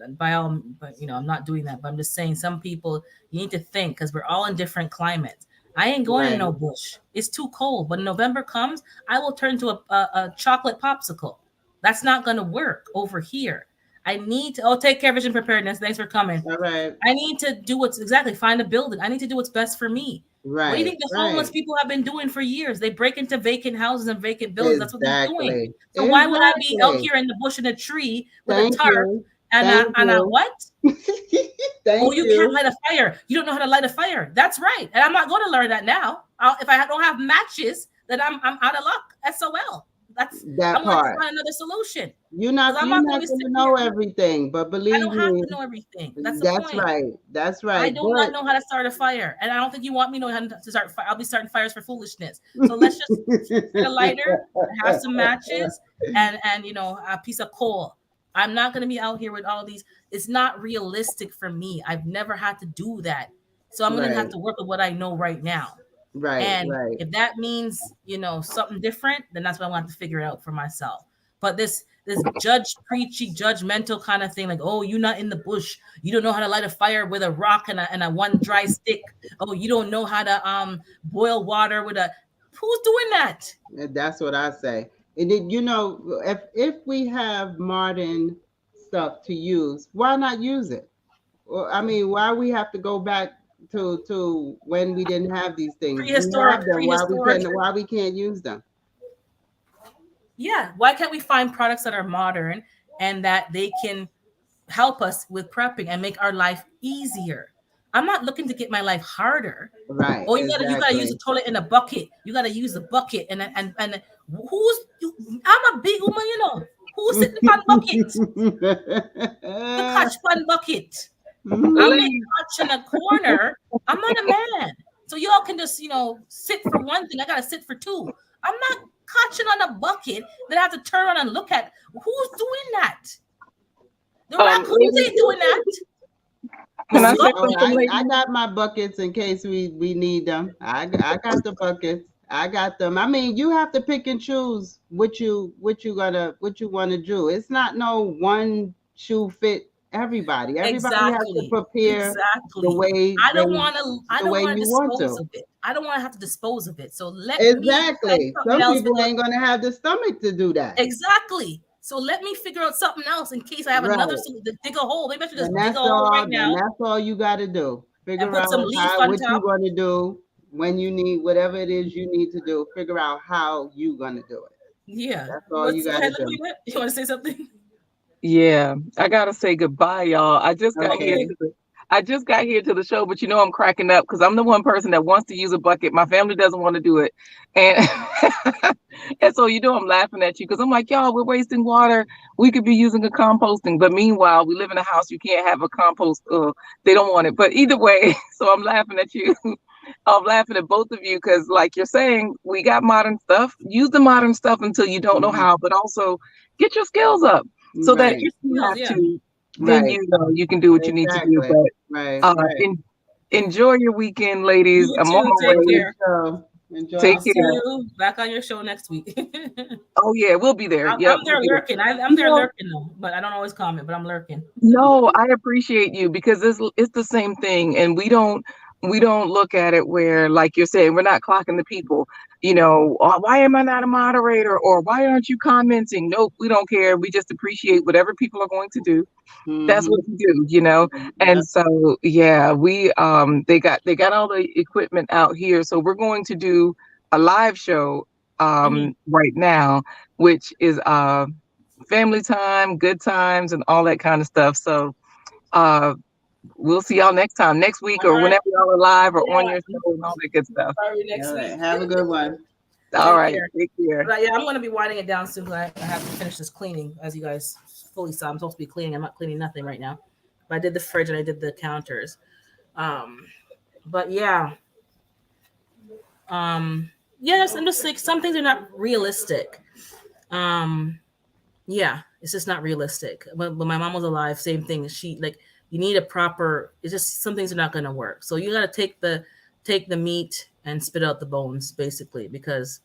not doing that. But I'm just saying some people you need to think because we're all in different climates. I ain't going in no bush. It's too cold. When November comes, I will turn to a chocolate popsicle. That's not going to work over here. I need to take care of vision preparedness. Thanks for coming. All right. I need to do find a building. I need to do what's best for me. Right. What do you think the homeless people have been doing for years? They break into vacant houses and vacant buildings. That's what they're doing. So why would I be out here in the bush in a tree with a tarp and a what? You can't light a fire. You don't know how to light a fire. That's right. And I'm not going to learn that now. If I don't have matches, then I'm out of luck. SOL. I'm going to find another solution. You're not going to know everything, but believe me, I don't have to know everything. That's right. That's right. I do not know how to start a fire, and I don't think you want me to know how to start. I'll be starting fires for foolishness. So let's just get a lighter, have some matches, and a piece of coal. I'm not going to be out here with all these. It's not realistic for me. I've never had to do that, so I'm going to have to work with what I know right now. Right. And if that means, something different, then that's what I want to figure out for myself. But this preachy, judgmental kind of thing, like, oh, you're not in the bush. You don't know how to light a fire with a rock and a one dry stick. Oh, you don't know how to boil water with who's doing that? That's what I say. And then, if we have modern stuff to use, why not use it? Well, I mean, why we have to go back to when we didn't have these things? Prehistoric. Why we can't use them? Yeah, why can't we find products that are modern and that they can help us with prepping and make our life easier? I'm not looking to get my life harder. Right. Oh, you gotta use the toilet in a bucket. You gotta use the bucket and I'm a big woman, who's sitting on bucket? The catch one bucket. I'm in a corner. I'm not a man. So y'all can just, sit for one thing. I gotta sit for two. I'm not catching on a bucket that I have to turn on and look at. Who's doing that? The raccoons ain't doing that. Can I I got my buckets in case we need them. I got the buckets. I got them. I mean, you have to pick and choose what you want to do. It's not no one shoe fit everybody. Everybody has to Exactly. prepare the Exactly. way I don't they want to. I the don't way want to you want dispose to. of it. I don't want to have to dispose of it. So let me find Exactly. something Some else. people ain't gonna have the stomach to do that. Exactly. So let me figure out something else in case I have another Right. to dig a hole. Maybe I should just And dig a that's hole right all. And now that's all you got to do. and Figure put some out leaf how on what you top. gonna do when you need whatever it is you need to do. Figure out how you gonna do it. Yeah. That's all you What's go got to ahead, do. Liquid? You want to say something? Yeah, I gotta say goodbye, y'all. Okay. I just got here to the show, but you know I'm cracking up because I'm the one person that wants to use a bucket. My family doesn't want to do it, and and so you know I'm laughing at you because I'm like, y'all, we're wasting water. We could be using a composting, but meanwhile, we live in a house. You can't have a compost. They don't want it. But either way, so I'm laughing at you. I'm laughing at both of you because, like you're saying, we got modern stuff. Use the modern stuff until you don't know Mhm. how, but also get your skills up so that Right. if you Skills, have yeah. to, then Right. you know you can do what you need to do. Exactly. But Right. Right. enjoy your weekend, ladies. You I'm on too. my Take way. care. So enjoy Take I'll the see care. show. you back on your show next week. Oh yeah, we'll be there. Yep, I'm we'll there be there. lurking. I'm You there know, lurking though, but I don't always comment. But I'm lurking. no, I appreciate you because it's the same thing, and we don't look at it where, like you're saying, we're not clocking the people. You know, "Oh, why am I not a moderator?" or "Why aren't you commenting?" Nope, we don't care. We just appreciate whatever people are going to do. That's what Mm-hmm. you do, you know. Yep. And so yeah, we they got all the equipment out here, so we're going to do a live show Mhm. right now, which is family time, good times, and all that kind of stuff. So uh we'll see y'all next week, All or right. whenever y'all are live or on Yeah. your show and all that good stuff. Sorry next All right. week. Have a good one. All Take right, care. take care. But yeah, I'm gonna be winding it down soon. 'Cause I have to finish this cleaning, as you guys fully saw. I'm supposed to be cleaning. I'm not cleaning nothing right now. But I did the fridge and I did the counters. Um, but yeah, um, yes, I'm just like some things are not realistic. Um, yeah, it's just not realistic. When my mom was alive, same thing. She like you need a proper. It's just some things are not gonna work. So you gotta take the meat and spit out the bones, basically, because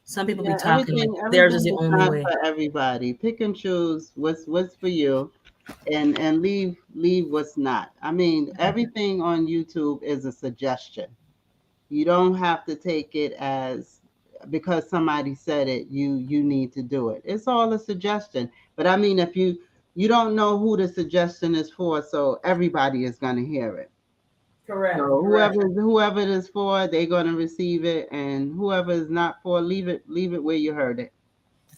some people be Yeah, talking like everything theirs is everything the is only not way. for everybody. Pick and choose what's for you, and leave what's not. I mean, everything on YouTube is a suggestion. You don't have to take it as because somebody said it, you need to do it. It's all a suggestion. But I mean, if you don't know who the suggestion is for, so everybody is going to hear it. Correct. So Correct. whoever it is for, they're going to receive it, and whoever is not for, leave it where you heard it.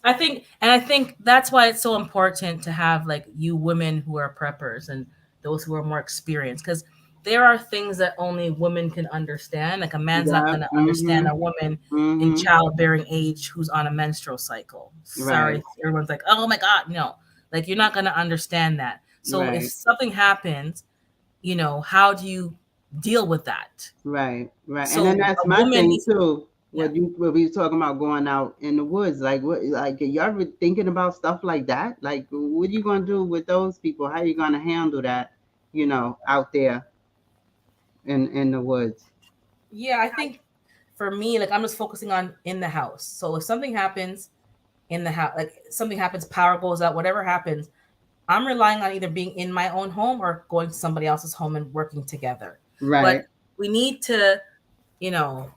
I think that's why it's so important to have like you women who are preppers and those who are more experienced, because there are things that only women can understand. Like a man's not Yeah. going to understand Mhm. a woman in Mhm. childbearing age who's on a menstrual cycle. Right. Sorry, everyone's like, oh my god, no. Like you're not going to understand that. So if Right. something happens, how do you deal with that? Right. Right. And then So that's a my woman thing needs, too. yeah. What we was talking about going out in the woods, like what, like y'all ever thinking about stuff like that? Like, what are you gonna do with those people? How you gonna handle that? Out there in the woods. Yeah, I think for me, like I'm just focusing on in the house. So if something happens in the house, like something happens, power goes out, whatever happens, I'm relying on either being in my own home or going to somebody else's home and working together. But Right. we need to, you know,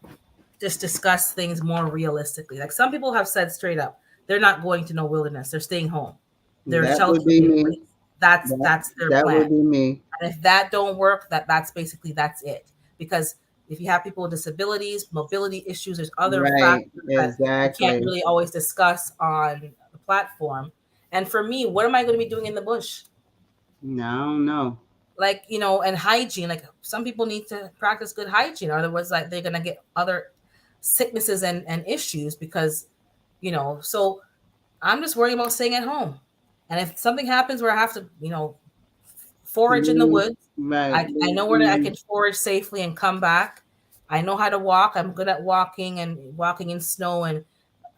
just discuss things more realistically. Like some people have said straight up, they're not going to no wilderness. They're staying home. There's That would shelter be in me. place. That's That that's their that plan. would be me. And if that don't work, that's it. Because if you have people with disabilities, mobility issues, there's other Right. factors that you can't Exactly. really always discuss on the platform. And for me, what am I going to be doing in the bush? No, no. Like, and hygiene. Like some people need to practice good hygiene, otherwise like they're gonna get other sicknesses and issues because, so I'm just worrying about staying at home. And if something happens where I have to, forage in the Leave, woods, right. I know where I can forage safely and come back. I know how to walk. I'm good at walking and walking in snow, and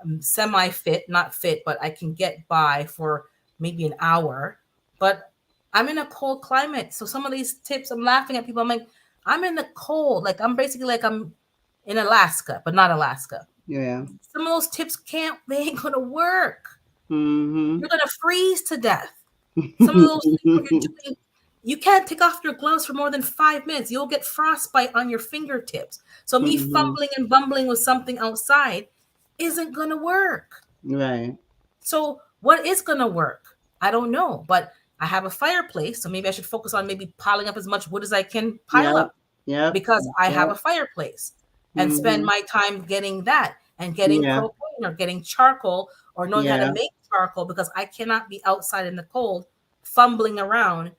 I'm semi fit, not fit, but I can get by for maybe an hour. But I'm in a cold climate. So some of these tips, I'm laughing at people. I'm like, I'm in the cold. Like I'm basically like I'm in Alaska, but not Alaska. Yeah. Some of those tips they ain't gonna work. Mm-hmm. You're gonna freeze to death. Some of those things what you're doing, you can't take off your gloves for more than 5 minutes. You'll get frostbite on your fingertips. So me Mm-hmm. fumbling and bumbling with something outside isn't gonna work. Right. So what is gonna work? I don't know, but I have a fireplace, so maybe I should focus on maybe piling up as much wood as I can pile Yep. up Yep. because I have Yep. a fireplace and spend Mm-hmm. my time getting that and getting Yeah. propane or getting charcoal or knowing how to Yeah. make charcoal because I cannot be outside in the cold fumbling around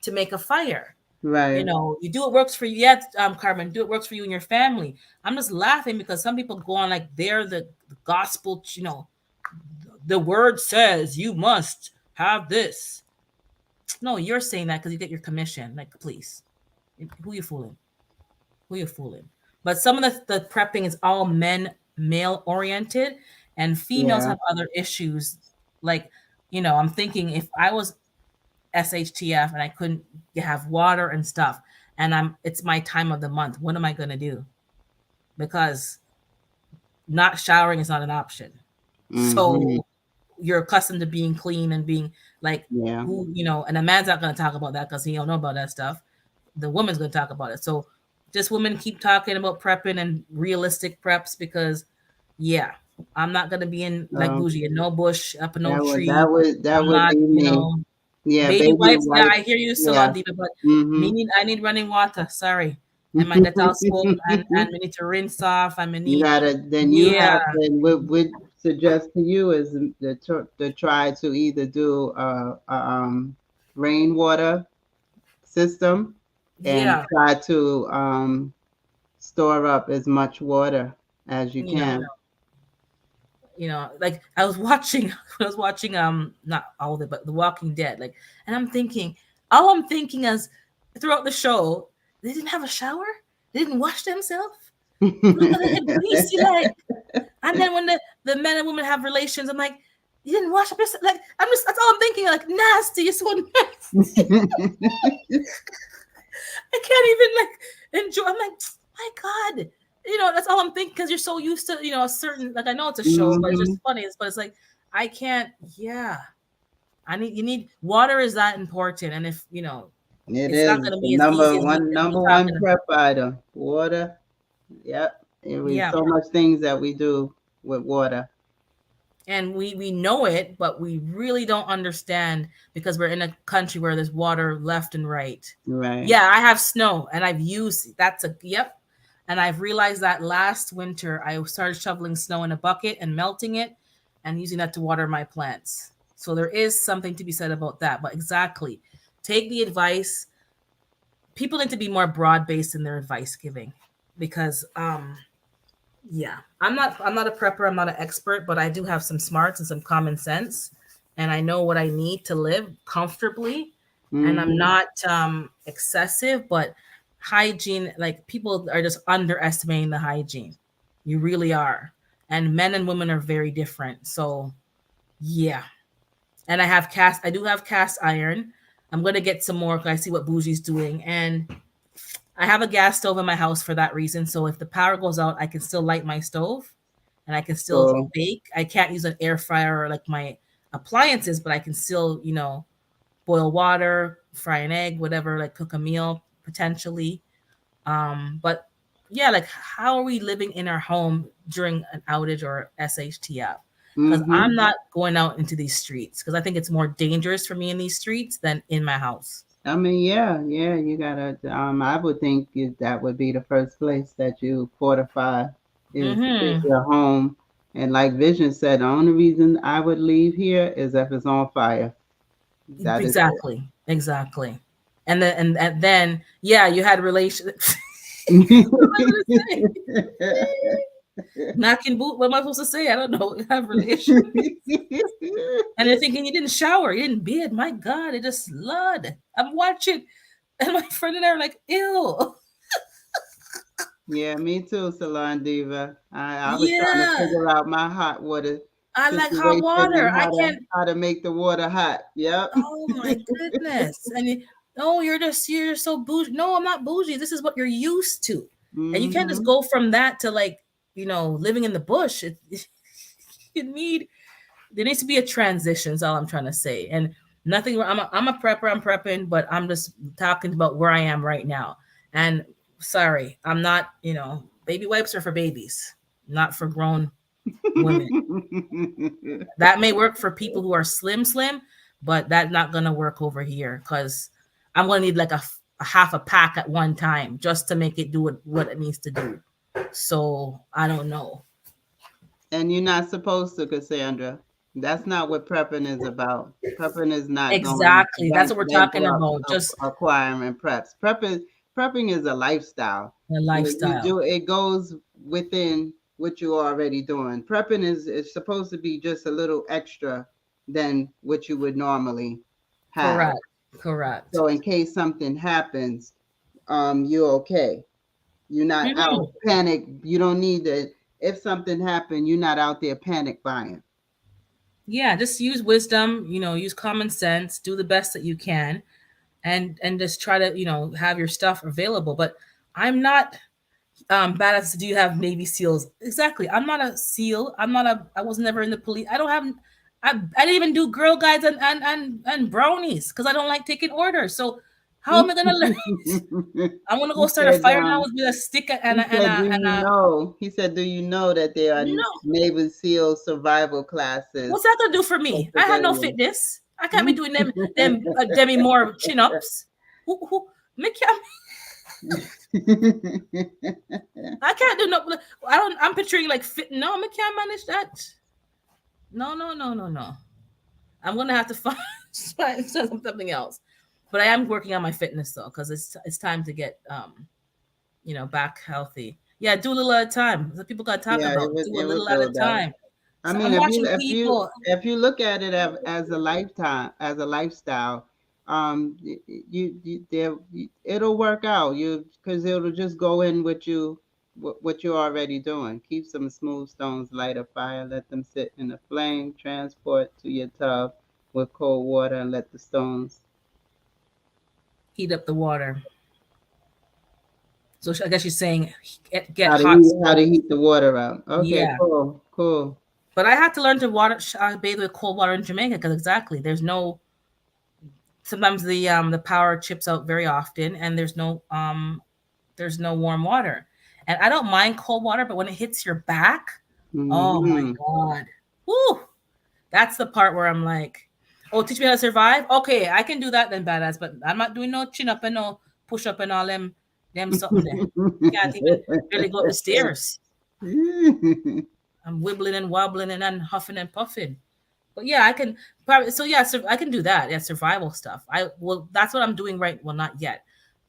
to make a fire. You Right. know, you do what works for you. Yeah, Carmen, do what works for you and your family. I'm just laughing because some people go on like they're the gospel, you know, the word says you must have this. No, you're saying that because you get your commission. Like, please, who you fooling? Who you fooling? But some of the prepping is all male oriented, and females Yeah. have other issues. Like, you know, I'm thinking if I was SHTF and I couldn't have water and stuff, and it's my time of the month, what am I gonna do? Because not showering is not an option. Mm-hmm. So you're accustomed to being clean and being like Yeah. who you know, and a man's not going to talk about that because he don't know about that stuff. The woman's going to talk about it. So just women keep talking about prepping and realistic preps because yeah, I'm not going to be in like Um, bougie in no bush up in no that would tree. that would that I'm would not, be you me. know, Yeah, baby baby wipes. Yeah, wipe. I hear you, Yeah. Salon Diva, but Mm-hmm. I need running water. Sorry, and my Dettol soap, and we need to rinse off. And we You need, gotta then you yeah, have then what would suggest to you is to try to either do rainwater system and yeah, try to store up as much water as you you know. can. Like I was watching I was watching not all of it, but The Walking Dead, like, and all I'm thinking is throughout the show, they didn't have a shower, they didn't wash themselves. Look at that greasy leg. And then when the men and women have relations, I'm like, you didn't wash up yourself. Like I'm just that's all I'm thinking, like nasty, you're so nasty. I can't even like enjoy. I'm like, my God, you know, that's all I'm thinking because you're so used to, you know, a certain like I know it's a show, but it's Hmm. just funny. But it's like I can't. Yeah, you need water is that important, and if you know, It it's not is going to the be as easy as me number one talking. prep item. Water. Yep. We Yeah, so much things that we do with water. and we know it, but we really don't understand because we're in a country where there's water left and right. Right. Yeah, I have snow, and I've used that's a yep. And I've realized that last winter I started shoveling snow in a bucket and melting it and using that to water my plants. So there is something to be said about that. But exactly, take the advice. People need to be more broad based in their advice giving because yeah, I'm not a prepper, I'm not an expert, but I do have some smarts and some common sense and I know what I need to live comfortably and I'm Hmm. not excessive, but hygiene, like people are just underestimating the hygiene. You really are. And men and women are very different. So, yeah. And I do have cast iron. I'm going to get some more cuz I see what Bougie's doing and I have a gas stove in my house for that reason. So if the power goes out, I can still light my stove and I can still So bake. I can't use an air fryer or like my appliances, but I can still, you know, boil water, fry an egg, whatever, like cook a meal potentially. But yeah, like how are we living in our home during an outage or SHTF? Because I'm hmm. not going out into these streets because I think it's more dangerous for me in these streets than in my house. I mean, yeah, yeah, you gotta. I would think that would be the first place that you fortify is Mm-hmm. your home. And like Vision said, the only reason I would leave here is if it's on fire. That is it. Exactly. Exactly. And then yeah, you had relations. What am I gonna say? Knocking boot. What am I supposed to say? I don't know. You have relations. And they're thinking you didn't shower, you didn't bed. My God, it just slud. I'm watching, and my friend and I are like, ew. Yeah, me too, Salon Diva. I was trying to Yeah. figure out my hot water I like hot situation water. and I can't. how to make the water hot. Yep. Oh my goodness. And oh, you're so bougie. No, I'm not bougie. This is what you're used to. And you can't just Hmm. go from that to like living in the bush, you need there needs to be a transition. Is all I'm trying to say. And nothing. I'm a prepper. I'm prepping, but I'm just talking about where I am right now. And sorry, I'm not. Baby wipes are for babies, not for grown women. That may work for people who are slim, but that's not gonna work over here because I'm gonna need like a half a pack at one time just to make it do what it needs to do. So I don't know. And you're not supposed to, Cassandra. That's not what prepping is about. Prepping is not going Exactly. That's what we're talking bankrupt about. Just acquiring preps. Prepping is a lifestyle. a You lifestyle. do it goes within what you're already doing. Prepping is supposed to be just a little extra than what you would normally have. Correct. Correct. So in case something happens, you're okay. You're not Mhm. out panic. You don't need to. If something happened, you're not out there panic buying. Yeah, just use wisdom, use common sense, do the best that you can, and just try to, have your stuff available. But I'm not badass. Do you have Navy SEALs? Exactly. I'm not a SEAL. I was never in the police. I didn't even do Girl Guides and brownies because I don't like taking orders. So how am I gonna learn? I want to go He start a said, fire now with a stick and he a and said, a do and you a know? He said, do you know that there are no. Navy SEAL survival classes What's that gonna do for for me? I have no civilians? fitness. I can't be doing them Demi Moore chin ups. Who me can't, I can't do no. I don't. I'm picturing like fit. No, I can't manage that. No, no, no, no, no. I'm gonna have to find something else. But I am working on my fitness though, because it's time to get back healthy. Yeah, do a little at a time. That's what people gotta talk Yeah, about. Do a it would little at go a down. time. I So mean, I'm watching people. if you look at it as a lifetime, as a lifestyle, there it'll work out. You because it'll just go in what you're already doing. Keep some smooth stones, light a fire, let them sit in the flame, transport to your tub with cold water, and let the stones. Heat up the water. So I guess she's saying get hot How to stones. heat the water out. Okay, Yeah. cool. But I had to learn to bathe with cold water in Jamaica because exactly there's no sometimes the power chips out very often and there's no warm water. And I don't mind cold water, but when it hits your back, oh my Hmm. god. Woo! That's the part where I'm like, oh, teach me how to survive? Okay, I can do that then badass, but I'm not doing no chin up and no push up and all them something there. Can't even barely go up the stairs. I'm wibbling and wobbling and huffing and puffing. But yeah, I can probably so yeah, so I can do that. Yeah, survival stuff. That's what I'm doing right. Well, not yet.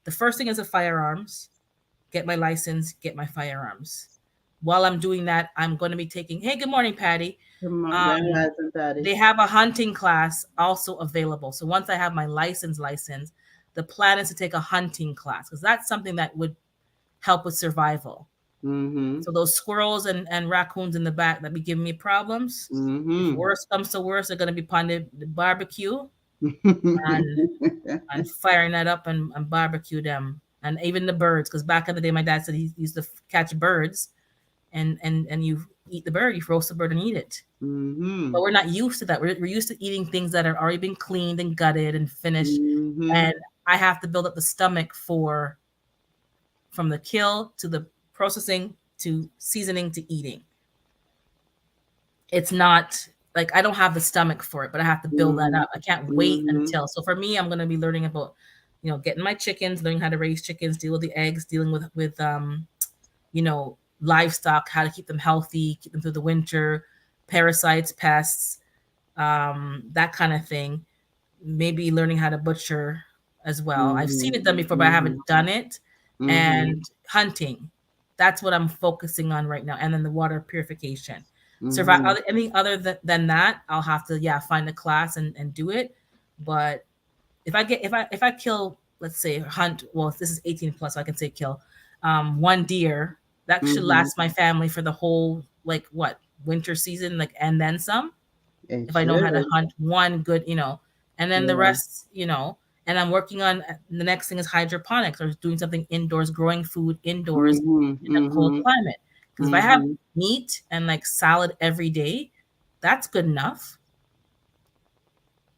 The first thing is the firearms. Get my license, get my firearms. While I'm doing that, I'm going to be taking. Hey, good morning, Patty. Come on, Um, Grand Rising Patty. they have a hunting class also available. So once I have my license, the plan is to take a hunting class because that's something that would help with survival. Mm-hmm. So those squirrels and raccoons in the back that be giving me problems. If Mm-hmm. worse comes to worse, they're gonna be upon the barbecue and firing that up and barbecue them. And even the birds, because back in the day my dad said he used to catch birds and you eat the bird, you roast the bird and eat it. Mm-hmm. But we're not used to that. We're used to eating things that are already been cleaned and gutted and finished. Mm-hmm. And I have to build up the stomach for from the kill to the processing to seasoning to eating. It's not like I don't have the stomach for it, but I have to build that up. I can't wait Mm-hmm. until. So for me, I'm going to be learning about, getting my chickens, learning how to raise chickens, deal with the eggs, dealing with livestock, how to keep them healthy, keep them through the winter, parasites, pests, that kind of thing. Maybe learning how to butcher as well. I've seen it done before, but I Mm-hmm. haven't done it. Mm-hmm. And hunting, that's what I'm focusing on right now. And then the water purification. Survive Mm-hmm. anything other than that, I'll have to find a class and do it. But if I kill, let's say hunt, well, this is 18 plus, so I can say kill one deer, that should Mm-hmm. last my family for the whole like what winter season, like and then some It if I know how to should. hunt one good, and then the Yeah. rest, and I'm working on the next thing is hydroponics or doing something indoors, growing food indoors Mm-hmm. in a cold Mm-hmm. climate. Because if I have Mm-hmm. meat and like salad every day, that's good enough.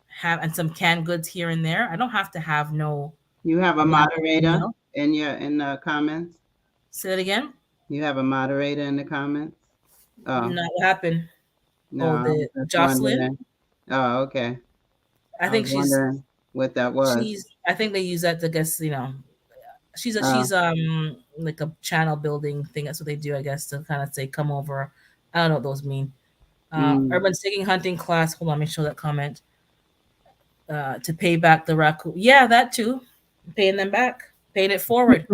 Have and some canned goods here and there. I don't have to have no You have a black moderator meal. in the comments. Say it again. You have a moderator in the comments. Oh Not what happened. no, Oh, I was the just Jocelyn. wondering. Oh, okay. I I was think wondering what that was. she's. I think they use that to guess. Oh, She's like a channel building thing. That's what they do, I guess, to kind of say come over. I don't know what those mean. mm. Urban staking hunting class. Hold on, let me show that comment. To pay back the raccoon. Yeah, that too. Paying them back, paying it forward.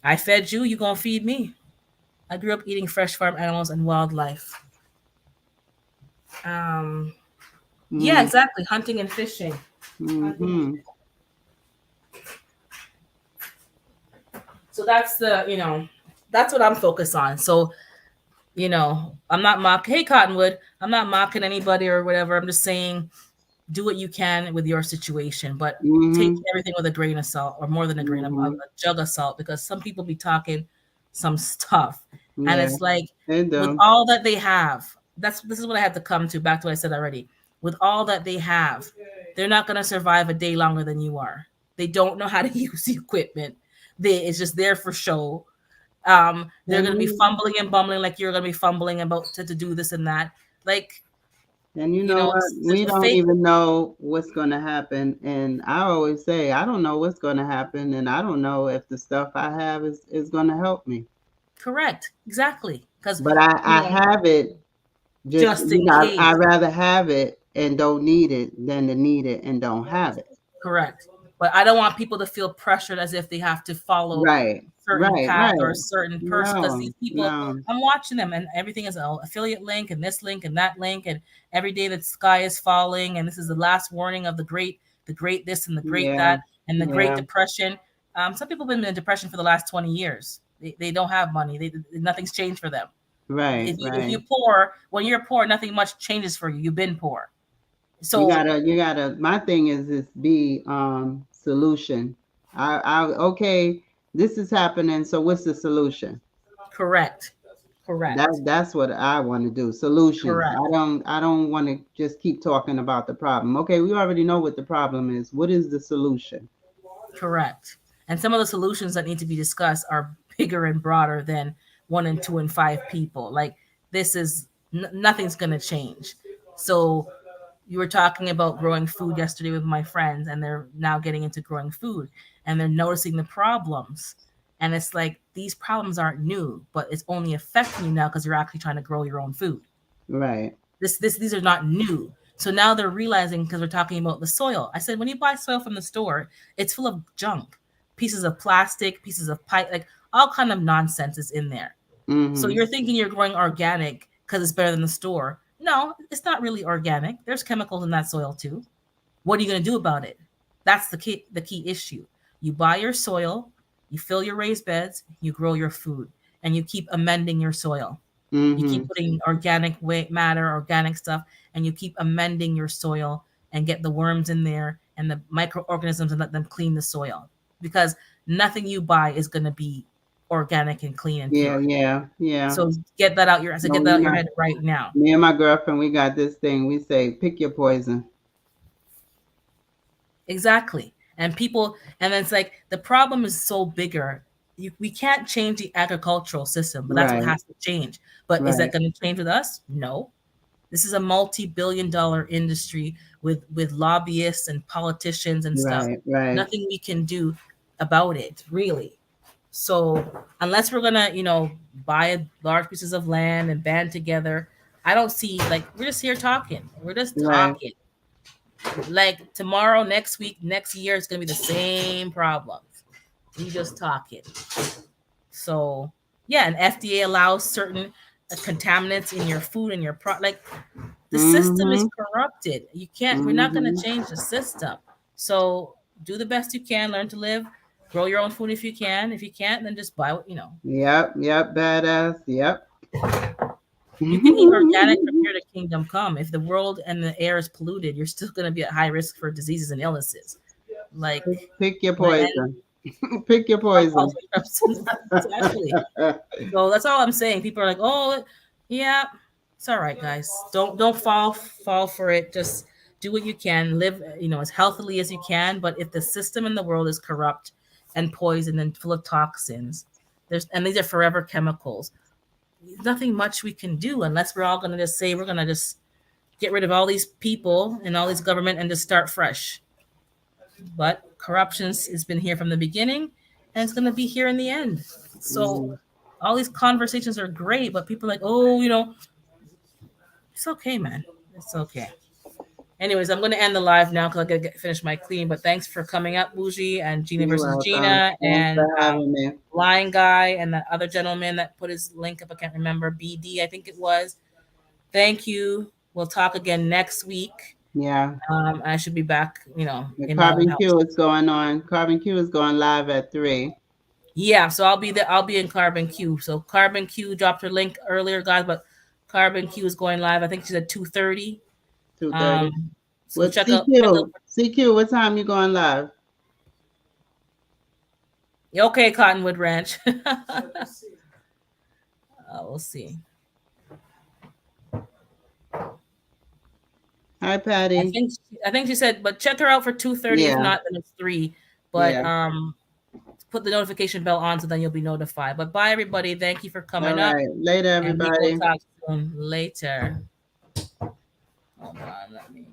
I fed you, you gonna feed me. I grew up eating fresh farm animals and wildlife. Um, yeah, mm, exactly. Hunting and fishing. Hunting and mm-hmm. so that's that's what I'm focused on. So I'm not mocking. Hey, Cottonwood, I'm not mocking anybody or whatever. I'm just saying do what you can with your situation, but take Mm-hmm. everything with a grain of salt or more than a grain of a Mm-hmm. jug of salt because some people be talking some stuff. And Yeah, it's like they with do. all that they have, this is what I had to come to back to what I said already. With all that they have, they're not gonna survive a day longer than you are. They don't know how to use the equipment. It's just there for show. They're And gonna be you, fumbling and bumbling like you're gonna be fumbling about to do this and that. Like, and you know what? there's We a don't fake. even know what's going to happen. And I always say, I don't know what's going to happen, and I don't know if the stuff I have is going to help me. Correct. Exactly. Because, But I have it. Just just in I case. rather have it and don't need it than to need it and don't have it. Correct. But I don't want people to feel pressured as if they have to follow Right, certain right, path or a right. certain person. Because No, these people, no. I'm watching them and everything is an affiliate link and this link and that link. And every day the sky is falling. And this is the last warning of the great this and the great Yeah, that and the great yeah. depression. Some people have been in depression for the last 20 years. They don't have money. Nothing's changed for them. Right, If right. you're poor, when you're poor, nothing much changes for you. You've been poor. You So gotta, you gotta. My thing is be solution. I okay. This is happening. So what's the solution? correct. Correct. That's what I want to do. Solutions. Correct. I don't want to just keep talking about the problem. Okay, we already know what the problem is. What is the solution? Correct. And some of the solutions that need to be discussed are bigger and broader than 1 and 2 and 5 people. Like this is nothing's going to change. So you were talking about growing food yesterday with my friends, and they're now getting into growing food, and they're noticing the problems. And it's like these problems aren't new, but it's only affecting you now because you're actually trying to grow your own food. Right. These are not new. So now they're realizing because we're talking about the soil. I said when you buy soil from the store, it's full of junk, pieces of plastic, pieces of pipe, like all kind of nonsense is in there. So Mm-hmm. you're thinking you're growing organic because it's better than the store. No, it's not really organic. There's chemicals in that soil too. What are you going to do about it? That's the key issue. You buy your soil, you fill your raised beds, you grow your food, and you keep amending your soil. You Mm-hmm. keep putting organic matter, organic stuff, and you keep amending your soil and get the worms in there and the microorganisms and let them clean the soil. Because nothing you buy is going to be organic and clean and Yeah, pure. yeah, yeah. So get that out your I said, No, get that we out your not. head right now. Me and my girlfriend, we got this thing. We say, pick your poison. Exactly. And then it's like the problem is so bigger. We can't change the agricultural system, but that's what Right, has to change. But is that right, going to change with us? No. This is a multi-billion-dollar industry with lobbyists and politicians and stuff. right, right. Nothing we can do about it, really. So unless we're gonna, buy large pieces of land and band together, I don't see like we're just here talking. We're just Right. talking. Like tomorrow, next week, next year, it's gonna be the same problems. We just talking. So yeah, and FDA allows certain contaminants in your food and your like the system is Mm-hmm. corrupted. You can't. We're not gonna Mm-hmm. change the system. So do the best you can. Learn to live. Grow your own food if you can. If you can't, then just buy what you know. Yep, yep, badass. Yep. You can eat organic from here to kingdom come. If the world and the air is polluted, you're still going to be at high risk for diseases and illnesses. Like Pick your when poison. Pick your poison. Exactly. So that's all I'm saying. People are like, "Oh, yeah, it's all right, guys. Don't fall for it. Just do what you can. Live, as healthily as you can. But if the system in the world is corrupt and poisoned and full of toxins, these are forever chemicals. There's nothing much we can do unless we're all gonna just say we're gonna just get rid of all these people and all these government and just start fresh. But corruption has been here from the beginning, and it's gonna be here in the end. So all these conversations are great, but people are like, oh, it's okay, man. It's okay. Anyways, I'm going to end the live now because I got to finish my clean. But thanks for coming up, Bougie and Gina You're versus welcome. Gina Thanks and for having me. Lion Guy and that other gentleman that put his link up. I can't remember. BD, I think it was. Thank you. We'll talk again next week. Yeah. I should be back, The in my own Carbon house. Q is going on. Carbon Q is going live at 3. Yeah, so I'll be there. I'll be in Carbon Q. So Carbon Q dropped her link earlier, guys, but Carbon Q is going live. I think she said 2:30. 2:30. So With check CQ. out. CQ, what time you going live? Okay, Cottonwood Ranch. We'll see. Hi, Patty. I think she said, but check her out for 2:30. Yeah. If not, then it's 3. But Yeah. put the notification bell on so then you'll be notified. But bye, everybody. Thank you for coming All up. right. Later, And we everybody. will talk soon. Later. Hold on, let me.